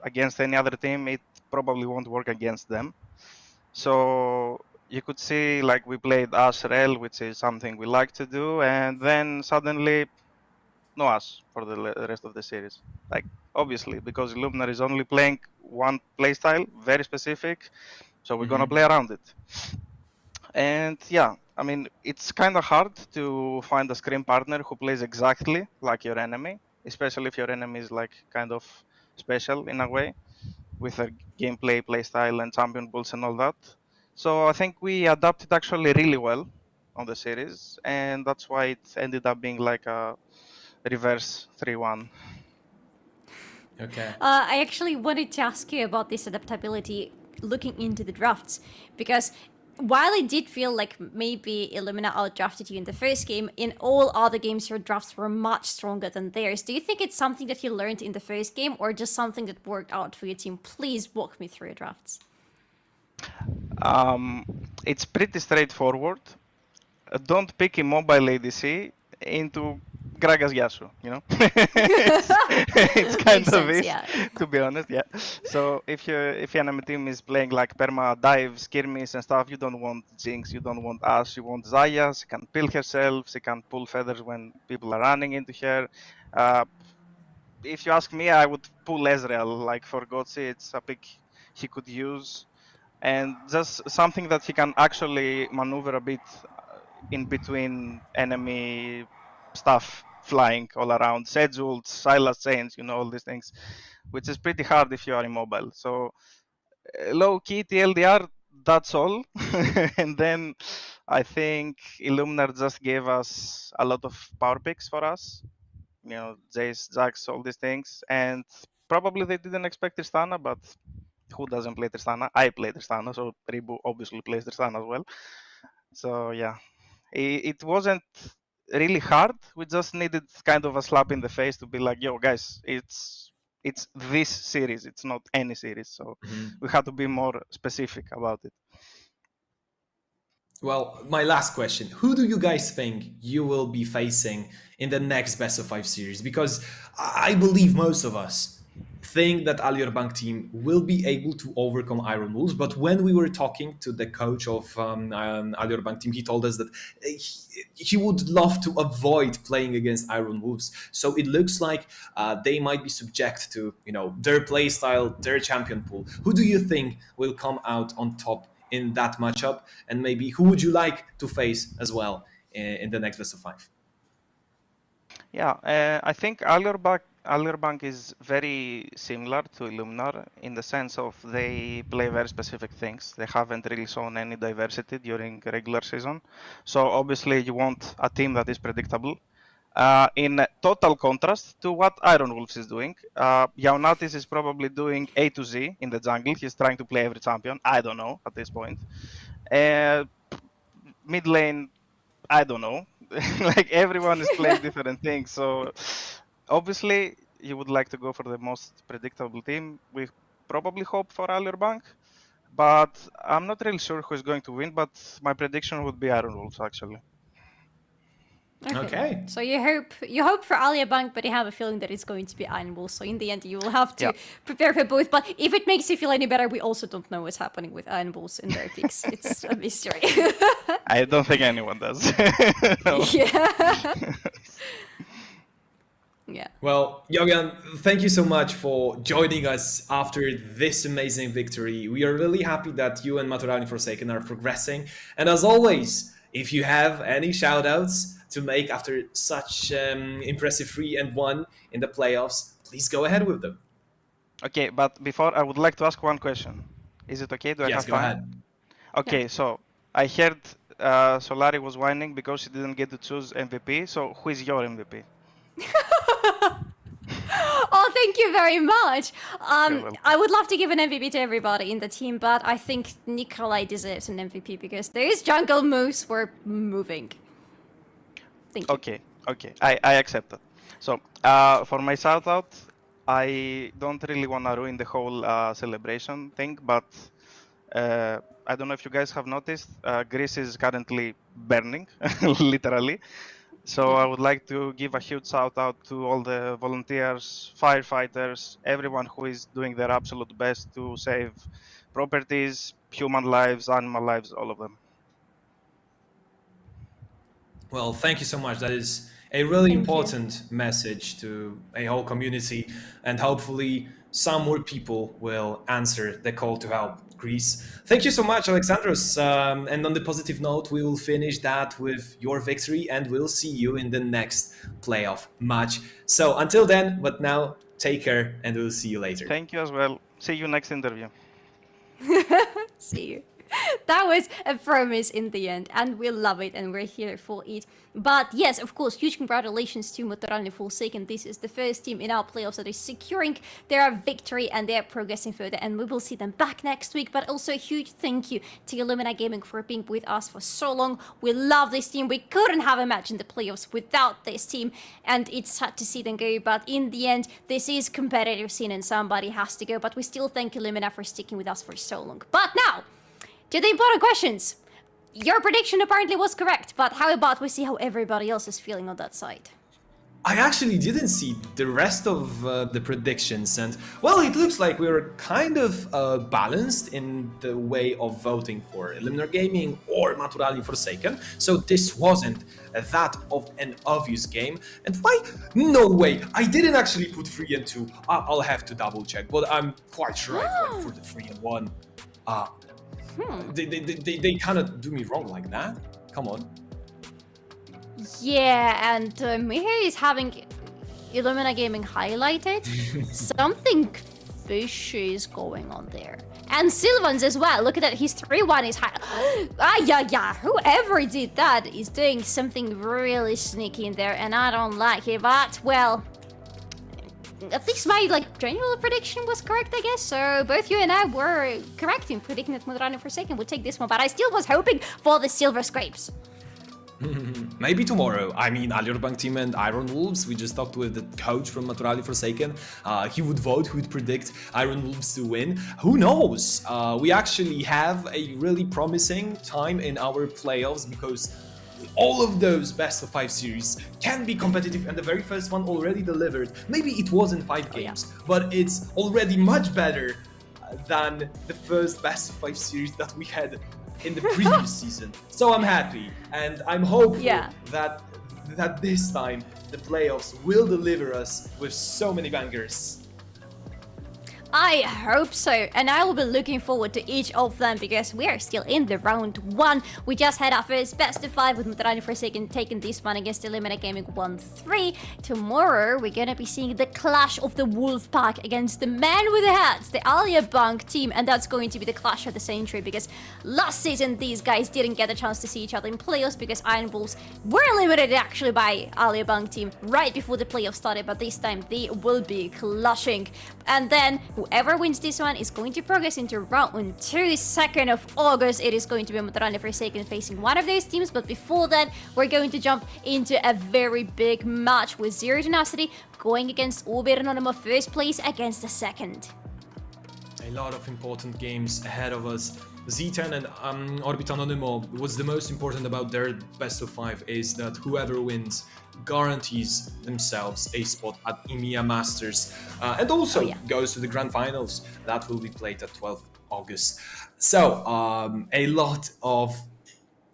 against any other team, it probably won't work against them. So you could see like we played Ash Rel, which is something we like to do, and then suddenly no Ash for the rest of the series. Like obviously because Illuminar is only playing one playstyle, very specific, so we're gonna play around it. And yeah, I mean it's kind of hard to find a scrim partner who plays exactly like your enemy, especially if your enemy is like kind of special in a way with their gameplay, playstyle, and champion pools and all that. So I think we adapted actually really well on the series, and that's why it ended up being like a reverse 3-1. Okay. I actually wanted to ask you about this adaptability looking into the drafts, because while it did feel like maybe Illumina outdrafted you in the first game, in all other games your drafts were much stronger than theirs. Do you think it's something that you learned in the first game, or just something that worked out for your team? Please walk me through your drafts. It's pretty straightforward. Don't pick Immobile ADC into Gragas Yasuo, you know? it's kind Makes of sense, it, yeah. to be honest, yeah. So if your enemy team is playing like perma dives, skirmish and stuff, you don't want Jinx, you don't want Ashe, you want Xayah. She can peel herself, she can pull feathers when people are running into her. If you ask me, I would pull Ezreal, like for Gotsi, it's a pick he could use. And just something that he can actually maneuver a bit in between enemy stuff flying all around, Sedge ults, Sylas chains, you know, all these things, which is pretty hard if you are immobile. So low key TLDR, that's all. And then I think Illuminar just gave us a lot of power picks for us, you know, Jace, Jax, all these things, and probably they didn't expect Tristana, but who doesn't play Tristana? I play Tristana, so Ribu obviously plays Tristana as well. So yeah, it wasn't really hard. We just needed kind of a slap in the face to be like, yo guys, it's this series, it's not any series. So we had to be more specific about it. Well, my last question. Who do you guys think you will be facing in the next Best of 5 series? Because I believe most of us think that Alior Bank team will be able to overcome Iron Wolves, but when we were talking to the coach of Alior Bank team, he told us that he would love to avoid playing against Iron Wolves. So it looks like they might be subject to, you know, their playstyle, their champion pool. Who do you think will come out on top in that matchup, and maybe who would you like to face as well in the next Best of 5? Yeah, I think Alior Bank is very similar to Illuminar in the sense of they play very specific things. They haven't really shown any diversity during regular season. So obviously you want a team that is predictable. In total contrast to what Iron Wolves is doing, Yaunatis is probably doing A to Z in the jungle. He's trying to play every champion. I don't know at this point. Mid lane, I don't know. Like everyone is playing different things. So obviously you would like to go for the most predictable team. We probably hope for Alior Bank, but I'm not really sure who is going to win. But my prediction would be Iron Wolves actually. Okay. So you hope for Alia Bank, but you have a feeling that it's going to be Iron Wolves. So in the end, you will have to prepare for both. But if it makes you feel any better, we also don't know what's happening with Iron Wolves in their picks. It's a mystery. I don't think anyone does. Yeah. Yeah. Well, Yogan, thank you so much for joining us after this amazing victory. We are really happy that you and Maturalni Forsaken are progressing. And as always, if you have any shoutouts to make after such impressive 3-1 in the playoffs, please go ahead with them. Okay, but before I would like to ask one question. Is it okay? Do I have time? Yes, go ahead. Okay, so I heard Solari was whining because she didn't get to choose MVP. So who is your MVP? Oh, thank you very much. I would love to give an MVP to everybody in the team, but I think Nikolai deserves an MVP because those jungle moves were moving. Thank you. Okay, I accept that. So for my shout out, I don't really want to ruin the whole celebration thing, but I don't know if you guys have noticed, Greece is currently burning, literally. So I would like to give a huge shout out to all the volunteers, firefighters, everyone who is doing their absolute best to save properties, human lives, animal lives, all of them. Well, thank you so much. That is a really important message to a whole community, and hopefully some more people will answer the call to help Greece. Thank you so much, Alexandros. And on the positive note, we will finish that with your victory, and we'll see you in the next playoff match. So until then, but now take care, and we'll see you later. Thank you as well. See you next interview. See you. That was a promise in the end, and we love it, and we're here for it. But yes, of course, huge congratulations to Maturalni Forsaken. This is the first team in our playoffs that is securing their victory, and they're progressing further, and we will see them back next week. But also a huge thank you to Illuminar Gaming for being with us for so long. We love this team. We couldn't have imagined the playoffs without this team, and it's sad to see them go. But in the end, this is competitive scene, and somebody has to go. But we still thank Illuminar for sticking with us for so long. But now, to the important questions. Your prediction apparently was correct, but how about we see how everybody else is feeling on that side? I actually didn't see the rest of the predictions, and well, it looks like we were kind of balanced in the way of voting for Illuminar Gaming or Maturalni Forsaken, so this wasn't that of an obvious game. And why? No way, I didn't actually put 3 and 2. I'll have to double check, but I'm quite sure I went for the 3 and 1. They kind of do me wrong like that. Come on. Yeah, and Mihe is having Illuminar Gaming highlighted. Something fishy is going on there. And Sylvan's as well. Look at that. His 3-1 is high. Yeah. Whoever did that is doing something really sneaky in there, and I don't like it. But, well, at least my general prediction was correct, I guess. So both you and I were correct in predicting that Maturalni Forsaken would take this one, but I still was hoping for the silver scrapes. Maybe tomorrow. I mean, Alior Bank team and Iron Wolves, we just talked with the coach from Maturalni Forsaken. He would vote, he would predict Iron Wolves to win. Who knows? We actually have a really promising time in our playoffs, because all of those best of 5 series can be competitive, and the very first one already delivered. Maybe it wasn't 5 games, but it's already much better than the first best of 5 series that we had in the previous season. So I'm happy, and I'm hopeful that this time the playoffs will deliver us with so many bangers. I hope so, and I will be looking forward to each of them, because we are still in the round 1. We just had our first best of 5 with Maturalni Forsaken taking this one against Illuminar Gaming 1-3. Tomorrow we're gonna be seeing the clash of the Wolf Pack against the man with the hats, the Alior Bank team, and that's going to be the clash of the century, because last season these guys didn't get a chance to see each other in playoffs because Iron Wolves were eliminated actually by Alior Bank team right before the playoffs started, but this time they will be clashing. And then whoever wins this one is going to progress into round 2, 2nd of August. It is going to be Maturalni Forsaken facing one of those teams, but before that, we're going to jump into a very big match with Zero Tenacity going against Anonymo, first place against the second. A lot of important games ahead of us. Z10 and Orbit Anonymo, what's the most important about their best of 5 is that whoever wins guarantees themselves a spot at EMEA Masters, and also goes to the Grand Finals that will be played at 12th August. So a lot of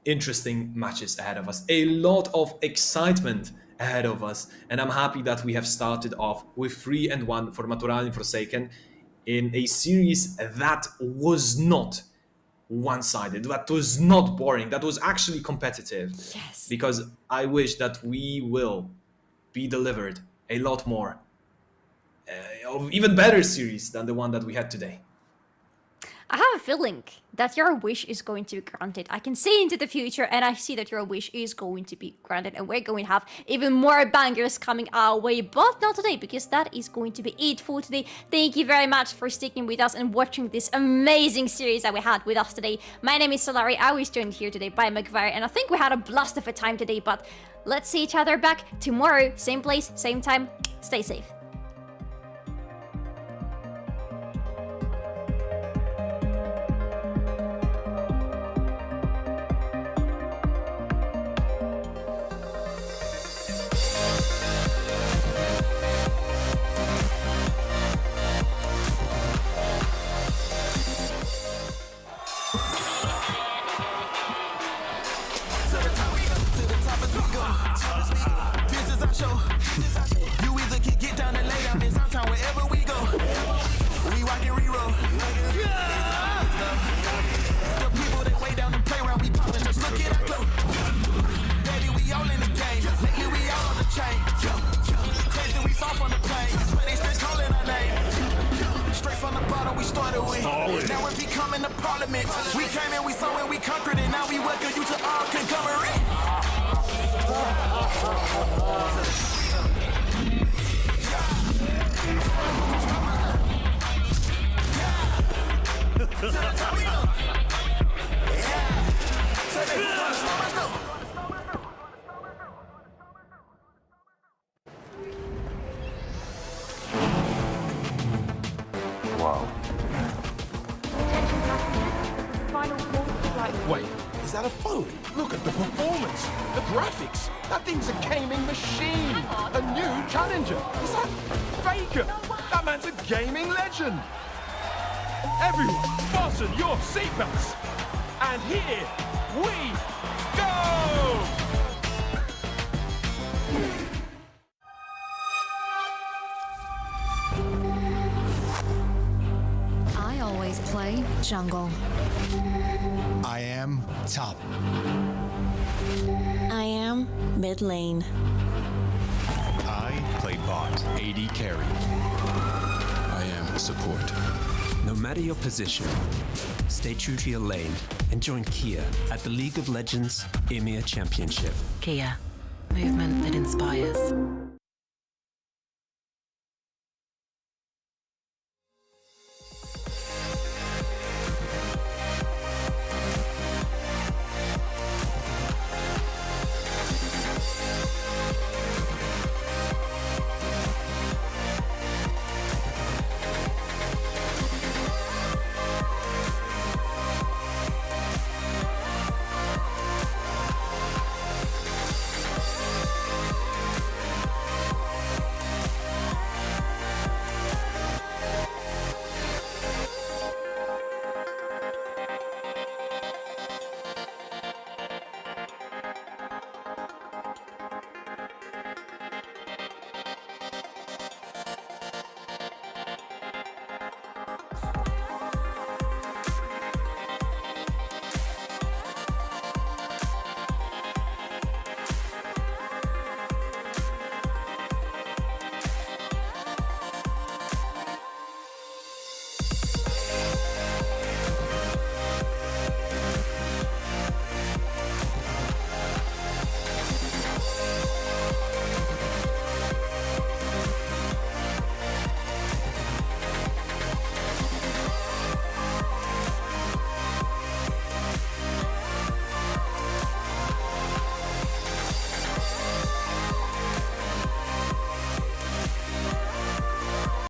interesting matches ahead of us, a lot of excitement ahead of us, and I'm happy that we have started off with 3 and 1 for Maturalni Forsaken in a series that was not one-sided, that was not boring, that was actually competitive. Yes. Because I wish that we will be delivered a lot more of even better series than the one that we had today. I have a feeling that your wish is going to be granted. I can see into the future, and I see that your wish is going to be granted, and we're going to have even more bangers coming our way, but not today, because that is going to be it for today. Thank you very much for sticking with us and watching this amazing series that we had with us today. My name is Solari. I was joined here today by Magvayer, and I think we had a blast of a time today, but let's see each other back tomorrow, same place, same time. Stay safe. solid. Now we're becoming the parliament. We came and we saw and we conquered it. Now we welcome you to our conglomerate. Wow. Wait, is that a phone? Look at the performance, the graphics. That thing's a gaming machine. A new challenger. Is that Faker? That man's a gaming legend. Everyone, fasten your seatbelts. And here we go! I always play jungle. I am top. I am mid lane. I play bot, AD carry. I am support. No matter your position, stay true to your lane and join Kia at the League of Legends EMEA Championship. Kia. Movement that inspires.